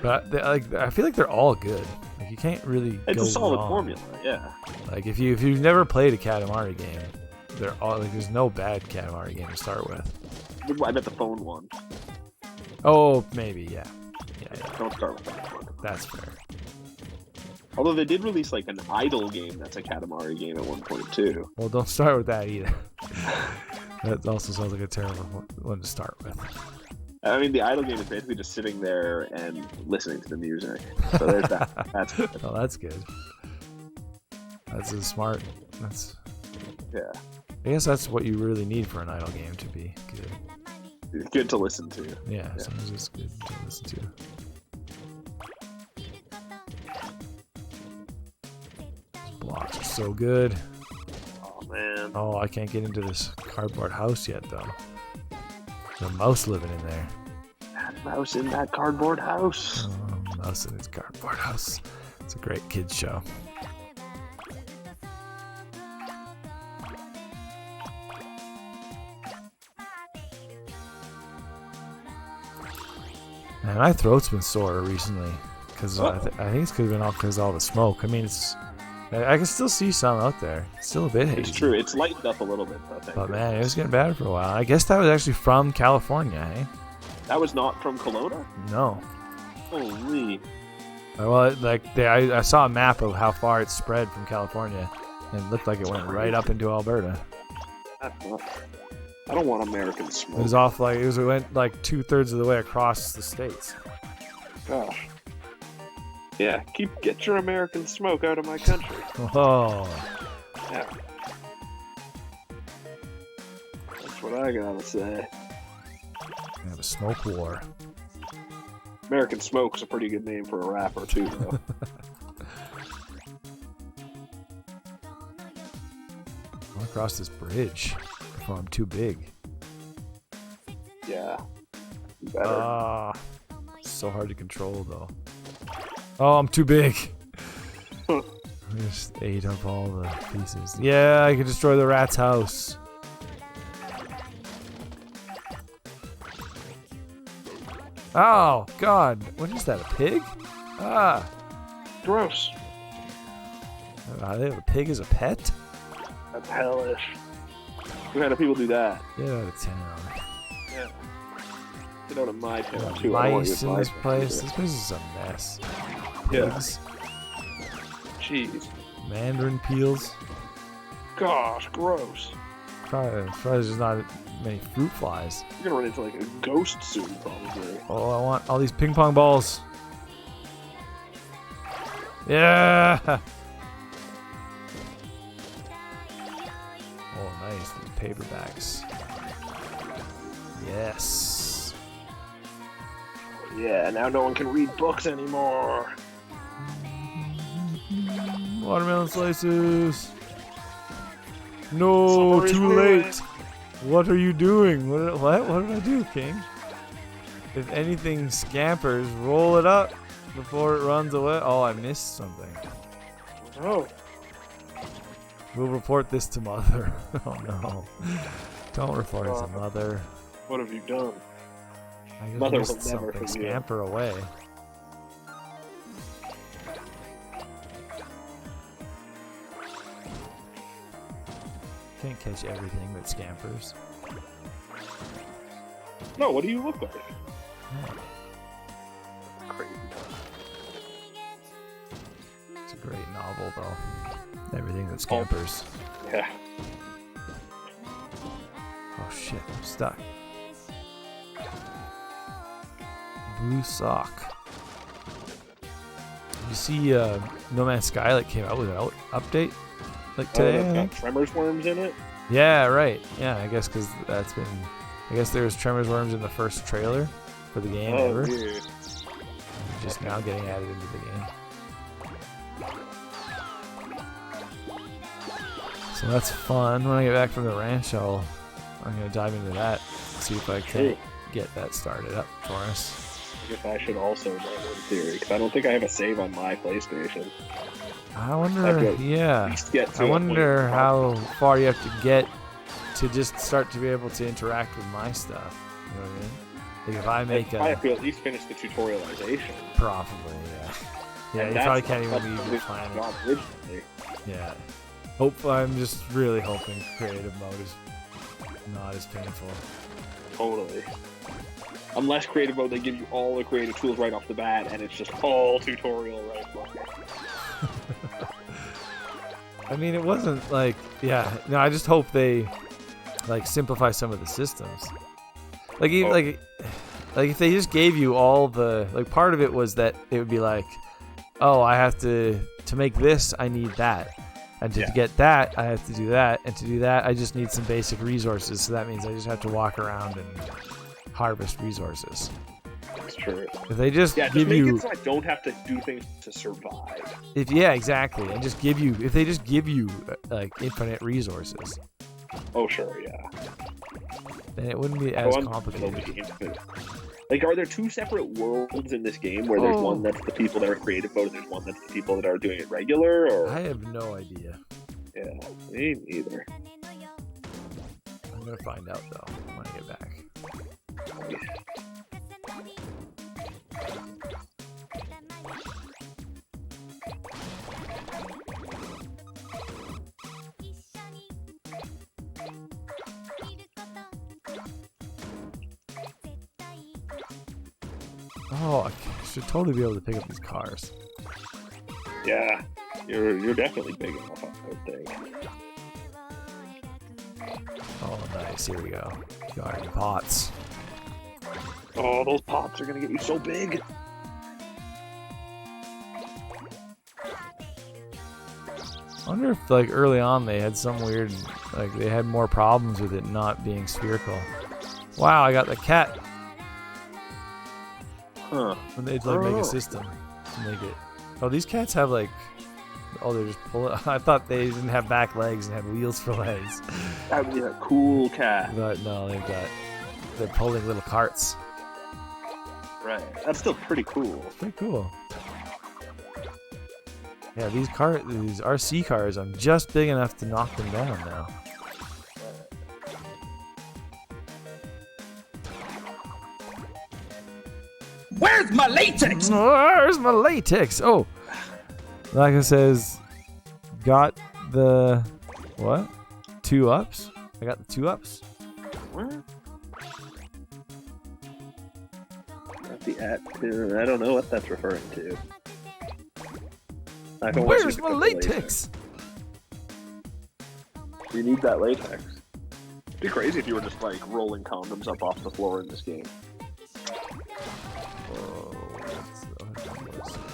[SPEAKER 1] But I feel like they're all good. Like you can't really.
[SPEAKER 2] It's
[SPEAKER 1] go
[SPEAKER 2] a solid
[SPEAKER 1] wrong.
[SPEAKER 2] formula, yeah.
[SPEAKER 1] Like if you've never played a Katamari game, they're all like there's no bad Katamari game to start with.
[SPEAKER 2] I bet the phone one.
[SPEAKER 1] Oh, maybe yeah.
[SPEAKER 2] Don't start with that one.
[SPEAKER 1] That's fair.
[SPEAKER 2] Although they did release like an idle game that's a Katamari game at one point too.
[SPEAKER 1] Well, don't start with that either. That also sounds like a terrible one to start with.
[SPEAKER 2] I mean, the idle game is basically just sitting there and listening to the music. So there's that. That's good.
[SPEAKER 1] Oh, that's good. That's a smart. That's.
[SPEAKER 2] Yeah.
[SPEAKER 1] I guess that's what you really need for an idle game to be good.
[SPEAKER 2] It's good to listen to.
[SPEAKER 1] Yeah, sometimes it's good to listen to. Blocks are so good.
[SPEAKER 2] Oh man.
[SPEAKER 1] Oh, I can't get into this cardboard house yet though. There's a mouse living in there.
[SPEAKER 2] That mouse in that cardboard house.
[SPEAKER 1] Oh, mouse in its cardboard house. It's a great kids show. Man, my throat's been sore recently because I think it's could have been all because of all the smoke. I mean, I can still see some out there. It's still a bit hazy.
[SPEAKER 2] It's true. It's lightened up a little bit, though.
[SPEAKER 1] But man, it was getting bad for a while. I guess that was actually from California, eh?
[SPEAKER 2] That was not from Kelowna?
[SPEAKER 1] No.
[SPEAKER 2] Holy.
[SPEAKER 1] Well, I saw a map of how far it spread from California, and it looked like it went right up into Alberta.
[SPEAKER 2] I don't want American smoke.
[SPEAKER 1] It was off it went like 2/3 of the way across the states.
[SPEAKER 2] Gosh. Yeah, get your American smoke out of my country.
[SPEAKER 1] Oh.
[SPEAKER 2] Yeah. That's what I gotta say.
[SPEAKER 1] We have a smoke war.
[SPEAKER 2] American Smoke's a pretty good name for a rapper too, though.
[SPEAKER 1] I want to cross this bridge before I'm too big.
[SPEAKER 2] Yeah. Better.
[SPEAKER 1] So hard to control though. Oh, I'm too big. I just ate up all the pieces. Yeah, I can destroy the rat's house. Oh, God. What is that, a pig?
[SPEAKER 2] Gross.
[SPEAKER 1] They have a pig as a pet?
[SPEAKER 2] That's hellish. What kind of people do that?
[SPEAKER 1] Get out of town.
[SPEAKER 2] Yeah. Get out of my town, too.
[SPEAKER 1] Mice in this place. This place is a mess. Pigs.
[SPEAKER 2] Yeah. Jeez.
[SPEAKER 1] Mandarin peels.
[SPEAKER 2] Gosh, gross.
[SPEAKER 1] Probably there's not many fruit flies.
[SPEAKER 2] You're gonna run into like a ghost soon, probably.
[SPEAKER 1] Oh, I want all these ping pong balls. Yeah. Oh, nice. These paperbacks. Yes.
[SPEAKER 2] Yeah, now no one can read books anymore.
[SPEAKER 1] Watermelon slices. No, too late. What are you doing? What did I do, King? If anything scampers, roll it up before it runs away. Oh, I missed something.
[SPEAKER 2] Oh.
[SPEAKER 1] We'll report this to Mother. Oh no. Don't report it to Mother.
[SPEAKER 2] What have you done?
[SPEAKER 1] I just
[SPEAKER 2] Mother
[SPEAKER 1] missed
[SPEAKER 2] will never
[SPEAKER 1] something.
[SPEAKER 2] forgive.
[SPEAKER 1] Scamper away. Can't catch everything that scampers.
[SPEAKER 2] No, what do you look like?
[SPEAKER 1] Yeah.
[SPEAKER 2] Crazy.
[SPEAKER 1] It's a great novel, though. Everything that scampers.
[SPEAKER 2] Yeah.
[SPEAKER 1] Oh shit, I'm stuck. Blue sock. You see, No Man's Sky like came out with an update like today.
[SPEAKER 2] Oh, that's got Tremors worms in it.
[SPEAKER 1] Yeah, right. Yeah, I guess because that's been. I guess there was Tremors worms in the first trailer for the game ever.
[SPEAKER 2] Weird.
[SPEAKER 1] Just now getting added into the game. So that's fun. When I get back from the ranch, I'm gonna dive into that, see if I can get that started up for us.
[SPEAKER 2] I guess I should also know in theory, because I don't think I have a save on my PlayStation.
[SPEAKER 1] I wonder. Yeah.
[SPEAKER 2] I
[SPEAKER 1] wonder how far you have to get to just start to be able to interact with my stuff. You know what I mean? Like if I make
[SPEAKER 2] I have to at least finish the tutorialization.
[SPEAKER 1] Probably, yeah. Yeah,
[SPEAKER 2] And
[SPEAKER 1] you probably can't even leave the planet.
[SPEAKER 2] Originally.
[SPEAKER 1] Yeah. I'm just really hoping creative mode is not as painful.
[SPEAKER 2] Totally. Unless creative mode, they give you all the creative tools right off the bat, and it's just all tutorial right away.
[SPEAKER 1] I mean, it wasn't like, yeah. No, I just hope they like simplify some of the systems. Like, like if they just gave you all the like, part of it was that it would be like, oh, I have to make this, I need that. And to get that, I have to do that. And to do that, I just need some basic resources. So that means I just have to walk around and harvest resources.
[SPEAKER 2] That's true.
[SPEAKER 1] If they just
[SPEAKER 2] give
[SPEAKER 1] give
[SPEAKER 2] make
[SPEAKER 1] you,
[SPEAKER 2] it so I don't have to do things to survive.
[SPEAKER 1] Exactly. And just give you, if they just give you like infinite resources.
[SPEAKER 2] Oh, sure, yeah.
[SPEAKER 1] Then it wouldn't be as complicated.
[SPEAKER 2] Like, are there two separate worlds in this game where there's one that's the people that are creative mode and there's one that's the people that are doing it regular? Or
[SPEAKER 1] I have no idea.
[SPEAKER 2] Yeah, me neither.
[SPEAKER 1] I'm gonna find out though when I get back. Oh, I should totally be able to pick up these cars.
[SPEAKER 2] Yeah, you're definitely big enough, I would think.
[SPEAKER 1] Oh, nice. Here we go. Garden pots.
[SPEAKER 2] Oh, those pots are gonna get you so big.
[SPEAKER 1] I wonder if, like, early on they had some weird, like, they had more problems with it not being spherical. Wow, I got the cat.
[SPEAKER 2] Huh.
[SPEAKER 1] When they'd, like, make a system to make it. Oh, these cats have, like, oh, they're just pulling. I thought they didn't have back legs and had wheels for legs.
[SPEAKER 2] That would be a cool cat.
[SPEAKER 1] But no, they're pulling little carts.
[SPEAKER 2] Right. That's still pretty cool.
[SPEAKER 1] Pretty cool. Yeah, these RC cars, I'm just big enough to knock them down now.
[SPEAKER 3] Where's my latex?
[SPEAKER 1] Where's my latex? Oh, like it says, got the what? 2 ups? I got the 2 ups.
[SPEAKER 2] What? Not the I don't know what that's referring to.
[SPEAKER 1] Where's my latex?
[SPEAKER 2] You need that latex. It'd be crazy if you were just like rolling condoms up off the floor in this game.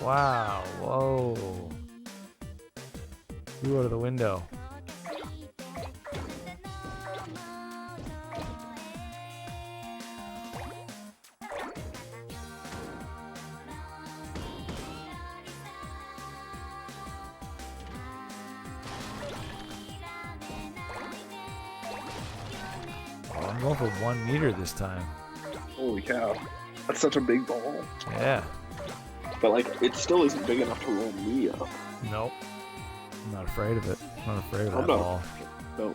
[SPEAKER 1] Wow, whoa. You go to the window. I'm going for 1 meter this time.
[SPEAKER 2] Holy cow. That's such a big ball.
[SPEAKER 1] Yeah.
[SPEAKER 2] But, like, it still isn't big enough to roll me up.
[SPEAKER 1] Nope. I'm not afraid of it. I'm not afraid of
[SPEAKER 2] I'm
[SPEAKER 1] that
[SPEAKER 2] not.
[SPEAKER 1] ball.
[SPEAKER 2] No.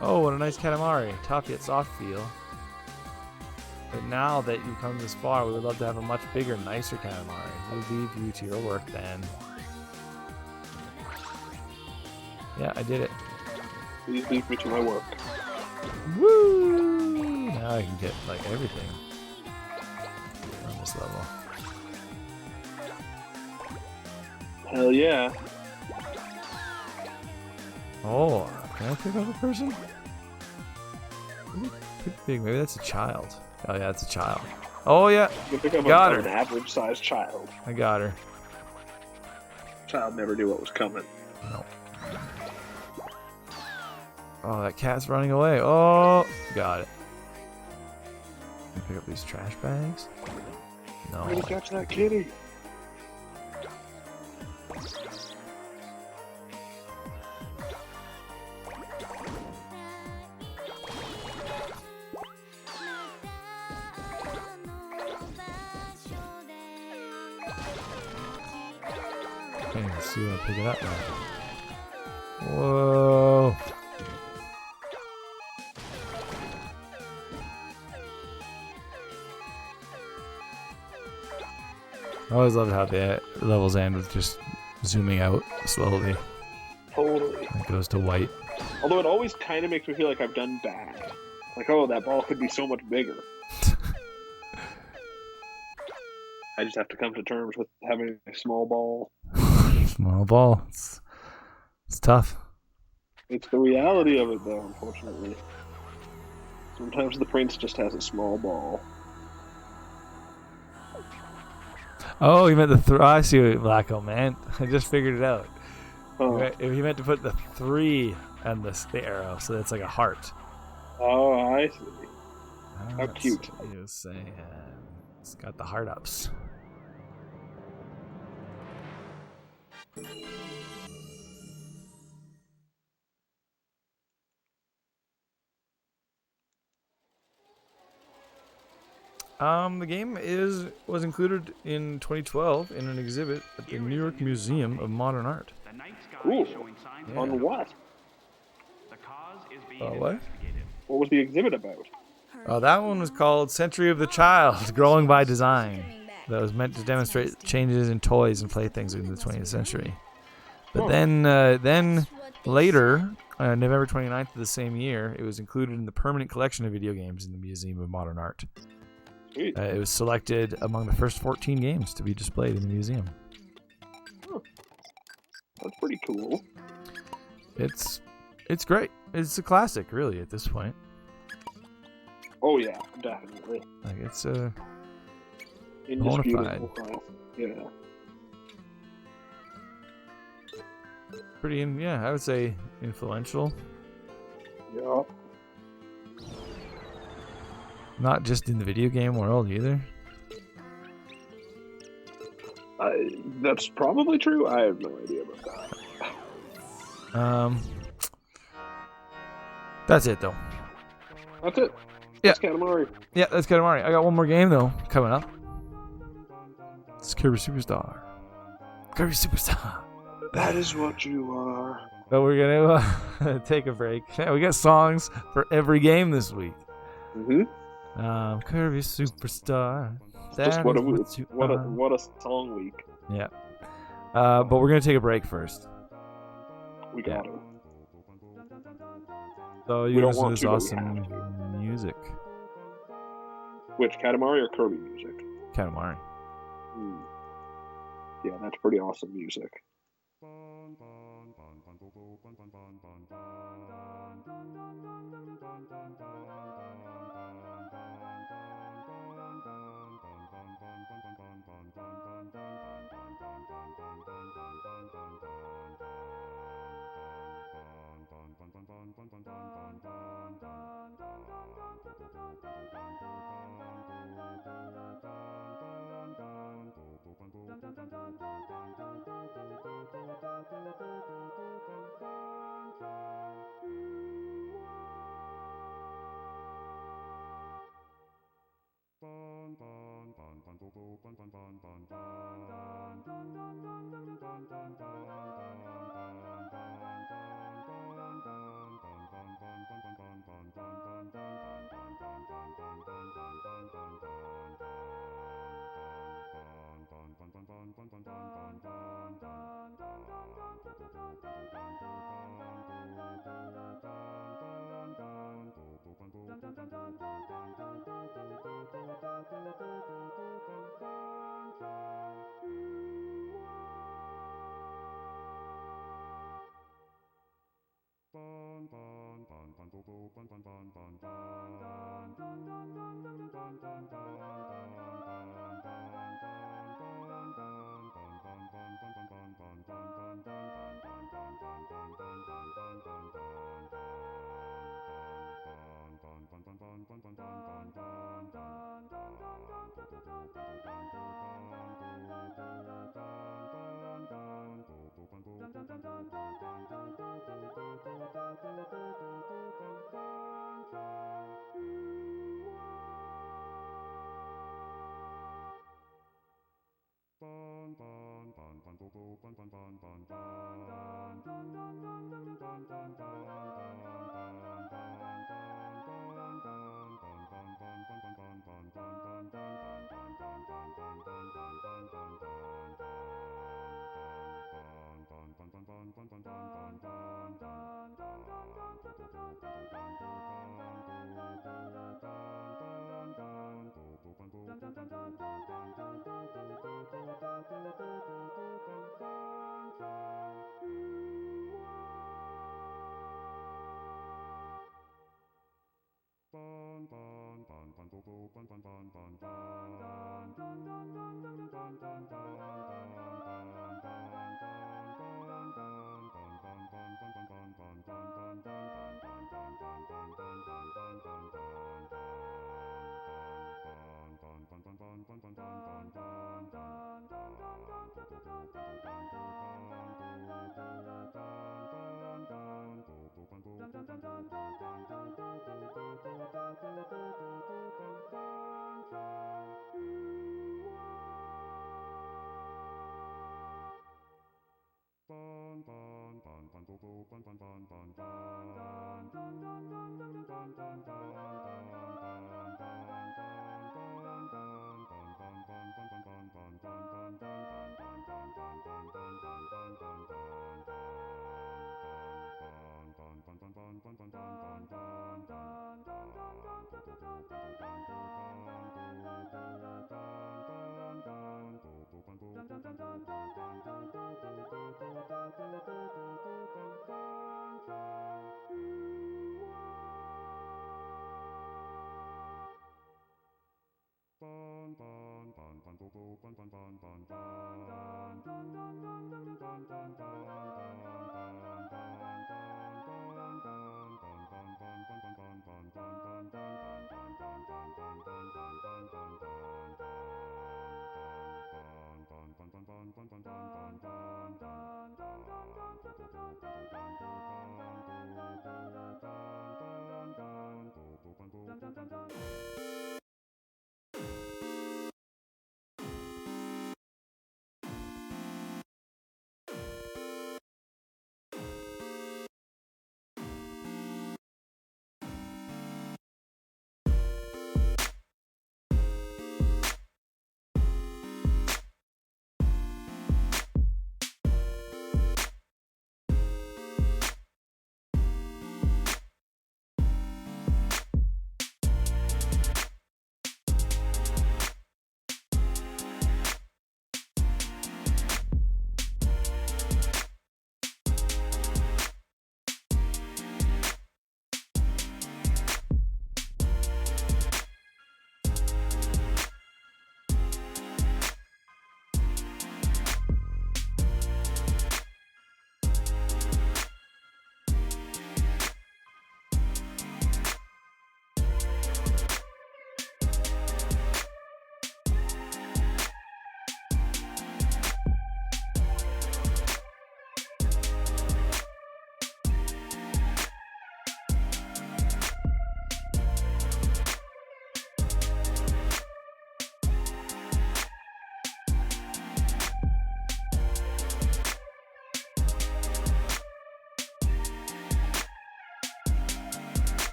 [SPEAKER 1] Oh, what a nice Katamari. Tough yet soft feel. But now that you've come this far, we would love to have a much bigger, nicer Katamari. We'll leave you to your work then. Yeah, I did it.
[SPEAKER 2] Please leave me to my work.
[SPEAKER 1] Woo! Now I can get, like, everything on this level.
[SPEAKER 2] Hell yeah.
[SPEAKER 1] Oh, can I pick up a person? Ooh, pretty big. Maybe that's a child. Oh, yeah, it's a child. Oh, yeah.
[SPEAKER 2] You can pick up
[SPEAKER 1] Got her.
[SPEAKER 2] an average-sized child.
[SPEAKER 1] I got her.
[SPEAKER 2] Child never knew what was coming.
[SPEAKER 1] No. Oh, that cat's running away. Oh, got it. Can I pick up these trash bags? No.
[SPEAKER 2] I'm gonna catch that kitty.
[SPEAKER 1] Can't even see when I pick it up now. Whoa. I always love how the levels end with just zooming out slowly.
[SPEAKER 2] Totally.
[SPEAKER 1] It goes to white.
[SPEAKER 2] Although it always kind of makes me feel like I've done bad. Like, oh, that ball could be so much bigger. I just have to come to terms with having a small ball.
[SPEAKER 1] Small ball. It's tough.
[SPEAKER 2] It's the reality of it, though, unfortunately. Sometimes the prince just has a small ball.
[SPEAKER 1] Oh, you meant the throw. I see what Blacko meant. I just figured it out.
[SPEAKER 2] Oh,
[SPEAKER 1] If you meant to put the 3 and the arrow, so that's like a heart.
[SPEAKER 2] oh I see. How
[SPEAKER 1] That's
[SPEAKER 2] cute.
[SPEAKER 1] what he was saying. It's got the heart ups. The game was included in 2012 in an exhibit at the New York Museum of Modern Art.
[SPEAKER 2] Ooh.
[SPEAKER 1] Yeah.
[SPEAKER 2] On what?
[SPEAKER 1] What?
[SPEAKER 2] What was the exhibit about?
[SPEAKER 1] Oh, that one was called Century of the Child, Growing by Design. That was meant to demonstrate changes in toys and playthings in the 20th century. But then later, November 29th of the same year, it was included in the permanent collection of video games in the Museum of Modern Art.
[SPEAKER 2] Sweet.
[SPEAKER 1] It was selected among the first 14 games to be displayed in the museum.
[SPEAKER 2] Huh. That's pretty cool.
[SPEAKER 1] It's great. It's a classic, really, at this point.
[SPEAKER 2] Oh yeah, definitely.
[SPEAKER 1] Like it's
[SPEAKER 2] Indisputable. Yeah.
[SPEAKER 1] pretty, I would say influential.
[SPEAKER 2] Yeah.
[SPEAKER 1] Not just in the video game world either.
[SPEAKER 2] That's probably true. I have no idea about that.
[SPEAKER 1] That's it though.
[SPEAKER 2] That's it.
[SPEAKER 1] Yeah.
[SPEAKER 2] That's Katamari.
[SPEAKER 1] Yeah, that's Katamari. I got one more game though coming up. It's Kirby Superstar. Kirby Superstar.
[SPEAKER 2] That is what you are.
[SPEAKER 1] But we're gonna take a break. Yeah, we got songs for every game this week.
[SPEAKER 2] Mm-hmm.
[SPEAKER 1] Kirby Superstar.
[SPEAKER 2] Just what
[SPEAKER 1] That
[SPEAKER 2] a song week.
[SPEAKER 1] Yeah. But we're gonna take a break first.
[SPEAKER 2] We got it.
[SPEAKER 1] So you
[SPEAKER 2] We don't
[SPEAKER 1] listen to
[SPEAKER 2] want
[SPEAKER 1] this
[SPEAKER 2] to, but we
[SPEAKER 1] awesome
[SPEAKER 2] have to.
[SPEAKER 1] music.
[SPEAKER 2] Which, Katamari or Kirby music?
[SPEAKER 1] Katamari.
[SPEAKER 2] Yeah, that's pretty awesome music.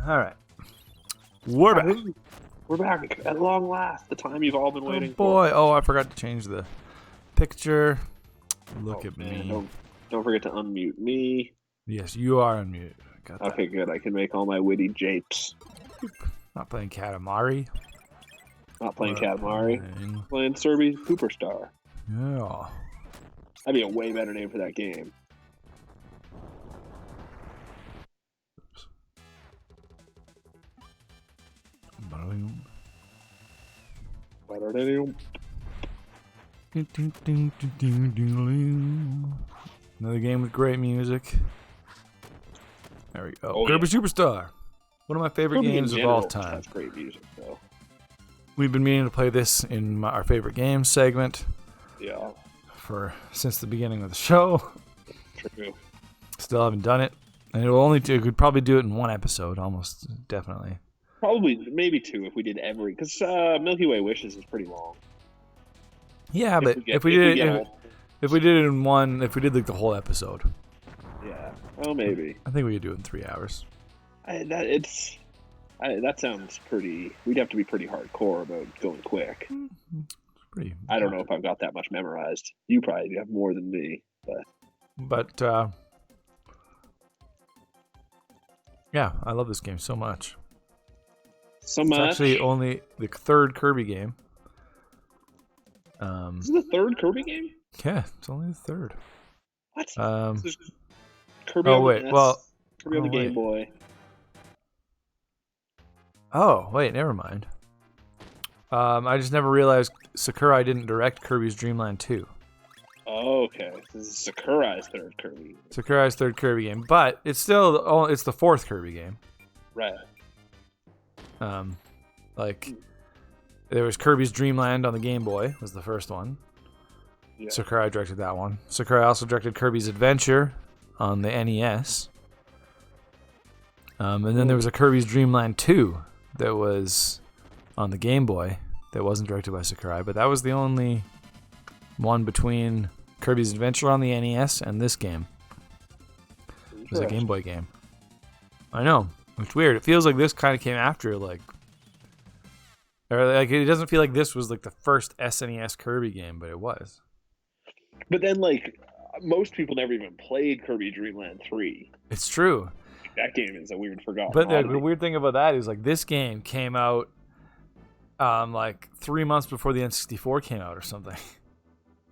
[SPEAKER 1] All right. We're back.
[SPEAKER 2] We're back at long last. The time you've all been waiting
[SPEAKER 1] Oh, boy.
[SPEAKER 2] for.
[SPEAKER 1] Oh, I forgot to change the picture. Look at me.
[SPEAKER 2] Don't forget to unmute me.
[SPEAKER 1] Yes, you are on mute. Got that.
[SPEAKER 2] Okay, good. I can make all my witty japes.
[SPEAKER 1] Not playing Katamari.
[SPEAKER 2] Not playing Katamari. Playing Kirby Superstar.
[SPEAKER 1] Yeah.
[SPEAKER 2] That'd be a way better name for that game.
[SPEAKER 1] Another game with great music. There we go.
[SPEAKER 2] Oh,
[SPEAKER 1] Kirby Superstar. One of my favorite
[SPEAKER 2] Kirby
[SPEAKER 1] games
[SPEAKER 2] in
[SPEAKER 1] of all
[SPEAKER 2] general
[SPEAKER 1] time.
[SPEAKER 2] has great music, though.
[SPEAKER 1] We've been meaning to play this in our favorite games segment
[SPEAKER 2] Yeah,
[SPEAKER 1] since the beginning of the show.
[SPEAKER 2] true.
[SPEAKER 1] Still haven't done it, and we could probably do it in one episode, almost definitely.
[SPEAKER 2] Probably, maybe two if we did every, because Milky Way Wishes is pretty long.
[SPEAKER 1] Yeah, but if we did it in one, if we did like the whole episode,
[SPEAKER 2] yeah, oh maybe.
[SPEAKER 1] I think we could do it in 3 hours.
[SPEAKER 2] That sounds pretty. We'd have to be pretty hardcore about going quick.
[SPEAKER 1] Pretty.
[SPEAKER 2] I don't know if I've got that much memorized. You probably have more than me,
[SPEAKER 1] But yeah, I love this game so much.
[SPEAKER 2] so
[SPEAKER 1] It's
[SPEAKER 2] much.
[SPEAKER 1] actually only the third Kirby game.
[SPEAKER 2] This is the third Kirby game.
[SPEAKER 1] Yeah, it's only the third.
[SPEAKER 2] What?
[SPEAKER 1] This
[SPEAKER 2] is Kirby
[SPEAKER 1] oh
[SPEAKER 2] on
[SPEAKER 1] wait,
[SPEAKER 2] the NES,
[SPEAKER 1] well,
[SPEAKER 2] Kirby on the Game Boy.
[SPEAKER 1] Oh wait, never mind. I just never realized Sakurai didn't direct Kirby's Dream Land 2.
[SPEAKER 2] Oh, okay, this is Sakurai's third Kirby.
[SPEAKER 1] Sakurai's third Kirby game, but it's still it's the fourth Kirby game.
[SPEAKER 2] Right.
[SPEAKER 1] Like there was Kirby's Dream Land on the Game Boy was the first one.
[SPEAKER 2] Yeah.
[SPEAKER 1] Sakurai directed that one. Sakurai also directed Kirby's Adventure on the NES. And then there was a Kirby's Dream Land 2 that was on the Game Boy that wasn't directed by Sakurai, but that was the only one between Kirby's Adventure on the NES and this game. It was a Game Boy game. I know. It's weird. It feels like this kind of came after, or it doesn't feel like this was like the first SNES Kirby game, but it was.
[SPEAKER 2] But then, most people never even played Kirby Dream Land 3.
[SPEAKER 1] It's true.
[SPEAKER 2] That game is a weird forgotten.
[SPEAKER 1] But the weird thing about that is this game came out 3 months before the N64 came out or something.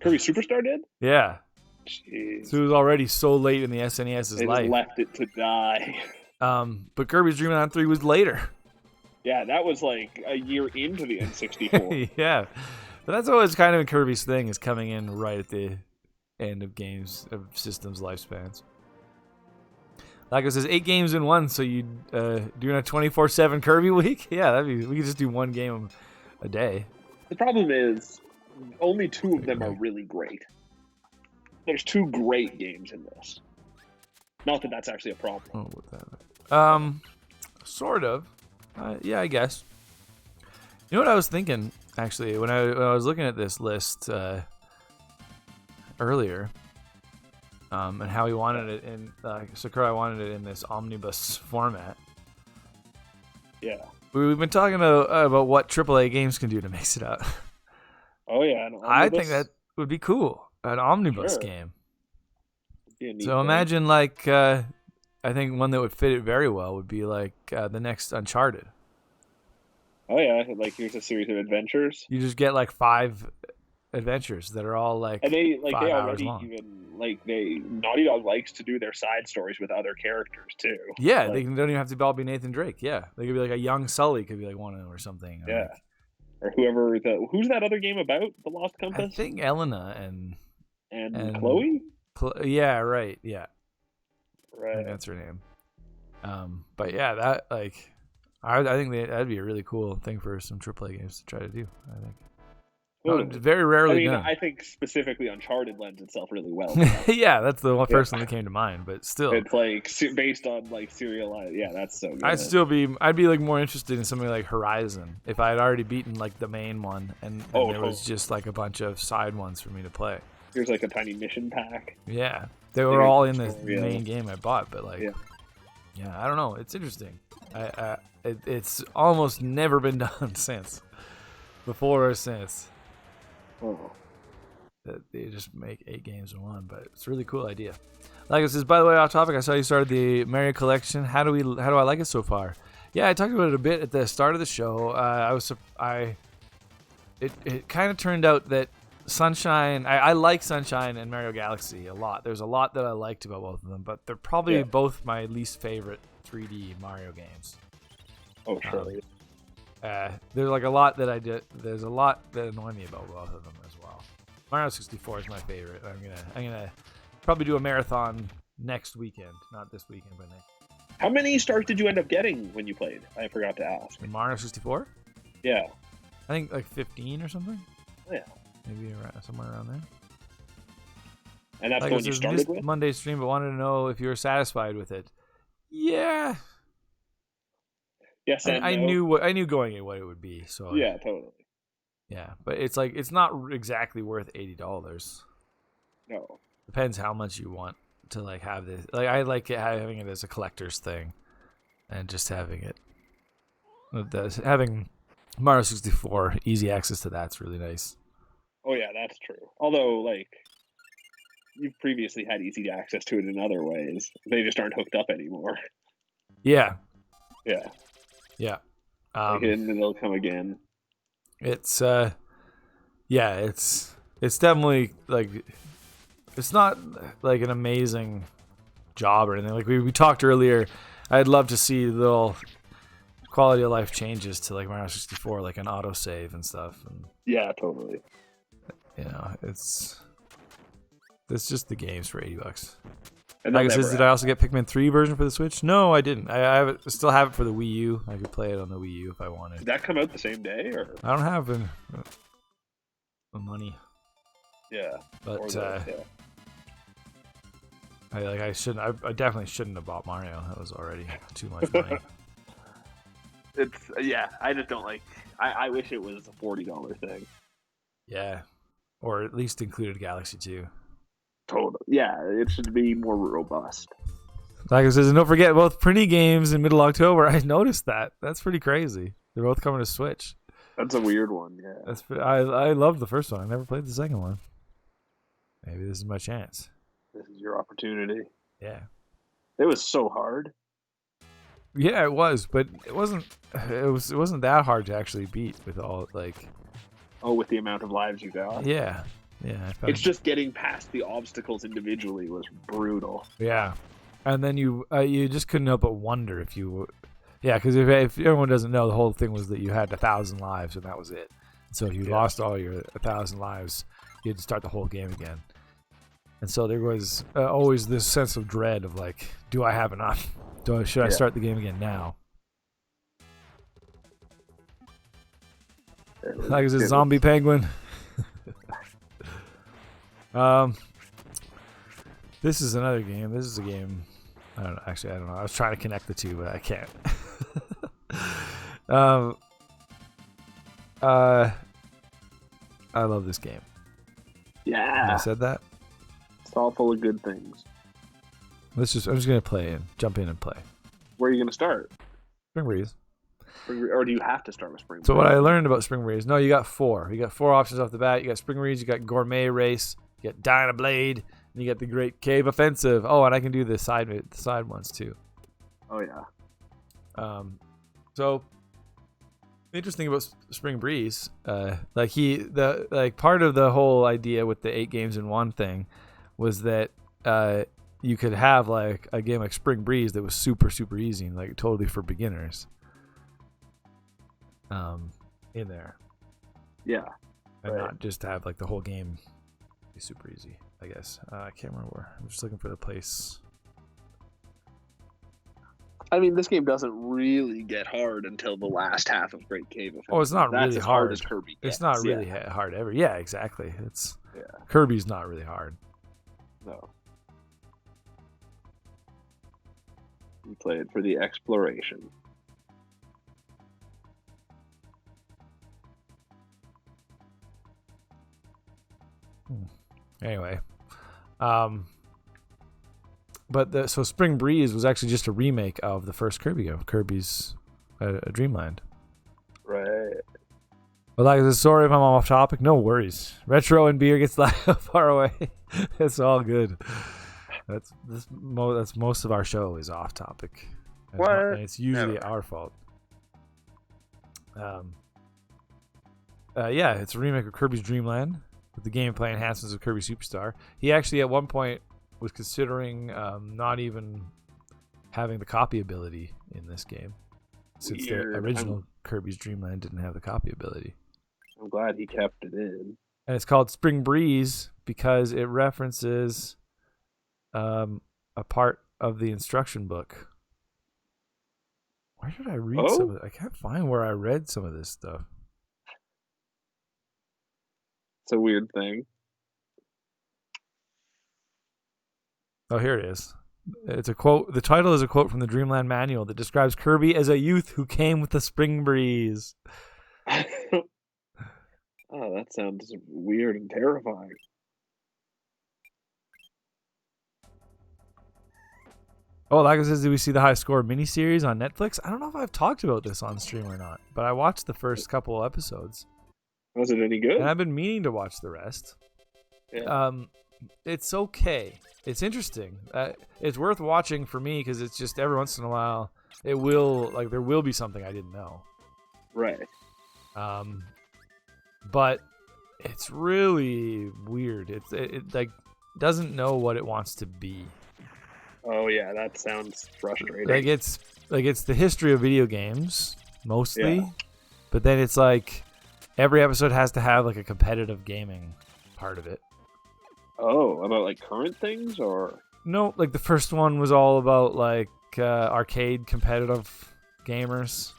[SPEAKER 2] Kirby Superstar did?
[SPEAKER 1] Yeah.
[SPEAKER 2] Jeez.
[SPEAKER 1] So it was already so late in the SNES's
[SPEAKER 2] They
[SPEAKER 1] life.
[SPEAKER 2] just left it to die.
[SPEAKER 1] But Kirby's Dream Land 3 was later.
[SPEAKER 2] Yeah, that was like a year into the N64.
[SPEAKER 1] Yeah. But that's always kind of Kirby's thing, is coming in right at the end of systems lifespans. Like it says, 8 games in one, so you doing a 24/7 Kirby week? Yeah, we could just do one game a day.
[SPEAKER 2] The problem is, only 2 of them are really great. There's 2 great games in this. Not that that's actually a problem.
[SPEAKER 1] Oh, what that? Sort of. Yeah, I guess. You know what I was thinking, actually, when I was looking at this list earlier, and how he wanted it in Sakurai wanted it in this omnibus format.
[SPEAKER 2] Yeah.
[SPEAKER 1] We've been talking about what AAA games can do to mix it up.
[SPEAKER 2] Oh yeah,
[SPEAKER 1] I think that would be cool. An omnibus game. So imagine I think one that would fit it very well would be the next Uncharted.
[SPEAKER 2] Oh yeah, here's a series of adventures.
[SPEAKER 1] You just get 5 adventures that are all
[SPEAKER 2] and they
[SPEAKER 1] 5
[SPEAKER 2] they
[SPEAKER 1] hours
[SPEAKER 2] already
[SPEAKER 1] long.
[SPEAKER 2] Naughty Dog likes to do their side stories with other characters too.
[SPEAKER 1] Yeah, they don't even have to all be Nathan Drake. Yeah, they could be a young Sully could be one of them or something.
[SPEAKER 2] Yeah, or whoever who's that other game about? The Lost Compass.
[SPEAKER 1] I think Elena
[SPEAKER 2] and Chloe.
[SPEAKER 1] Yeah, right. Yeah,
[SPEAKER 2] right.
[SPEAKER 1] I think that's her name. But yeah, that I think that'd be a really cool thing for some AAA games to try to do. I think.
[SPEAKER 2] Well,
[SPEAKER 1] very rarely done.
[SPEAKER 2] I think specifically Uncharted lends itself really well.
[SPEAKER 1] Yeah, that's the first one that came to mind. But still,
[SPEAKER 2] it's based on serialized. Yeah, that's so good.
[SPEAKER 1] I'd be more interested in something like Horizon if I had already beaten the main one and there was just a bunch of side ones for me to play.
[SPEAKER 2] Here's a tiny mission pack.
[SPEAKER 1] Yeah, they were all in the main game I bought, but Yeah, I don't know. It's interesting. It's almost never been done since. Before or since.
[SPEAKER 2] Oh.
[SPEAKER 1] That they just make 8 games in one, but it's a really cool idea. Like it says, by the way, off topic, I saw you started the Mario collection. How do I like it so far? Yeah, I talked about it a bit at the start of the show. It kind of turned out that Sunshine, I like Sunshine and Mario Galaxy a lot. There's a lot that I liked about both of them, but they're probably both my least favorite 3D Mario games.
[SPEAKER 2] Oh, surely.
[SPEAKER 1] There's like a lot that I did. There's a lot that annoy me about both of them as well. Mario 64 is my favorite. I'm gonna probably do a marathon next weekend, not this weekend, but next.
[SPEAKER 2] How many stars did you end up getting when you played? I forgot to ask.
[SPEAKER 1] In Mario 64?
[SPEAKER 2] Yeah.
[SPEAKER 1] I think like 15 or something.
[SPEAKER 2] Yeah.
[SPEAKER 1] Maybe somewhere around there.
[SPEAKER 2] And that's the one you started with?
[SPEAKER 1] Monday stream, but wanted to know if you were satisfied with it. Yeah.
[SPEAKER 2] Yes,
[SPEAKER 1] I knew going in what it would be. So
[SPEAKER 2] yeah, totally.
[SPEAKER 1] Yeah, but it's not exactly worth $80.
[SPEAKER 2] No.
[SPEAKER 1] Depends how much you want to have this. I like having it as a collector's thing, and just having it. Having Mario 64 easy access to that's really nice.
[SPEAKER 2] Oh yeah, that's true. Although you've previously had easy access to it in other ways. They just aren't hooked up anymore.
[SPEAKER 1] Yeah.
[SPEAKER 2] Yeah.
[SPEAKER 1] Yeah.
[SPEAKER 2] And then they'll come again.
[SPEAKER 1] It's it's definitely it's not like an amazing job or anything. Like we talked earlier, I'd love to see little quality of life changes to Mario 64, like an autosave and stuff. And,
[SPEAKER 2] yeah, totally.
[SPEAKER 1] It's just the games for $80.
[SPEAKER 2] And
[SPEAKER 1] like I said, did I also get Pikmin 3 version for the Switch? No, I didn't. I still have it for the Wii U. I could play it on the Wii U if I wanted.
[SPEAKER 2] Did that come out the same day, or?
[SPEAKER 1] I don't have the money.
[SPEAKER 2] Yeah.
[SPEAKER 1] But I shouldn't. I definitely shouldn't have bought Mario. That was already too much money.
[SPEAKER 2] I just don't like. I wish it was a $40 thing.
[SPEAKER 1] Yeah, or at least included Galaxy 2.
[SPEAKER 2] Totally. Yeah, it should be more robust.
[SPEAKER 1] Like it says, and don't forget both Printy games in middle October. I noticed that. That's pretty crazy. They're both coming to Switch.
[SPEAKER 2] That's a weird one. Yeah.
[SPEAKER 1] I loved the first one. I never played the second one. Maybe this is my chance.
[SPEAKER 2] This is your opportunity.
[SPEAKER 1] Yeah.
[SPEAKER 2] It was so hard.
[SPEAKER 1] Yeah, it was, but it wasn't. It wasn't that hard to actually beat with all
[SPEAKER 2] with the amount of lives you got.
[SPEAKER 1] Yeah. Yeah.
[SPEAKER 2] It's just getting past the obstacles individually was brutal.
[SPEAKER 1] Yeah, and then you just couldn't help but wonder if you. Yeah, because if everyone doesn't know, the whole thing was that you had 1,000 lives and that was it. So if you lost all your 1,000 lives, you had to start the whole game again. And so there was always this sense of dread of do I have enough? Should I start the game again now? Like is a zombie penguin. This is another game. This is a game. I don't know. Actually, I don't know. I was trying to connect the two, but I can't. I love this game.
[SPEAKER 2] Yeah.
[SPEAKER 1] I said that.
[SPEAKER 2] It's all full of good things.
[SPEAKER 1] I'm just gonna jump in and play.
[SPEAKER 2] Where are you gonna start?
[SPEAKER 1] Spring Breeze.
[SPEAKER 2] Or do you have to start with Spring Breeze?
[SPEAKER 1] So what I learned about Spring Breeze, no, you got 4. You got 4 options off the bat. You got Spring Breeze, you got Gourmet Race, you got Dyna Blade, and you got the Great Cave Offensive. Oh, and I can do the side ones too.
[SPEAKER 2] Oh yeah.
[SPEAKER 1] So interesting about Spring Breeze, part of the whole idea with the 8 games in one thing was that you could have a game like Spring Breeze that was super super easy and totally for beginners. In there.
[SPEAKER 2] Yeah.
[SPEAKER 1] And not just have the whole game be super easy, I guess. I can't remember where. I'm just looking for the place.
[SPEAKER 2] I mean, this game doesn't really get hard until the last half of Great Cave Offensive.
[SPEAKER 1] Oh, it's not really
[SPEAKER 2] as
[SPEAKER 1] hard
[SPEAKER 2] as Kirby gets.
[SPEAKER 1] It's not really hard ever. Yeah, exactly. Kirby's not really hard.
[SPEAKER 2] No. You play it for the exploration.
[SPEAKER 1] Anyway, So Spring Breeze was actually just a remake of the first Kirby game, Kirby's Dreamland.
[SPEAKER 2] Right.
[SPEAKER 1] But like, sorry if I'm off topic. No worries. Retro and beer gets far away. It's all good. That's most of our show is off topic. And it's usually our fault. Yeah, it's a remake of Kirby's Dreamland with the gameplay enhancements of Kirby Superstar. He actually at one point was considering not even having the copy ability in this game, since the original Kirby's Dreamland didn't have the copy ability.
[SPEAKER 2] I'm glad he kept it in.
[SPEAKER 1] And it's called Spring Breeze because it references a part of the instruction book. Where did I read some of it? I can't find where I read some of this stuff.
[SPEAKER 2] It's a weird thing.
[SPEAKER 1] Oh, here it is. It's a quote. The title is a quote from the Dreamland Manual that describes Kirby as a youth who came with the spring breeze.
[SPEAKER 2] Oh, that sounds weird and terrifying.
[SPEAKER 1] Oh, like it says, did we see the High Score miniseries on Netflix? I don't know if I've talked about this on stream or not, but I watched the first couple episodes.
[SPEAKER 2] Was it any good?
[SPEAKER 1] And I've been meaning to watch the rest.
[SPEAKER 2] Yeah.
[SPEAKER 1] It's okay. It's interesting. It's worth watching for me because it's just every once in a while there will be something I didn't know.
[SPEAKER 2] Right.
[SPEAKER 1] But it's really weird. It like doesn't know what it wants to be.
[SPEAKER 2] Oh yeah, that sounds frustrating.
[SPEAKER 1] Like it's the history of video games mostly, but then it's like every episode has to have like a competitive gaming part of it.
[SPEAKER 2] Oh, about like current things or?
[SPEAKER 1] No, like the first one was all about like arcade competitive gamers.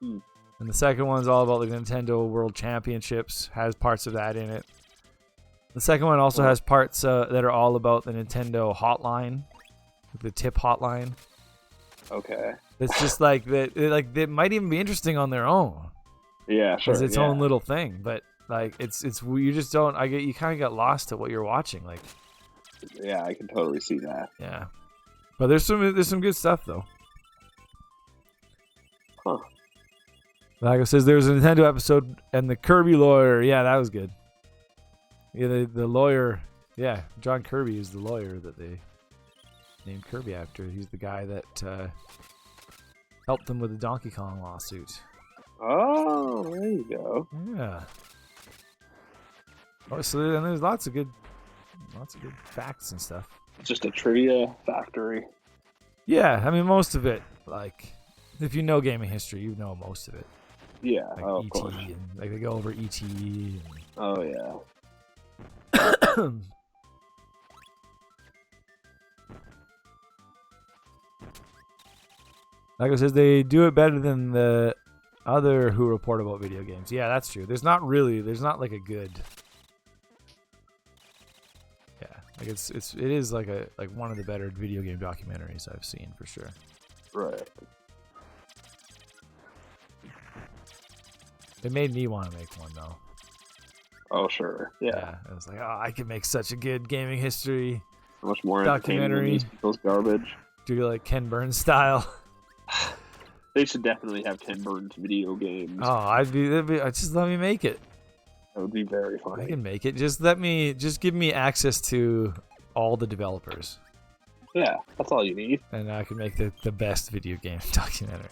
[SPEAKER 1] And the second one's all about the Nintendo World Championships, has parts of that in it. The second one also has parts that are all about the Nintendo hotline, the tip hotline.
[SPEAKER 2] Okay.
[SPEAKER 1] It's just like that. Like they might even be interesting on their own.
[SPEAKER 2] Yeah, sure.
[SPEAKER 1] It's its own little thing, but like it's you just don't. You kind of get lost at what you're watching. Like.
[SPEAKER 2] Yeah, I can totally see that.
[SPEAKER 1] Yeah, but there's some good stuff though.
[SPEAKER 2] Huh.
[SPEAKER 1] Like it says, there was a Nintendo episode and the Kirby lawyer. Yeah, that was good. Yeah, the lawyer. Yeah, John Kirby is the lawyer that they named Kirby after. He's the guy that helped them with the Donkey Kong lawsuit.
[SPEAKER 2] Oh, there you go.
[SPEAKER 1] Yeah. Oh, so and there's lots of good facts and stuff.
[SPEAKER 2] Just a trivia factory.
[SPEAKER 1] Yeah, I mean most of it. Like, if you know gaming history, you know most of it.
[SPEAKER 2] Yeah,
[SPEAKER 1] like
[SPEAKER 2] of
[SPEAKER 1] ET
[SPEAKER 2] course.
[SPEAKER 1] And, like they go over ET. And...
[SPEAKER 2] Oh yeah.
[SPEAKER 1] Like it says, they do it better than the other who report about video games. Yeah, that's true. There's not like a good. Yeah, like it is like one of the better video game documentaries I've seen for sure.
[SPEAKER 2] Right.
[SPEAKER 1] It made me want to make one though.
[SPEAKER 2] Oh sure. Yeah.
[SPEAKER 1] I was like, I could make such a good gaming history.
[SPEAKER 2] So much more
[SPEAKER 1] documentary.
[SPEAKER 2] Entertaining than people's garbage.
[SPEAKER 1] Do like Ken Burns style.
[SPEAKER 2] They should definitely have Ken Burns video games.
[SPEAKER 1] Oh, just let me make it.
[SPEAKER 2] That would be very funny.
[SPEAKER 1] I can make it. Just give me access to all the developers.
[SPEAKER 2] Yeah, that's all you need.
[SPEAKER 1] And I can make the best video game documentary.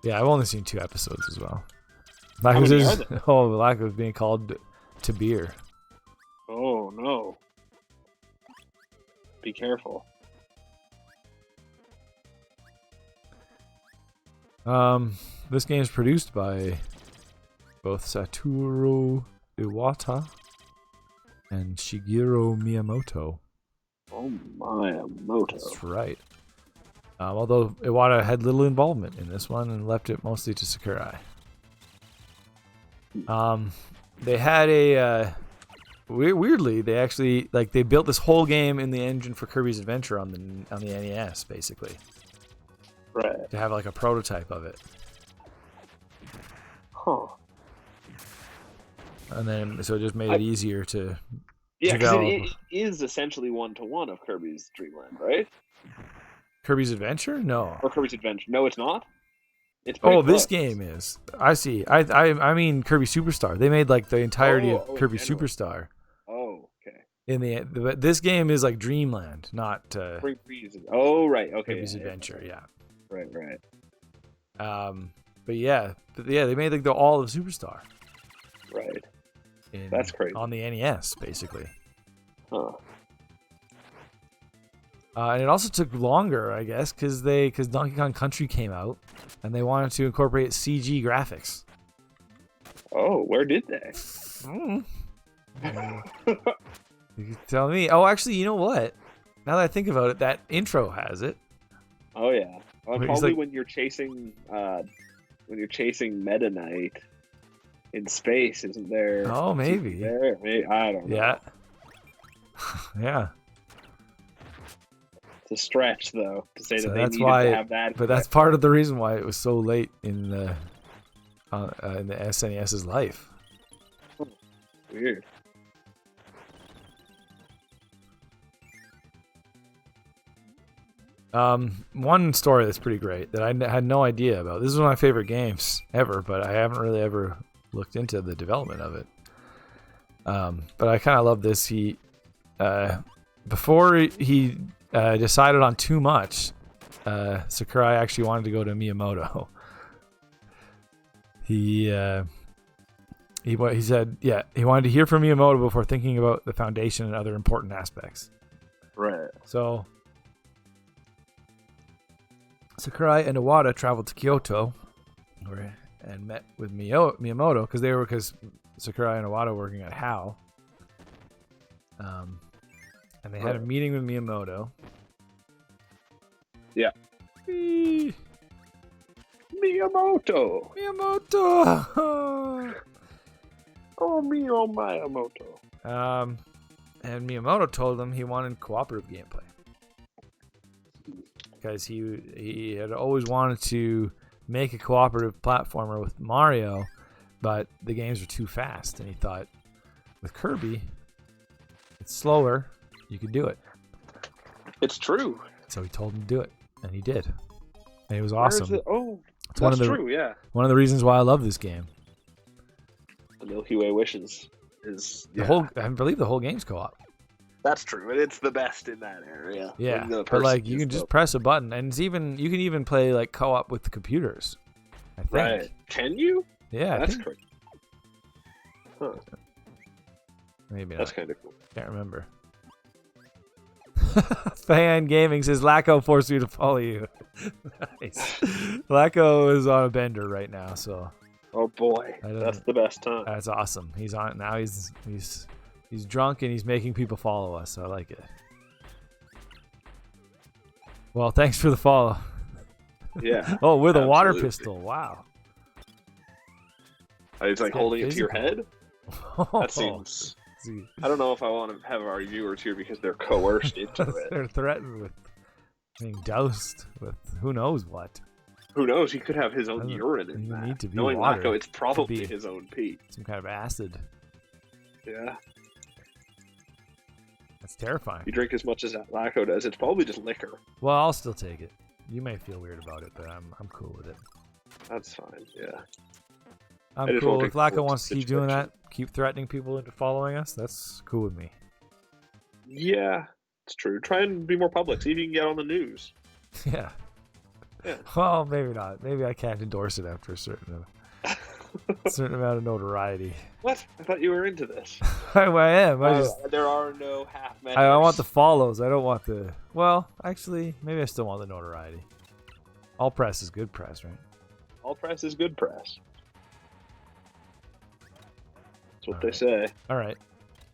[SPEAKER 1] Yeah, I've only seen 2 episodes as well. Lack of being called to beer.
[SPEAKER 2] Oh no. Be careful.
[SPEAKER 1] This game is produced by both Satoru Iwata and Shigeru Miyamoto.
[SPEAKER 2] Oh, Miyamoto.
[SPEAKER 1] That's right. Although Iwata had little involvement in this one and left it mostly to Sakurai. They had a weirdly they actually they built this whole game in the engine for Kirby's Adventure on the NES basically.
[SPEAKER 2] Right.
[SPEAKER 1] To have like a prototype of it.
[SPEAKER 2] Huh.
[SPEAKER 1] And then so it just made it easier to
[SPEAKER 2] Yeah, because
[SPEAKER 1] develop
[SPEAKER 2] it is essentially 1-to-1 of Kirby's Dream Land, right?
[SPEAKER 1] Kirby's Adventure? No.
[SPEAKER 2] Or Kirby's Adventure. No, it's not. It's pretty
[SPEAKER 1] Oh, this
[SPEAKER 2] close.
[SPEAKER 1] game is. I see. I mean Kirby Superstar. They made like the entirety of Kirby Superstar.
[SPEAKER 2] Oh, okay.
[SPEAKER 1] In this game is like Dreamland, not
[SPEAKER 2] Oh, right. Okay.
[SPEAKER 1] Kirby's Adventure. Yeah.
[SPEAKER 2] Right.
[SPEAKER 1] But yeah, they made like all of Superstar.
[SPEAKER 2] Right. That's crazy.
[SPEAKER 1] On the NES, basically.
[SPEAKER 2] Huh.
[SPEAKER 1] And it also took longer, I guess, because Donkey Kong Country came out, and they wanted to incorporate CG graphics.
[SPEAKER 2] Oh, where did they?
[SPEAKER 1] You can tell me. Oh, actually, you know what? Now that I think about it, that intro has it.
[SPEAKER 2] Oh yeah.
[SPEAKER 1] Wait,
[SPEAKER 2] probably when you're chasing Meta Knight in space, isn't there?
[SPEAKER 1] Oh, maybe.
[SPEAKER 2] There, maybe, I don't know.
[SPEAKER 1] Yeah. Yeah.
[SPEAKER 2] It's a stretch, though, to say that they
[SPEAKER 1] that's
[SPEAKER 2] needed
[SPEAKER 1] why
[SPEAKER 2] to have that.
[SPEAKER 1] But that's part of the reason why it was so late in the SNES's life.
[SPEAKER 2] Weird.
[SPEAKER 1] One story that's pretty great that I had no idea about. This is one of my favorite games ever, but I haven't really ever looked into the development of it. But I kind of love this. Before he decided on too much, Sakurai actually wanted to go to Miyamoto. He said, yeah, he wanted to hear from Miyamoto before thinking about the foundation and other important aspects.
[SPEAKER 2] Right.
[SPEAKER 1] So Sakurai and Iwata traveled to Kyoto and met with Miyamoto because Sakurai and Iwata were working at HAL. And they had a meeting with Miyamoto.
[SPEAKER 2] Yeah. Miyamoto. Oh, Miyamoto.
[SPEAKER 1] And Miyamoto told him he wanted cooperative gameplay because he had always wanted to make a cooperative platformer with Mario, but the games were too fast, and he thought with Kirby, it's slower, you can do it.
[SPEAKER 2] It's true.
[SPEAKER 1] So he told him to do it, and he did. And it was awesome.
[SPEAKER 2] It's that's true, yeah.
[SPEAKER 1] One of the reasons why I love this game.
[SPEAKER 2] The Milky Way Wishes is
[SPEAKER 1] I believe the whole game's co-op.
[SPEAKER 2] That's true, and it's the best in that area.
[SPEAKER 1] Yeah, but like you can just press a button, and you can even play like co-op with the computers. I think.
[SPEAKER 2] Right? Can you?
[SPEAKER 1] Yeah,
[SPEAKER 2] that's crazy. Huh?
[SPEAKER 1] Maybe
[SPEAKER 2] that's
[SPEAKER 1] not.
[SPEAKER 2] kind of cool.
[SPEAKER 1] Can't remember. Fan Gaming says Lacko forced you to follow you. Nice. Lacko is on a bender right now, so.
[SPEAKER 2] Oh boy, that's the best time.
[SPEAKER 1] That's awesome. He's on now. He's drunk and he's making people follow us. So I like it. Well, thanks for the follow.
[SPEAKER 2] Yeah.
[SPEAKER 1] Oh, with a water pistol. Wow.
[SPEAKER 2] He's like holding it to your head.
[SPEAKER 1] Oh,
[SPEAKER 2] that seems. I don't know if I want to have our viewers here because they're coerced into it.
[SPEAKER 1] They're threatened with being doused with who knows what.
[SPEAKER 2] Who knows? He could have his own urine in that.
[SPEAKER 1] Need to be
[SPEAKER 2] knowing
[SPEAKER 1] water.
[SPEAKER 2] Lacko, it's probably his own pee.
[SPEAKER 1] Some kind of acid.
[SPEAKER 2] Yeah.
[SPEAKER 1] That's terrifying.
[SPEAKER 2] If you drink as much as Lacko does, it's probably just liquor.
[SPEAKER 1] Well, I'll still take it. You may feel weird about it, but I'm cool with it.
[SPEAKER 2] That's fine. Yeah.
[SPEAKER 1] I'm cool. If Lacko wants to keep doing that, keep threatening people into following us, that's cool with me.
[SPEAKER 2] Yeah, it's true. Try and be more public. See if you can get on the news.
[SPEAKER 1] Yeah.
[SPEAKER 2] Yeah.
[SPEAKER 1] Well, maybe not. Maybe I can't endorse it after a certain amount of notoriety.
[SPEAKER 2] What? I thought you were into this.
[SPEAKER 1] I am.
[SPEAKER 2] There are no half measures.
[SPEAKER 1] I want the follows. I don't want the... Well, actually, maybe I still want the notoriety. All press is good press, right?
[SPEAKER 2] All press is good press. That's what they say.
[SPEAKER 1] All right.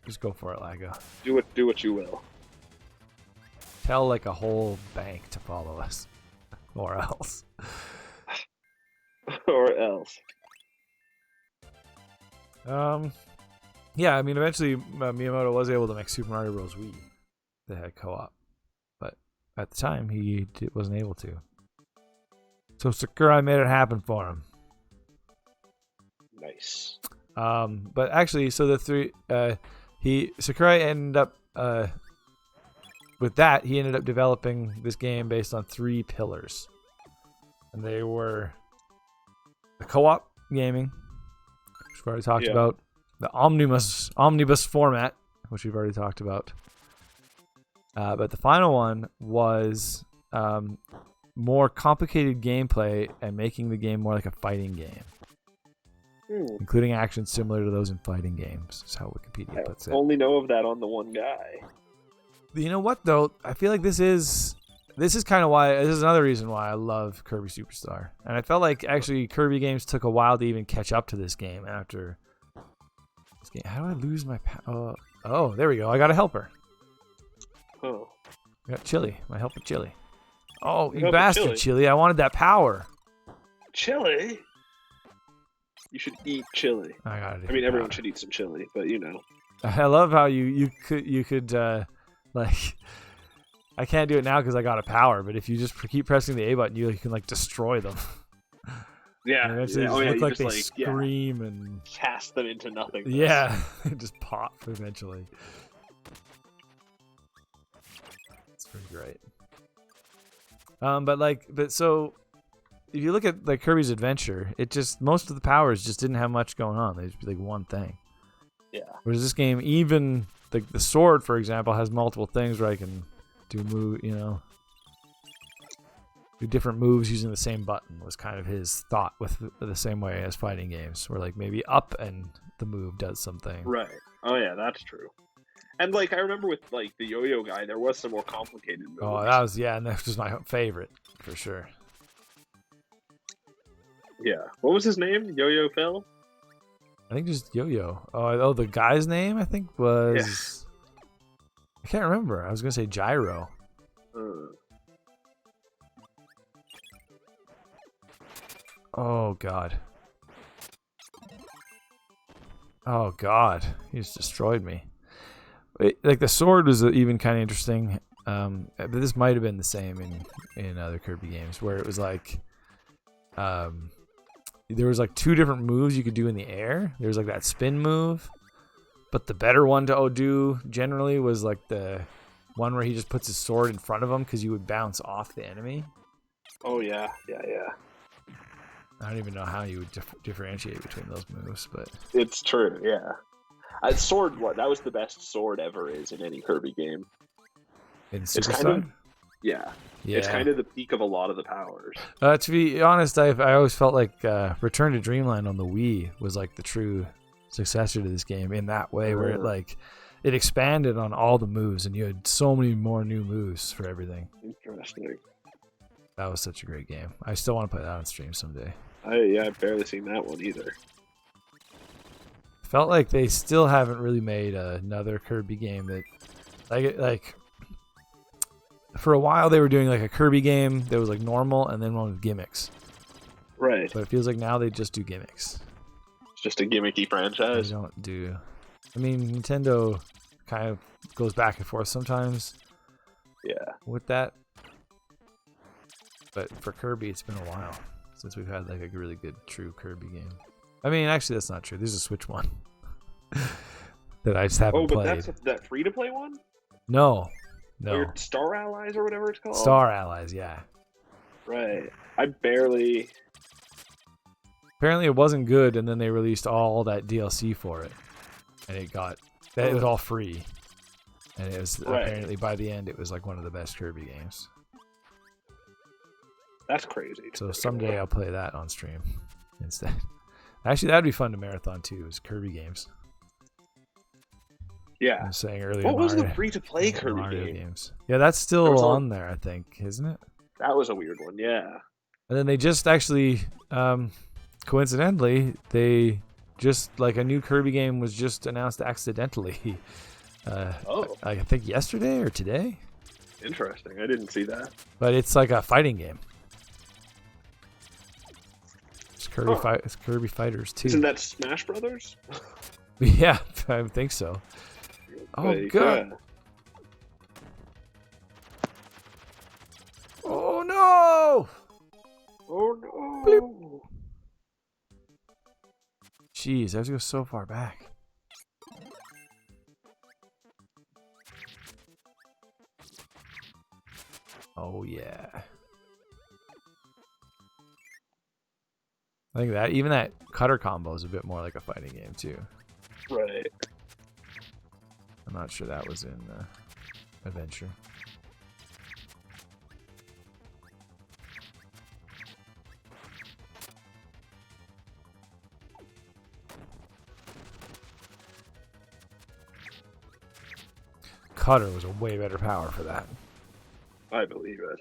[SPEAKER 1] Just go for it, Lacko.
[SPEAKER 2] Do what you will.
[SPEAKER 1] Tell like a whole bank to follow us. Or else.
[SPEAKER 2] Or else.
[SPEAKER 1] Yeah, I mean, eventually Miyamoto was able to make Super Mario Bros. Wii that had co-op. But at the time, he wasn't able to. So Sakurai made it happen for him.
[SPEAKER 2] Nice.
[SPEAKER 1] But actually, so the three... Sakurai ended up with that. He ended up developing this game based on 3 pillars, and they were the co-op gaming, which we've already talked about, the omnibus format, which we've already talked about, but the final one was more complicated gameplay and making the game more like a fighting game, including actions similar to those in fighting games. Is how Wikipedia puts it.
[SPEAKER 2] I only know of that on the one guy.
[SPEAKER 1] You know what though? I feel like this is kind of why. This is another reason why I love Kirby Superstar. And I felt like actually Kirby games took a while to even catch up to this game after this game. How do I lose my oh, there we go. I got a helper.
[SPEAKER 2] Oh.
[SPEAKER 1] I got Chili. My helper Chili. Oh, you bastard, Chili. I wanted that power.
[SPEAKER 2] Chili? You should eat chili.
[SPEAKER 1] I
[SPEAKER 2] mean, everyone should eat some chili, but you know.
[SPEAKER 1] I love how you could like, I can't do it now because I got a power, but if you just keep pressing the A button, you can like destroy them.
[SPEAKER 2] Yeah.
[SPEAKER 1] And eventually
[SPEAKER 2] Oh,
[SPEAKER 1] they
[SPEAKER 2] yeah,
[SPEAKER 1] look
[SPEAKER 2] you
[SPEAKER 1] like
[SPEAKER 2] just,
[SPEAKER 1] they
[SPEAKER 2] like,
[SPEAKER 1] scream and
[SPEAKER 2] cast them into nothing.
[SPEAKER 1] Yeah, they just pop eventually. It's pretty great. But so if you look at like Kirby's Adventure, it just most of the powers just didn't have much going on. They'd just be like one thing.
[SPEAKER 2] Yeah.
[SPEAKER 1] Whereas this game, even the sword, for example, has multiple things where I can do do different moves using the same button. Was kind of his thought with the same way as fighting games, where like maybe up and the move does something.
[SPEAKER 2] Right. Oh yeah, that's true. And like I remember with like the yo-yo guy, there was some more complicated moves.
[SPEAKER 1] Oh, and that was my favorite for sure.
[SPEAKER 2] Yeah. What was his name? Yo-Yo Phil?
[SPEAKER 1] I think just Yo-Yo. Oh, the guy's name I think was. I can't remember. I was gonna say Gyro. Oh God. Oh God. He just destroyed me. Like the sword was even kind of interesting. But this might have been the same in other Kirby games where it was like, there was like 2 different moves you could do in the air. There was like that spin move, but the better one to do generally was like the one where he just puts his sword in front of him because you would bounce off the enemy.
[SPEAKER 2] Oh yeah.
[SPEAKER 1] I don't even know how you would differentiate between those moves, but
[SPEAKER 2] it's true. Yeah. Sword, that was the best sword ever is in any Kirby game.
[SPEAKER 1] In Superstar?
[SPEAKER 2] It's kind of, yeah. It's kind of the peak of a lot of the powers.
[SPEAKER 1] To be honest, I always felt like Return to Dreamland on the Wii was like the true successor to this game in that way, where it expanded on all the moves, and you had so many more new moves for everything.
[SPEAKER 2] Interesting.
[SPEAKER 1] That was such a great game. I still want to play that on stream someday.
[SPEAKER 2] I've barely seen that one either.
[SPEAKER 1] Felt like they still haven't really made another Kirby game that, like for a while they were doing like a Kirby game that was like normal and then one with gimmicks.
[SPEAKER 2] Right.
[SPEAKER 1] But it feels like now they just do gimmicks.
[SPEAKER 2] It's just a gimmicky franchise.
[SPEAKER 1] They don't do. I mean, Nintendo kind of goes back and forth sometimes.
[SPEAKER 2] Yeah.
[SPEAKER 1] With that. But for Kirby, it's been a while since we've had like a really good, true Kirby game. I mean, actually, that's not true. There's a Switch one that I just haven't played.
[SPEAKER 2] Oh, but that's that free-to-play one?
[SPEAKER 1] No.
[SPEAKER 2] Or Star Allies or whatever it's called?
[SPEAKER 1] Star Allies, yeah.
[SPEAKER 2] Right. I barely...
[SPEAKER 1] Apparently it wasn't good, and then they released all that DLC for it. And it was all free. And it was apparently, by the end, it was like one of the best Kirby games.
[SPEAKER 2] That's crazy.
[SPEAKER 1] So someday I'll play that on stream instead. Actually, that'd be fun to marathon too, is Kirby games.
[SPEAKER 2] Yeah.
[SPEAKER 1] I was saying earlier.
[SPEAKER 2] What was the free-to-play Kirby
[SPEAKER 1] games? Yeah, that's still on there, I think, isn't it?
[SPEAKER 2] That was a weird one, yeah.
[SPEAKER 1] And then they just actually, coincidentally, they just, like, a new Kirby game was just announced accidentally. I think yesterday or today.
[SPEAKER 2] Interesting. I didn't see that.
[SPEAKER 1] But it's like a fighting game. It's Kirby Fighters 2.
[SPEAKER 2] Isn't that Smash Brothers?
[SPEAKER 1] Yeah, I think so. Oh, God.
[SPEAKER 2] Yeah.
[SPEAKER 1] Oh, no!
[SPEAKER 2] Oh, no!
[SPEAKER 1] Bleep. Jeez, I have to go so far back. Oh yeah. I think that even that cutter combo is a bit more like a fighting game too.
[SPEAKER 2] Right.
[SPEAKER 1] I'm not sure that was in Adventure. Cutter was a way better power for that.
[SPEAKER 2] I believe it.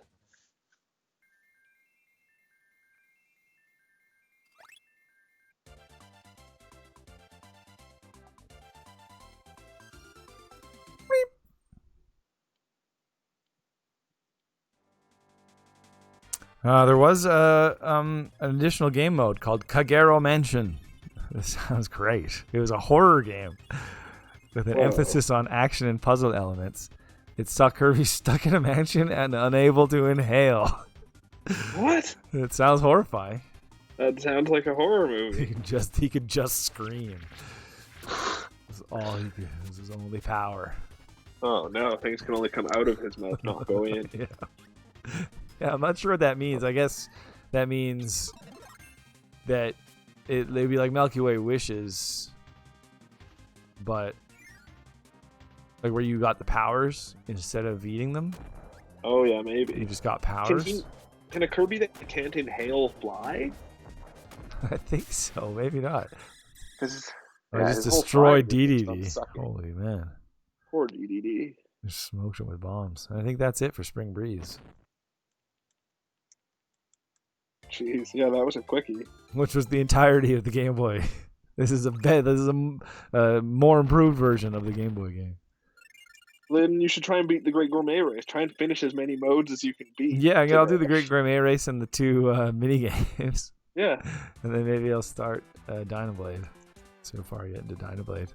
[SPEAKER 1] There was an additional game mode called Kagero Mansion. This sounds great. It was a horror game with an emphasis on action and puzzle elements. It saw Kirby stuck in a mansion and unable to inhale.
[SPEAKER 2] What?
[SPEAKER 1] It sounds horrifying.
[SPEAKER 2] That sounds like a horror movie.
[SPEAKER 1] He could just scream. That's all he could. It was his only power.
[SPEAKER 2] Oh no, things can only come out of his mouth, not go in.
[SPEAKER 1] Yeah, I'm not sure what that means. I guess that means that they'd be like Milky Way wishes, but like where you got the powers instead of eating them.
[SPEAKER 2] Oh yeah, maybe.
[SPEAKER 1] You just got powers.
[SPEAKER 2] Can a Kirby that can't inhale fly?
[SPEAKER 1] I think so. Maybe not. Or
[SPEAKER 2] Yeah,
[SPEAKER 1] just destroy DDD. Holy man.
[SPEAKER 2] Poor DDD.
[SPEAKER 1] Just smoked him with bombs. I think that's it for Spring Breeze.
[SPEAKER 2] Jeez, yeah, that was a quickie.
[SPEAKER 1] Which was the entirety of the Game Boy. This is a more improved version of the Game Boy game.
[SPEAKER 2] Then you should try and beat the Great Gourmet Race. Try and finish as many modes as you can beat.
[SPEAKER 1] Yeah, I'll do the Great Gourmet Race and the 2 mini games.
[SPEAKER 2] Yeah.
[SPEAKER 1] And then maybe I'll start Dynablade. So far, yet into Dynablade.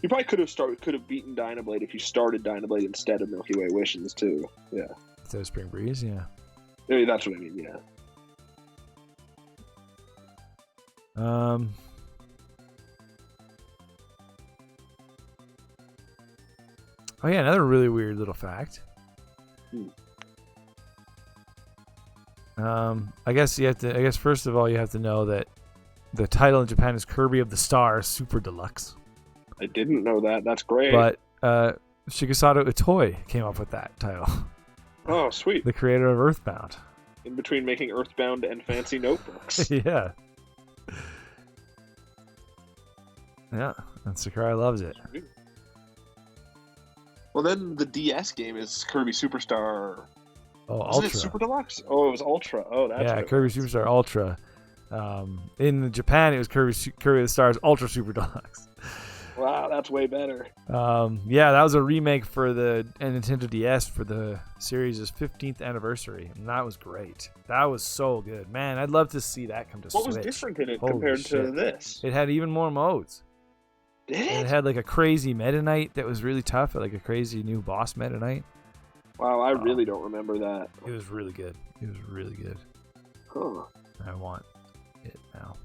[SPEAKER 2] You probably could have beaten Dynablade if you started Dynablade instead of Milky Way Wishes too. Yeah.
[SPEAKER 1] So Spring Breeze, yeah.
[SPEAKER 2] Yeah, that's what I mean. Yeah.
[SPEAKER 1] Oh yeah, another really weird little fact. I guess first of all you have to know that the title in Japan is Kirby of the Stars Super Deluxe.
[SPEAKER 2] I didn't know that. That's great.
[SPEAKER 1] But Shigesato Itoi came up with that title.
[SPEAKER 2] Oh, sweet.
[SPEAKER 1] The creator of Earthbound.
[SPEAKER 2] In between making Earthbound and fancy notebooks.
[SPEAKER 1] Yeah. Yeah, and Sakurai loves it.
[SPEAKER 2] Well, then the DS game is Kirby Superstar.
[SPEAKER 1] Oh,
[SPEAKER 2] Was
[SPEAKER 1] Ultra.
[SPEAKER 2] it Super Deluxe? Oh, it was Ultra. Oh, that's
[SPEAKER 1] yeah, Kirby Superstar Ultra. In Japan, it was Kirby of the Stars Ultra Super Deluxe.
[SPEAKER 2] Wow, that's way better.
[SPEAKER 1] Yeah, that was a remake for the Nintendo DS for the series' 15th anniversary, and that was great. That was so good, man. I'd love to see that come to Switch.
[SPEAKER 2] What was different in it
[SPEAKER 1] Holy
[SPEAKER 2] compared
[SPEAKER 1] shit.
[SPEAKER 2] to this?
[SPEAKER 1] It had even more modes.
[SPEAKER 2] Did
[SPEAKER 1] And
[SPEAKER 2] it?
[SPEAKER 1] it had like a crazy Meta Knight that was really tough, like a crazy new boss Meta Knight.
[SPEAKER 2] Wow, I really don't remember that.
[SPEAKER 1] It was really good. It was really good.
[SPEAKER 2] Huh.
[SPEAKER 1] I want it now.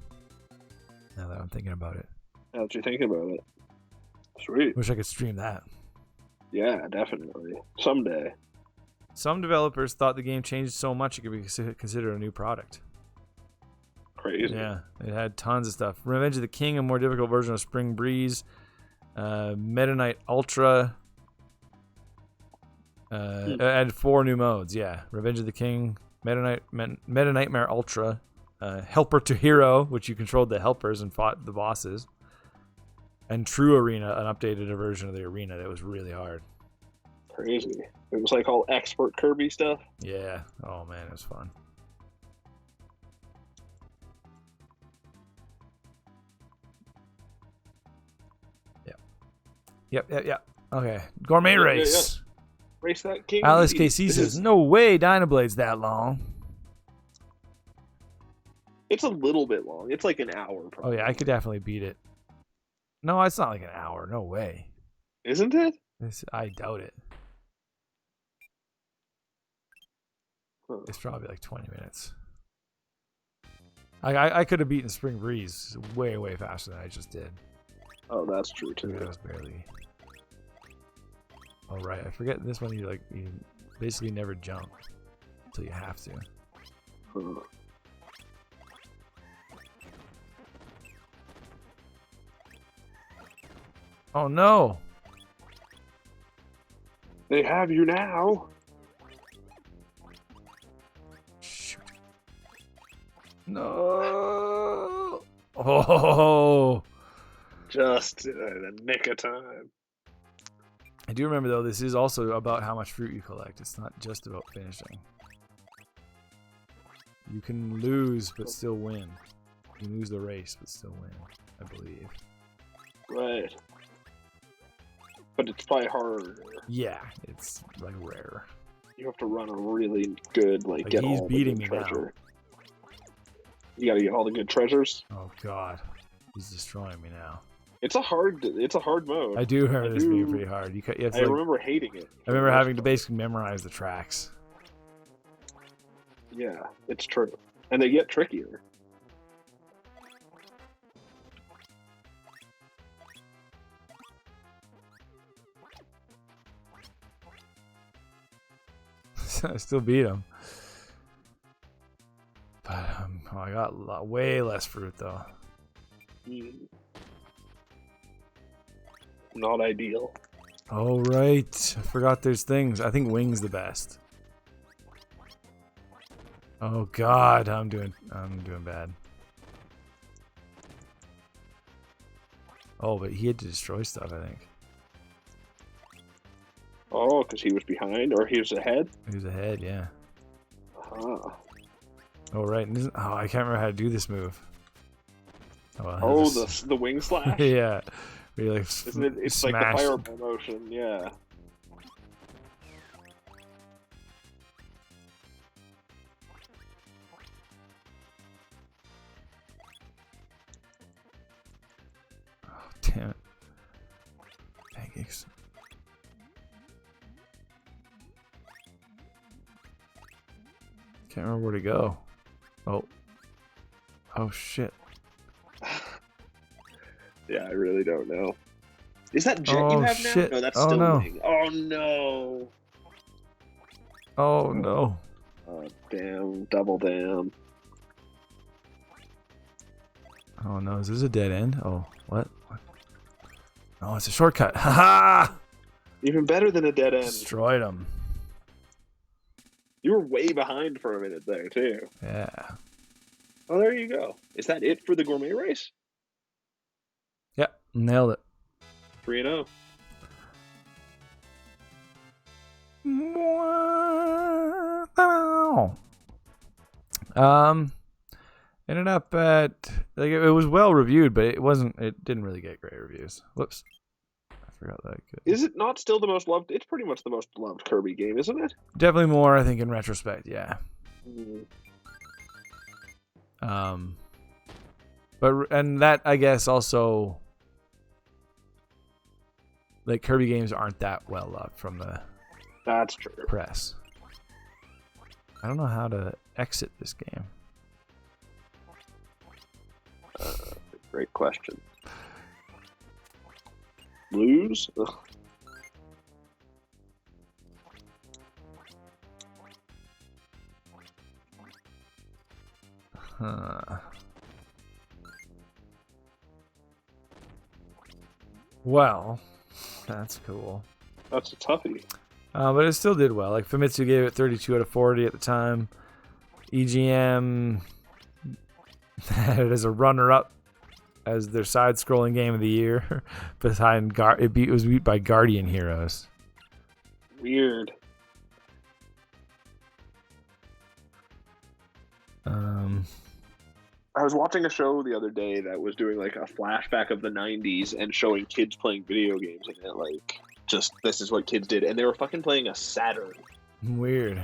[SPEAKER 1] Now that I'm thinking about it.
[SPEAKER 2] Now that you're thinking about it. Sweet.
[SPEAKER 1] Wish I could stream that.
[SPEAKER 2] Yeah, definitely. Someday.
[SPEAKER 1] Some developers thought the game changed so much it could be considered a new product.
[SPEAKER 2] Crazy.
[SPEAKER 1] Yeah, it had tons of stuff. Revenge of the King, a more difficult version of Spring Breeze. Meta Knight Ultra. And 4 new modes, yeah. Revenge of the King, Meta Nightmare Ultra, Helper to Hero, which you controlled the helpers and fought the bosses. And True Arena, an updated version of the arena that was really hard.
[SPEAKER 2] Crazy. It was like all expert Kirby stuff.
[SPEAKER 1] Yeah. Oh man, it was fun. Yep. Okay. Gourmet Race.
[SPEAKER 2] Race that king.
[SPEAKER 1] Alice KC says, no way Dynablade's that long.
[SPEAKER 2] It's a little bit long. It's like an hour,
[SPEAKER 1] Oh
[SPEAKER 2] probably.
[SPEAKER 1] yeah, I could definitely beat it. No, it's not like an hour. No way.
[SPEAKER 2] Isn't it?
[SPEAKER 1] I doubt it.
[SPEAKER 2] Huh.
[SPEAKER 1] It's probably like 20 minutes. I could have beaten Spring Breeze way faster than I just did.
[SPEAKER 2] Oh, that's true
[SPEAKER 1] I mean,
[SPEAKER 2] too.
[SPEAKER 1] I was barely. Oh right, I forget this one. You basically never jump until you have to. Oh no!
[SPEAKER 2] They have you now.
[SPEAKER 1] Shoot. No! Oh!
[SPEAKER 2] Just in the nick of time.
[SPEAKER 1] I do remember though, this is also about how much fruit you collect. It's not just about finishing. You can lose but still win. You can lose the race but still win, I believe.
[SPEAKER 2] Right. But it's probably harder.
[SPEAKER 1] Yeah, it's like rare.
[SPEAKER 2] You have to run a really good, like get
[SPEAKER 1] he's
[SPEAKER 2] all
[SPEAKER 1] beating
[SPEAKER 2] the
[SPEAKER 1] me
[SPEAKER 2] good treasure. You gotta get all the good treasures.
[SPEAKER 1] Oh god, he's destroying me now.
[SPEAKER 2] It's a hard mode.
[SPEAKER 1] I do remember this being pretty hard. You have to,
[SPEAKER 2] I remember hating it.
[SPEAKER 1] I remember having to basically memorize the tracks.
[SPEAKER 2] Yeah, it's true. And they get trickier.
[SPEAKER 1] I still beat him. But I got way less fruit though.
[SPEAKER 2] Not ideal.
[SPEAKER 1] Oh right, I forgot there's things. I think wing's the best. Oh god, I'm doing bad. Oh, but he had to destroy stuff, I think.
[SPEAKER 2] Oh, because he was behind, or he was ahead?
[SPEAKER 1] He was ahead, yeah.
[SPEAKER 2] Huh.
[SPEAKER 1] Oh, right. Oh, I can't remember how to do this move.
[SPEAKER 2] Oh, the wing slash?
[SPEAKER 1] Yeah. Where you, like,
[SPEAKER 2] Isn't it? It's like the fireball motion, yeah.
[SPEAKER 1] Oh, damn it. Pancakes. Can't remember where to go. Oh. Oh, shit.
[SPEAKER 2] Yeah, I really don't know. Is that jet
[SPEAKER 1] Oh,
[SPEAKER 2] you have
[SPEAKER 1] shit.
[SPEAKER 2] now? No, that's
[SPEAKER 1] Oh,
[SPEAKER 2] still
[SPEAKER 1] no.
[SPEAKER 2] wing. Oh, no.
[SPEAKER 1] Oh, no.
[SPEAKER 2] Oh, damn. Double damn.
[SPEAKER 1] Oh, no. Is this a dead end? Oh, what? Oh, it's a shortcut. Ha-ha!
[SPEAKER 2] Even better than a dead end.
[SPEAKER 1] Destroyed him.
[SPEAKER 2] You were way behind for a minute there, too.
[SPEAKER 1] Yeah.
[SPEAKER 2] Oh, there you go. Is that it for the gourmet race?
[SPEAKER 1] Yep. Nailed it.
[SPEAKER 2] 3-0.
[SPEAKER 1] Ended up at, like, it was well reviewed, but it didn't really get great reviews. Whoops. I forgot that.
[SPEAKER 2] Is it not still the most loved? It's pretty much the most loved Kirby game, isn't it?
[SPEAKER 1] Definitely more, I think, in retrospect, yeah. And that, I guess, also, like, Kirby games aren't that well loved from the
[SPEAKER 2] That's true.
[SPEAKER 1] press. I don't know how to exit this game.
[SPEAKER 2] Great question. Lose? Ugh.
[SPEAKER 1] Well, that's cool.
[SPEAKER 2] That's a toughie.
[SPEAKER 1] But it still did well. Like, Famitsu gave it 32 out of 40 at the time. EGM had it as a runner-up as their side-scrolling game of the year. Behind it was beat by Guardian Heroes.
[SPEAKER 2] Weird. I was watching a show the other day that was doing like a flashback of the 90s and showing kids playing video games and it like just this is what kids did and they were fucking playing a Saturn.
[SPEAKER 1] Weird.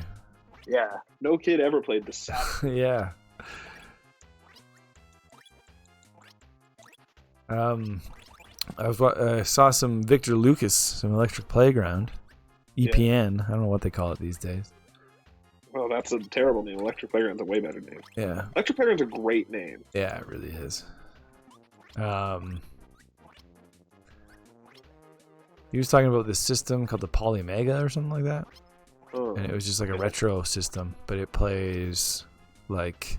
[SPEAKER 2] Yeah. No kid ever played the Saturn.
[SPEAKER 1] Yeah. I saw some Victor Lucas, some Electric Playground, EPN. Yeah. I don't know what they call it these days.
[SPEAKER 2] Well, that's a terrible name. Electric Playground's a way better name.
[SPEAKER 1] Yeah.
[SPEAKER 2] Electric Playground's a great name.
[SPEAKER 1] Yeah, it really is. He was talking about this system called the Polymega or something like that. and it was just like a retro system, but it plays like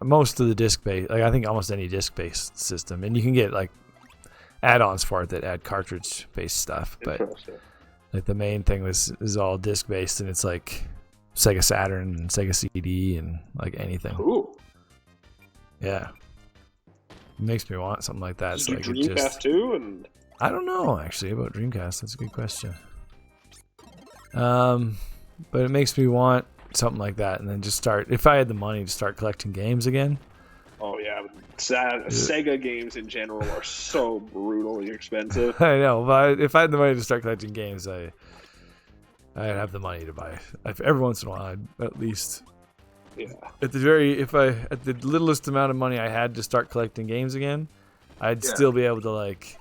[SPEAKER 1] most of the disc based, like I think almost any disc based system, and you can get like add-ons for it that add cartridge based stuff, but like the main thing is all disc based, and it's like Sega Saturn and Sega CD and like anything.
[SPEAKER 2] Cool.
[SPEAKER 1] Yeah, it makes me want something like that.
[SPEAKER 2] Did you Dreamcast too? And
[SPEAKER 1] I don't know actually about Dreamcast. That's a good question. But it makes me want something like that, and then just start. If I had the money to start collecting games again.
[SPEAKER 2] Oh yeah, Sega games in general are so brutally expensive.
[SPEAKER 1] I know, but if I had the money to start collecting games, I'd have the money to buy. Every once in a while, I'd at least.
[SPEAKER 2] Yeah.
[SPEAKER 1] At the littlest amount of money I had to start collecting games again, I'd still be able to like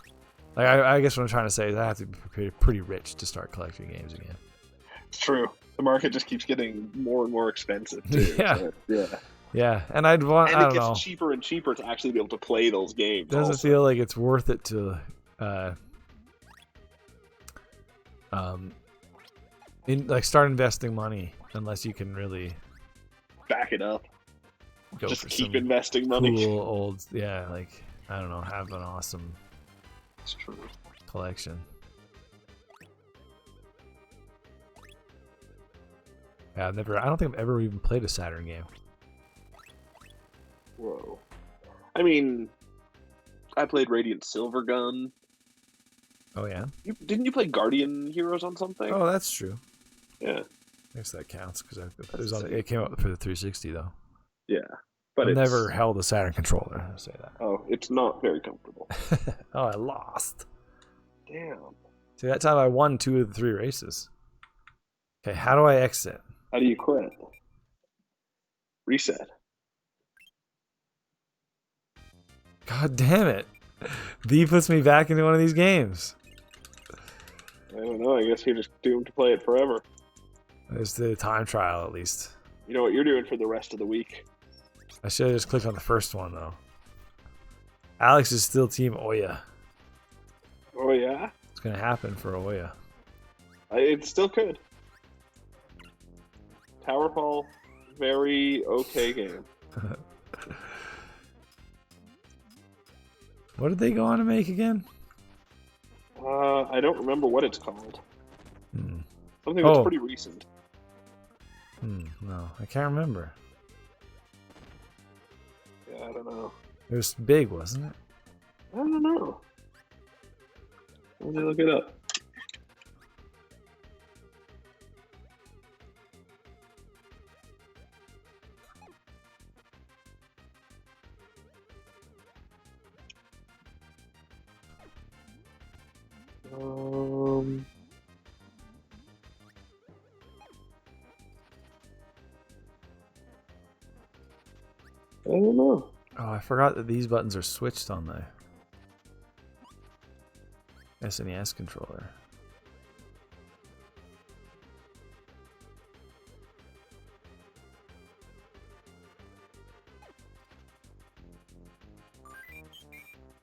[SPEAKER 1] I guess what I'm trying to say is I have to be pretty rich to start collecting games again.
[SPEAKER 2] It's true. The market just keeps getting more and more expensive too.
[SPEAKER 1] Yeah.
[SPEAKER 2] So, yeah.
[SPEAKER 1] Yeah, and I'd want.
[SPEAKER 2] And
[SPEAKER 1] I
[SPEAKER 2] it
[SPEAKER 1] don't know.
[SPEAKER 2] gets cheaper and cheaper to actually be able to play those games.
[SPEAKER 1] Doesn't feel like it's worth it to, start investing money unless you can really
[SPEAKER 2] back it up.
[SPEAKER 1] Go
[SPEAKER 2] just
[SPEAKER 1] for
[SPEAKER 2] keep
[SPEAKER 1] some
[SPEAKER 2] investing money.
[SPEAKER 1] Cool old, yeah, like I don't know, have an awesome.
[SPEAKER 2] It's true.
[SPEAKER 1] Collection. Yeah, I don't think I've ever even played a Saturn game.
[SPEAKER 2] Whoa. I mean, I played Radiant Silvergun.
[SPEAKER 1] Oh yeah?
[SPEAKER 2] Didn't you play Guardian Heroes on something?
[SPEAKER 1] Oh, that's true.
[SPEAKER 2] Yeah.
[SPEAKER 1] I guess that counts because it came out for the 360 though.
[SPEAKER 2] Yeah, but
[SPEAKER 1] I've never held a Saturn controller. I'll say that.
[SPEAKER 2] Oh, it's not very comfortable.
[SPEAKER 1] Oh, I lost.
[SPEAKER 2] Damn.
[SPEAKER 1] See, that time I won 2 of the 3 races. Okay, how do I exit?
[SPEAKER 2] How do you quit? Reset.
[SPEAKER 1] God damn it. V puts me back into one of these games.
[SPEAKER 2] I don't know. I guess you're just doomed to play it forever.
[SPEAKER 1] There's the time trial, at least.
[SPEAKER 2] You know what you're doing for the rest of the week?
[SPEAKER 1] I should have just clicked on the first one, though. Alex is still Team Oya.
[SPEAKER 2] Oh, yeah?
[SPEAKER 1] It's going to happen for Oya.
[SPEAKER 2] It still could. Towerfall, very okay game.
[SPEAKER 1] What did they go on to make again?
[SPEAKER 2] I don't remember what it's called. Something that's pretty recent.
[SPEAKER 1] No, I can't remember.
[SPEAKER 2] Yeah, I don't know.
[SPEAKER 1] It was big, wasn't it?
[SPEAKER 2] I don't know. Let me look it up. I don't know.
[SPEAKER 1] Oh, I forgot that these buttons are switched on the SNES controller.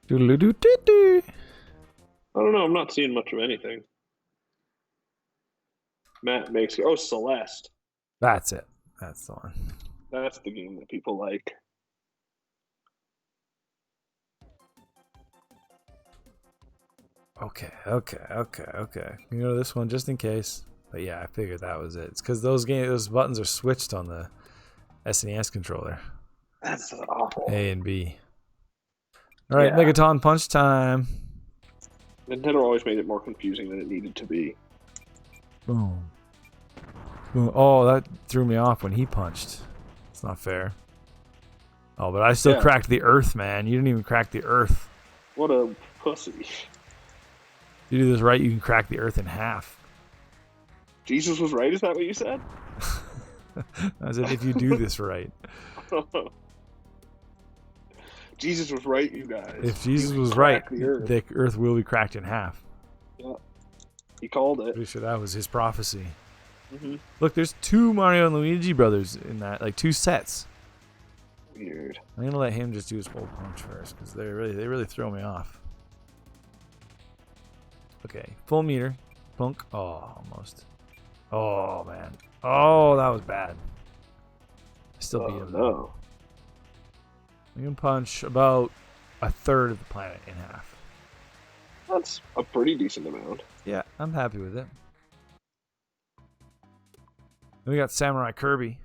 [SPEAKER 1] Doodle-doo-doo-doo.
[SPEAKER 2] I don't know. I'm not seeing much of anything. Matt makes... Oh, Celeste.
[SPEAKER 1] That's it. That's the one.
[SPEAKER 2] That's the game that people like.
[SPEAKER 1] Okay. You know this one just in case. But yeah, I figured that was it. It's because those buttons are switched on the SNES controller.
[SPEAKER 2] That's awful.
[SPEAKER 1] A and B. All right, Megaton punch time.
[SPEAKER 2] Nintendo always made it more confusing than it needed to be.
[SPEAKER 1] Boom. Boom. Oh, that threw me off when he punched. It's not fair. Oh, but I still cracked the earth, man. You didn't even crack the earth.
[SPEAKER 2] What a pussy.
[SPEAKER 1] You do this right, you can crack the earth in half.
[SPEAKER 2] Jesus was right, is that what you said?
[SPEAKER 1] I said, if you do this right.
[SPEAKER 2] Jesus was right, you guys.
[SPEAKER 1] If Jesus was right, the earth will be cracked in half.
[SPEAKER 2] Yeah. He called it.
[SPEAKER 1] Pretty sure that was his prophecy.
[SPEAKER 2] Mm-hmm.
[SPEAKER 1] Look, there's 2 Mario and Luigi brothers in that, like 2 sets.
[SPEAKER 2] Weird.
[SPEAKER 1] I'm gonna let him just do his full punch first, because they really throw me off. Okay, full meter. Plunk. Oh, almost. Oh, man. Oh, that was bad. I still beat him.
[SPEAKER 2] No.
[SPEAKER 1] You can punch about a third of the planet in half.
[SPEAKER 2] That's a pretty decent amount.
[SPEAKER 1] Yeah, I'm happy with it. Then we got Samurai Kirby.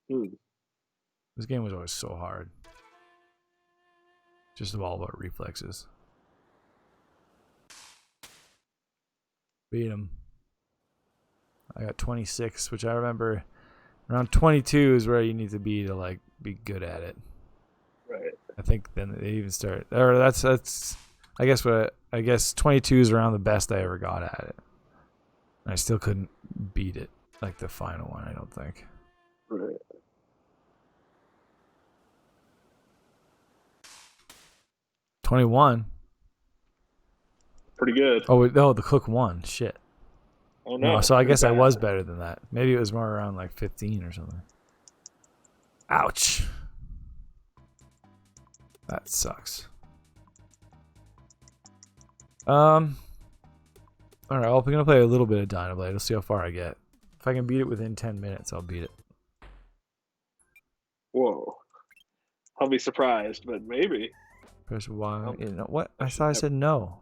[SPEAKER 1] This game was always so hard. Just all about reflexes. Beat him. I got 26, which I remember around 22 is where you need to be like be good at it.
[SPEAKER 2] Right.
[SPEAKER 1] I think then they even start. Or that's I guess 22 is around the best I ever got at it. I still couldn't beat it like the final one, I don't think.
[SPEAKER 2] Right.
[SPEAKER 1] $21.
[SPEAKER 2] Pretty good.
[SPEAKER 1] Oh, the cook won. Shit.
[SPEAKER 2] Oh no.
[SPEAKER 1] So I guess I was better than that. Maybe it was more around like 15 or something. Ouch. That sucks. Alright, I'm gonna play a little bit of Dynablade. Let's see how far I get. If I can beat it within 10 minutes, I'll beat it.
[SPEAKER 2] Whoa. I'll be surprised, but maybe.
[SPEAKER 1] Press Y. You know what? I thought I said no.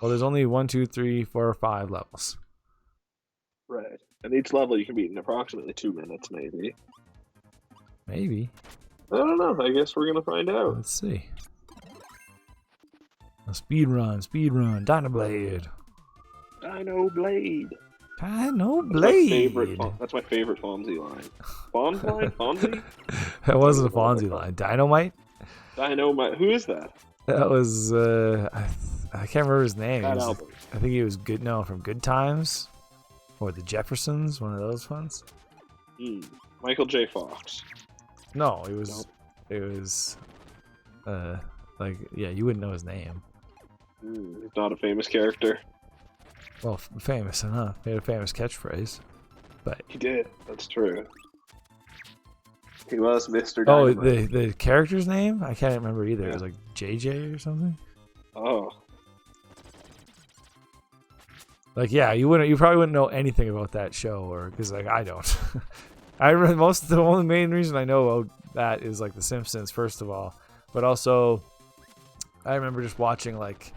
[SPEAKER 1] Well, there's only 1, 2, 3, 4, 5 levels.
[SPEAKER 2] Right. And each level you can beat in approximately 2 minutes, maybe.
[SPEAKER 1] Maybe.
[SPEAKER 2] I don't know. I guess we're gonna find out.
[SPEAKER 1] Let's see. Speed run, Dynablade.
[SPEAKER 2] Dino Blade.
[SPEAKER 1] Dynablade.
[SPEAKER 2] That's my favorite Fonzie line. Fonzie?
[SPEAKER 1] That wasn't a Fonzie line. Dynamite?
[SPEAKER 2] Dynamite. Who is that?
[SPEAKER 1] That was I can't remember his name.
[SPEAKER 2] That album.
[SPEAKER 1] I think he was good. No, from Good Times, or the Jeffersons, one of those ones.
[SPEAKER 2] Michael J. Fox.
[SPEAKER 1] No, it was.
[SPEAKER 2] Nope.
[SPEAKER 1] It was. Like you wouldn't know his name.
[SPEAKER 2] He's not a famous character.
[SPEAKER 1] Well, famous enough. He had a famous catchphrase, but
[SPEAKER 2] He did. That's true. He was Mr.
[SPEAKER 1] oh,
[SPEAKER 2] Dynamite.
[SPEAKER 1] the character's name I can't remember either.
[SPEAKER 2] Yeah.
[SPEAKER 1] It was like JJ or something.
[SPEAKER 2] Oh.
[SPEAKER 1] Like you probably wouldn't know anything about that show, or because like I don't. The only main reason I know about that is like The Simpsons, first of all, but also I remember just watching like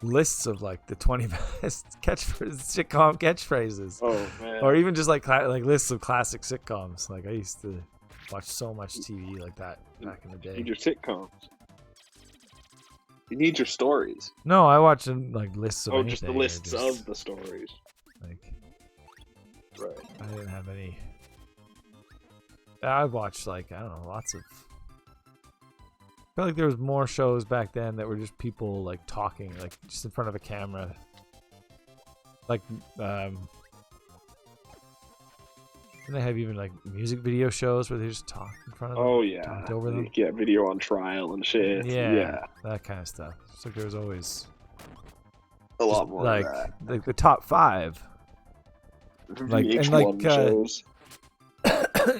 [SPEAKER 1] lists of like the 20 best sitcom catchphrases.
[SPEAKER 2] Oh man.
[SPEAKER 1] Or even just like lists of classic sitcoms. Like I used to watch so much TV like that back in the
[SPEAKER 2] You
[SPEAKER 1] day.
[SPEAKER 2] need your sitcoms. You need your stories.
[SPEAKER 1] No, I watched like lists of anything.
[SPEAKER 2] Just the lists of the stories.
[SPEAKER 1] Like,
[SPEAKER 2] Right.
[SPEAKER 1] I didn't have any. I watched like I don't know, lots of. I feel like there was more shows back then that were just people like talking, like just in front of a camera. Like, and they have even like music video shows where they just talk in front of them.
[SPEAKER 2] Oh yeah.
[SPEAKER 1] Talked over them.
[SPEAKER 2] Yeah, video on trial and shit.
[SPEAKER 1] Yeah, that kind of stuff. It's like there was always
[SPEAKER 2] A lot more
[SPEAKER 1] like
[SPEAKER 2] of
[SPEAKER 1] like the top 5
[SPEAKER 2] that.
[SPEAKER 1] like- and,
[SPEAKER 2] VH1
[SPEAKER 1] like,
[SPEAKER 2] shows.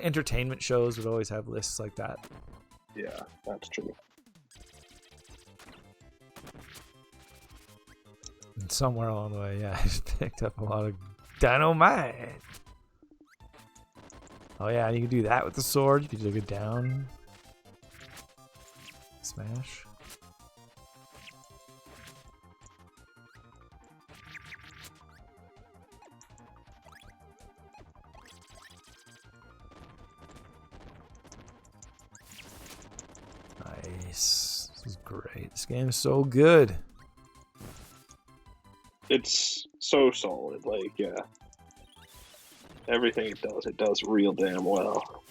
[SPEAKER 1] entertainment shows would always have lists like that.
[SPEAKER 2] Yeah, that's true.
[SPEAKER 1] And somewhere along the way, I just picked up a lot of dynamite. Oh yeah, and you can do that with the sword. You can do it down. Smash. Nice. This is great. This game is so good.
[SPEAKER 2] It's so solid. Like, yeah. Everything it does real damn well.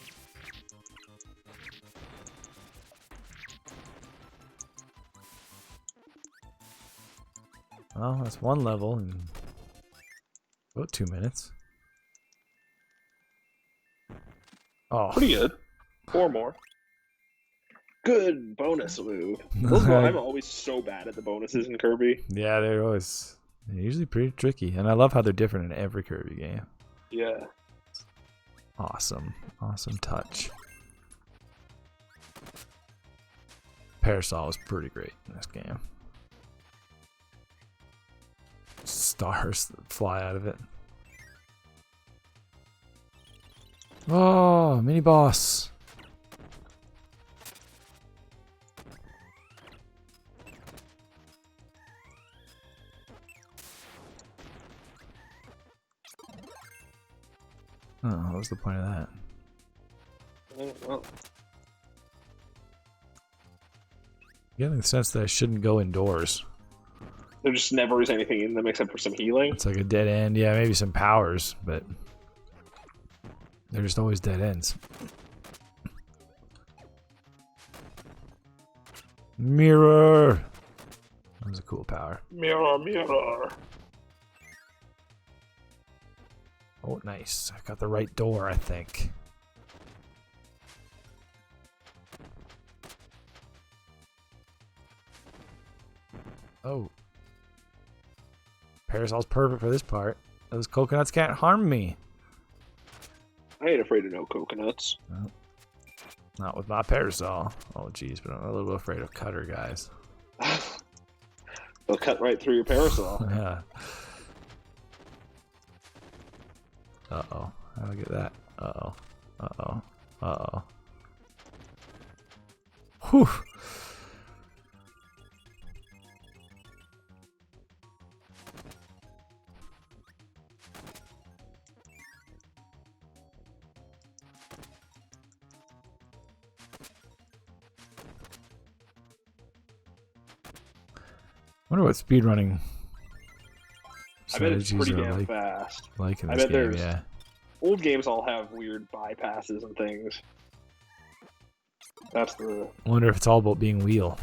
[SPEAKER 1] Well, that's one level in about 2 minutes. Oh,
[SPEAKER 2] Pretty good. 4 more. Good bonus move. I'm always so bad at the bonuses in Kirby.
[SPEAKER 1] yeah, they're usually pretty tricky, and I love how they're different in every Kirby game.
[SPEAKER 2] Yeah.
[SPEAKER 1] Awesome touch. Parasol is pretty great in this game. stars that fly out of it. Oh, mini boss. Oh, what was the point of that?
[SPEAKER 2] Well,
[SPEAKER 1] Getting the sense that I shouldn't go indoors.
[SPEAKER 2] there just never is anything in them except for some healing.
[SPEAKER 1] It's like a dead end. Yeah, maybe some powers, but they're just always dead ends. Mirror! That was a cool power.
[SPEAKER 2] Mirror, mirror.
[SPEAKER 1] Oh, nice. I got the right door, I think. Oh. Parasol's perfect for this part. Those coconuts can't harm me.
[SPEAKER 2] I ain't afraid of no coconuts.
[SPEAKER 1] No. Not with my parasol. Oh, jeez, but I'm a little afraid of cutter guys.
[SPEAKER 2] They'll cut right through your parasol.
[SPEAKER 1] Yeah. Uh-oh. How do I get that? Uh-oh. Uh-oh. Uh-oh. Whew. Wonder what speedrunning
[SPEAKER 2] I bet it's pretty
[SPEAKER 1] strategies are
[SPEAKER 2] damn fast.
[SPEAKER 1] like in
[SPEAKER 2] I
[SPEAKER 1] this
[SPEAKER 2] bet
[SPEAKER 1] game,
[SPEAKER 2] there's
[SPEAKER 1] yeah.
[SPEAKER 2] old games all have weird bypasses and things. That's the
[SPEAKER 1] Wonder if it's all about being wheel.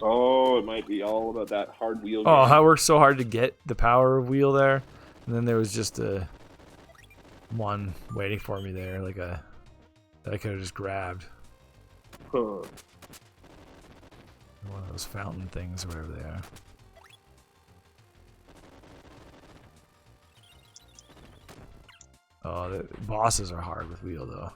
[SPEAKER 2] it might be all about that hard wheel
[SPEAKER 1] Oh,
[SPEAKER 2] game.
[SPEAKER 1] I worked so hard to get the power of wheel there, and then there was just a one waiting for me there, like a that I could have just grabbed.
[SPEAKER 2] Huh.
[SPEAKER 1] One of those fountain things, or whatever they are. Oh, the bosses are hard with wheel though.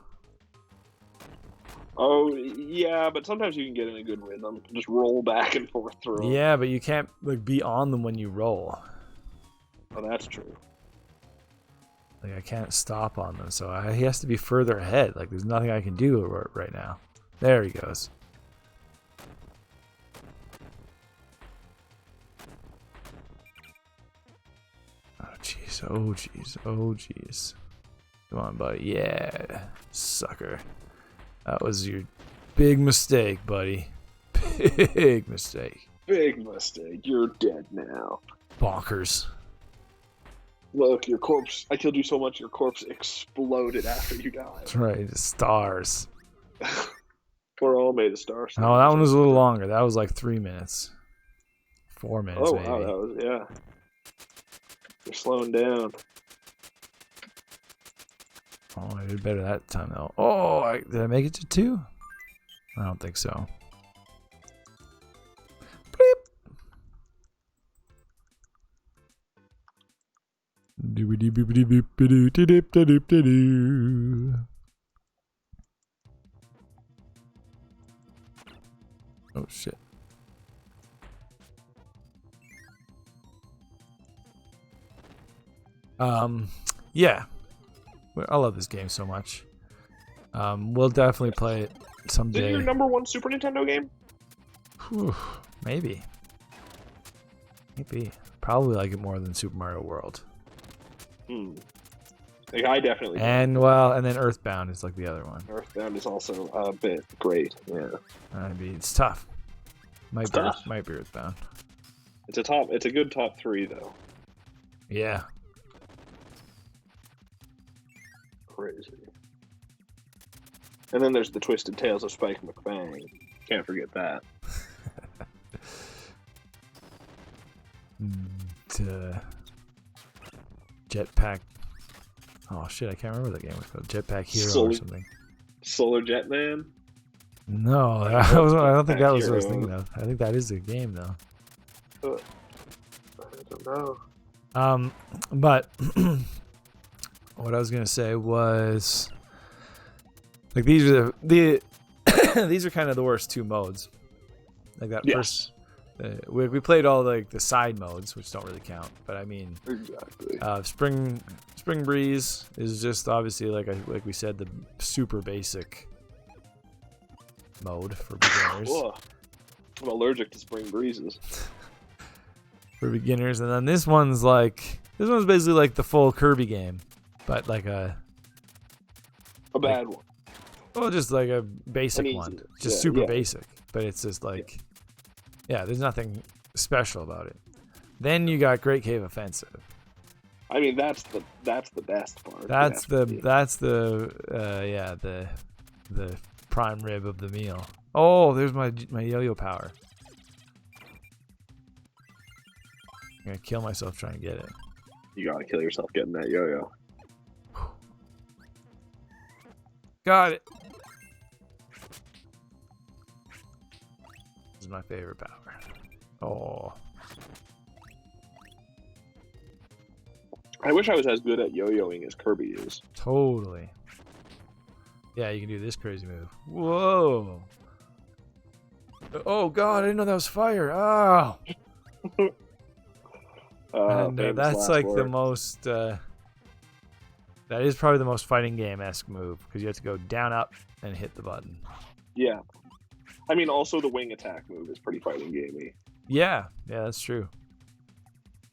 [SPEAKER 2] Oh yeah, but sometimes you can get in a good rhythm. Just roll back and forth through 'em.
[SPEAKER 1] Yeah, but you can't like be on them when you roll.
[SPEAKER 2] Oh, that's true.
[SPEAKER 1] Like I can't stop on them, so he has to be further ahead. Like there's nothing I can do right now. There he goes. Oh jeez, oh jeez, oh jeez. Come on, buddy. Yeah, sucker. That was your big mistake, buddy. Big mistake.
[SPEAKER 2] Big mistake. You're dead now.
[SPEAKER 1] Bonkers.
[SPEAKER 2] Look, your corpse. I killed you so much, your corpse exploded after you died.
[SPEAKER 1] That's right, stars.
[SPEAKER 2] We're all made of stars.
[SPEAKER 1] Oh, that one was a little longer. That was like 3 minutes. 4 minutes,
[SPEAKER 2] Oh
[SPEAKER 1] maybe.
[SPEAKER 2] wow, that was You're slowing down.
[SPEAKER 1] Oh, I did better that time though. Oh, did I make it to 2? I don't think so. Bleep. Doobity-boopity-boop-a-doo-dee-dip-da-doop-da-doo. Oh shit. Yeah. I love this game so much. We'll definitely play it
[SPEAKER 2] Is it
[SPEAKER 1] someday.
[SPEAKER 2] your #1 Super Nintendo game?
[SPEAKER 1] Whew, maybe. Maybe. Probably like it more than Super Mario World.
[SPEAKER 2] Like, I definitely.
[SPEAKER 1] And and then Earthbound is like the other one.
[SPEAKER 2] Earthbound is also a bit great. Yeah.
[SPEAKER 1] I mean, it's tough. Might be Earthbound.
[SPEAKER 2] It's a good top 3 though.
[SPEAKER 1] Yeah.
[SPEAKER 2] Crazy. And then there's the Twisted Tales of Spike McFang. Can't forget that.
[SPEAKER 1] Jetpack. Oh shit! I can't remember that game was called. Jetpack Hero or something.
[SPEAKER 2] Solar Jetman.
[SPEAKER 1] No, I don't think that was what I was thinking of. I think that is a game though.
[SPEAKER 2] I don't know.
[SPEAKER 1] But what I was gonna say was, like, these are the these are kind of the worst 2 modes. Like that We played all like the side modes, which don't really count. But I mean,
[SPEAKER 2] Exactly.
[SPEAKER 1] Spring Breeze is just obviously like we said, the super basic mode for beginners.
[SPEAKER 2] Whoa. I'm allergic to spring breezes.
[SPEAKER 1] For beginners, and then this one's basically like the full Kirby game, but like a
[SPEAKER 2] bad one.
[SPEAKER 1] well, just like a basic
[SPEAKER 2] An
[SPEAKER 1] one,
[SPEAKER 2] easy-
[SPEAKER 1] just
[SPEAKER 2] yeah,
[SPEAKER 1] super
[SPEAKER 2] yeah.
[SPEAKER 1] basic. But it's just like, yeah, there's nothing special about it. Then you got Great Cave Offensive.
[SPEAKER 2] I mean, that's the best part.
[SPEAKER 1] That's
[SPEAKER 2] definitely.
[SPEAKER 1] the prime rib of the meal. Oh, there's my yo-yo power. I'm gonna kill myself trying to get it.
[SPEAKER 2] You gotta kill yourself getting that yo-yo.
[SPEAKER 1] Got it. This is my favorite power. Oh.
[SPEAKER 2] I wish I was as good at yo-yoing as Kirby is.
[SPEAKER 1] Totally. Yeah, you can do this crazy move. Whoa. Oh god, I didn't know that was fire. Oh. And
[SPEAKER 2] Famous
[SPEAKER 1] that's
[SPEAKER 2] last
[SPEAKER 1] like the
[SPEAKER 2] word.
[SPEAKER 1] most. That is probably the most fighting game-esque move because you have to go down, up, and hit the button.
[SPEAKER 2] Yeah. I mean, also the wing attack move is pretty fighting gamey.
[SPEAKER 1] Yeah, that's true.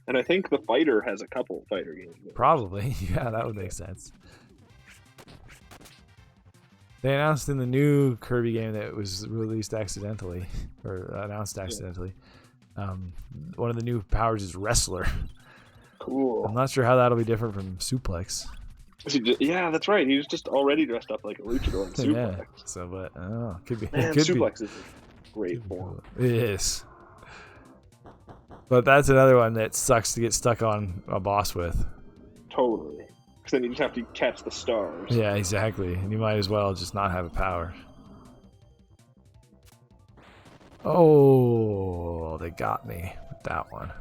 [SPEAKER 2] And I think the fighter has a couple fighter game moves.
[SPEAKER 1] Probably. Yeah, that would make sense. They announced in the new Kirby game that was released accidentally, or announced accidentally. One of the new powers is Wrestler.
[SPEAKER 2] Cool.
[SPEAKER 1] I'm not sure how that'll be different from Suplex.
[SPEAKER 2] Yeah, that's right. He was just already dressed up like a luchador in Suplex.
[SPEAKER 1] Yeah. So, but could be.
[SPEAKER 2] Man,
[SPEAKER 1] it could
[SPEAKER 2] Suplex is a great form.
[SPEAKER 1] It is. But that's another one that sucks to get stuck on a boss with.
[SPEAKER 2] Totally. Because then you just have to catch the stars.
[SPEAKER 1] Yeah, exactly. And you might as well just not have a power. Oh, they got me with that one.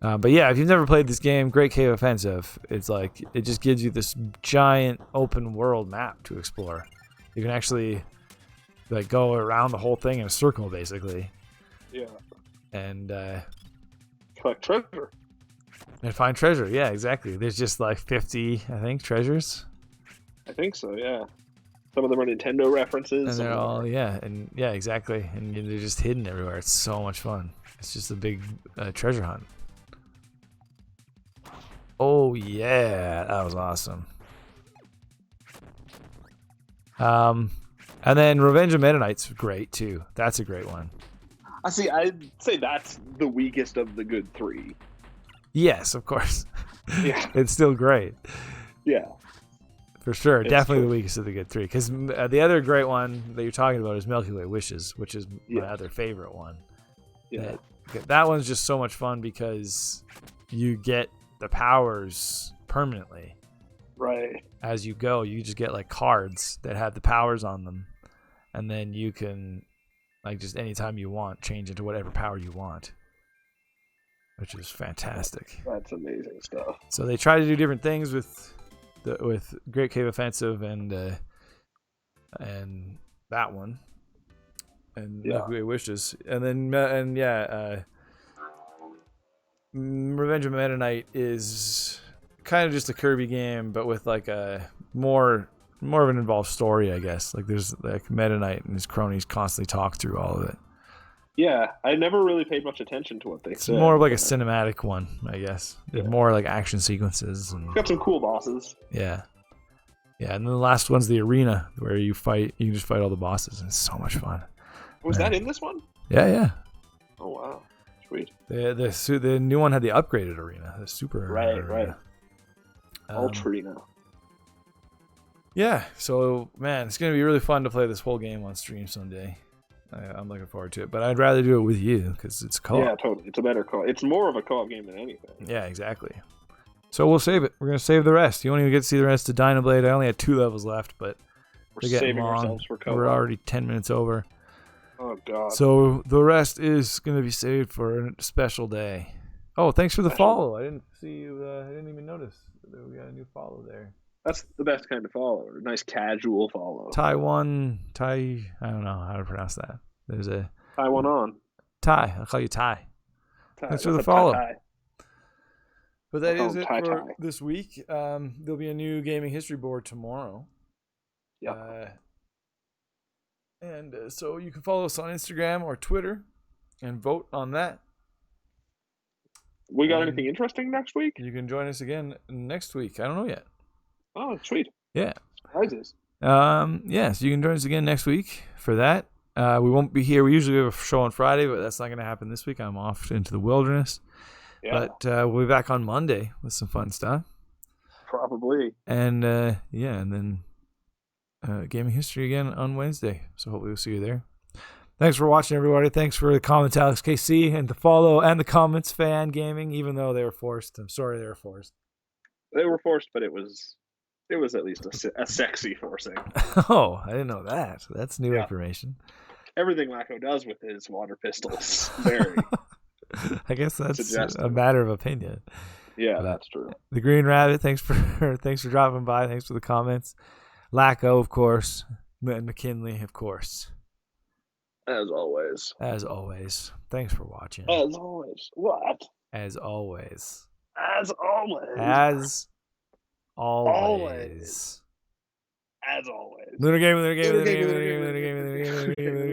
[SPEAKER 1] But yeah, if you've never played this game, Great Cave Offensive, it's like it just gives you this giant open world map to explore. You can actually like go around the whole thing in a circle, basically,
[SPEAKER 2] Yeah.
[SPEAKER 1] and
[SPEAKER 2] Collect treasure.
[SPEAKER 1] find treasure. Yeah, exactly. There's just like 50, I think, treasures,
[SPEAKER 2] I think so, yeah. Some of them are Nintendo references.
[SPEAKER 1] and
[SPEAKER 2] some
[SPEAKER 1] they're
[SPEAKER 2] of them
[SPEAKER 1] all
[SPEAKER 2] are-
[SPEAKER 1] exactly, and they're just hidden everywhere. It's so much fun. It's just a big treasure hunt. Oh yeah, that was awesome. And then Revenge of Meta Knight's great too. That's a great one.
[SPEAKER 2] I see. I'd say that's the weakest of the good three.
[SPEAKER 1] Yes, of course.
[SPEAKER 2] Yeah.
[SPEAKER 1] It's still great.
[SPEAKER 2] Yeah.
[SPEAKER 1] For sure.
[SPEAKER 2] It's
[SPEAKER 1] Definitely
[SPEAKER 2] true.
[SPEAKER 1] the weakest of the good three. Because the other great one that you're talking about is Milky Way Wishes, which is my
[SPEAKER 2] Yeah.
[SPEAKER 1] other favorite one.
[SPEAKER 2] Yeah.
[SPEAKER 1] That one's just so much fun because you get the powers permanently.
[SPEAKER 2] Right.
[SPEAKER 1] As you go, you just get like cards that have the powers on them. And then you can, like, just anytime you want, change into whatever power you want. Which is fantastic.
[SPEAKER 2] That's amazing stuff.
[SPEAKER 1] So they try to do different things with Great Cave Offensive and that one, and
[SPEAKER 2] Yeah.
[SPEAKER 1] Milky Way Wishes, and then Revenge of Meta Knight is kind of just a Kirby game, but with like a more of an involved story, I guess. Like there's like Meta Knight and his cronies constantly talk through all of it.
[SPEAKER 2] Yeah, I never really paid much attention to what they
[SPEAKER 1] It's
[SPEAKER 2] said.
[SPEAKER 1] more of like a cinematic one, I guess. There's more like action sequences and
[SPEAKER 2] Got some cool bosses.
[SPEAKER 1] yeah. Yeah, and then the last one's the arena where you can just fight all the bosses, and it's so much fun.
[SPEAKER 2] Was
[SPEAKER 1] Yeah.
[SPEAKER 2] that in this one?
[SPEAKER 1] Yeah.
[SPEAKER 2] Oh wow, sweet.
[SPEAKER 1] The new one had the upgraded arena, the super arena.
[SPEAKER 2] Right. Ultrina.
[SPEAKER 1] Yeah, so man, it's gonna be really fun to play this whole game on stream someday. I'm looking forward to it, but I'd rather do it with you because it's co-op.
[SPEAKER 2] Yeah, totally. It's a better co-op. It's more of a co-op game than anything.
[SPEAKER 1] Yeah, exactly. So we'll save it. We're gonna save the rest. You won't even get to see the rest of Dynablade. I only had 2 levels left, but
[SPEAKER 2] We're
[SPEAKER 1] they're getting
[SPEAKER 2] saving
[SPEAKER 1] long.
[SPEAKER 2] ourselves for co-op.
[SPEAKER 1] We're already 10 minutes over.
[SPEAKER 2] Oh god.
[SPEAKER 1] So the rest is gonna be saved for a special day. Oh, thanks for the
[SPEAKER 2] Special.
[SPEAKER 1] follow. I didn't see you. I didn't even notice that we got a new follow there.
[SPEAKER 2] That's the best kind of follow. A nice casual follow.
[SPEAKER 1] I don't know how to pronounce that. There's a
[SPEAKER 2] Tie one on.
[SPEAKER 1] Ty. I'll call you Ty.
[SPEAKER 2] Ty,
[SPEAKER 1] Thanks for the
[SPEAKER 2] what's up,
[SPEAKER 1] follow.
[SPEAKER 2] Ty?
[SPEAKER 1] But that
[SPEAKER 2] I'll
[SPEAKER 1] is
[SPEAKER 2] call
[SPEAKER 1] it
[SPEAKER 2] him
[SPEAKER 1] for
[SPEAKER 2] Ty.
[SPEAKER 1] this week. There'll be a new gaming history board tomorrow.
[SPEAKER 2] Yep.
[SPEAKER 1] So you can follow us on Instagram or Twitter and vote on that.
[SPEAKER 2] We got anything interesting next week?
[SPEAKER 1] You can join us again next week. I don't know yet.
[SPEAKER 2] Oh, sweet.
[SPEAKER 1] Yeah.
[SPEAKER 2] Surprises.
[SPEAKER 1] So you can join us again next week for that. We won't be here. We usually have a show on Friday, but that's not going to happen this week. I'm off into the wilderness.
[SPEAKER 2] Yeah.
[SPEAKER 1] But we'll be back on Monday with some fun stuff.
[SPEAKER 2] Probably.
[SPEAKER 1] And then gaming history again on Wednesday. So hopefully we'll see you there. Thanks for watching, everybody. Thanks for the comments, Alex KC, and the follow and the comments, Fan Gaming, even though they were forced. I'm sorry they were forced.
[SPEAKER 2] They were forced, but it was at least a sexy forcing.
[SPEAKER 1] Oh, I didn't know that. That's new information.
[SPEAKER 2] Everything Lacko does with his water pistols, very.
[SPEAKER 1] I guess that's
[SPEAKER 2] suggestive.
[SPEAKER 1] a matter of opinion.
[SPEAKER 2] Yeah, that's true.
[SPEAKER 1] The Green Rabbit, thanks for dropping by. Thanks for the comments. Lacko, of course. McKinley, of course.
[SPEAKER 2] As always.
[SPEAKER 1] As always. Thanks for watching.
[SPEAKER 2] As always. What?
[SPEAKER 1] As always.
[SPEAKER 2] As always.
[SPEAKER 1] As always.
[SPEAKER 2] Always. As always.
[SPEAKER 1] Lunar Game, Lunar Game, Lunar Game, Lunar Game, Lunar Game, Lunar Game, Lunar Game, Lunar Game.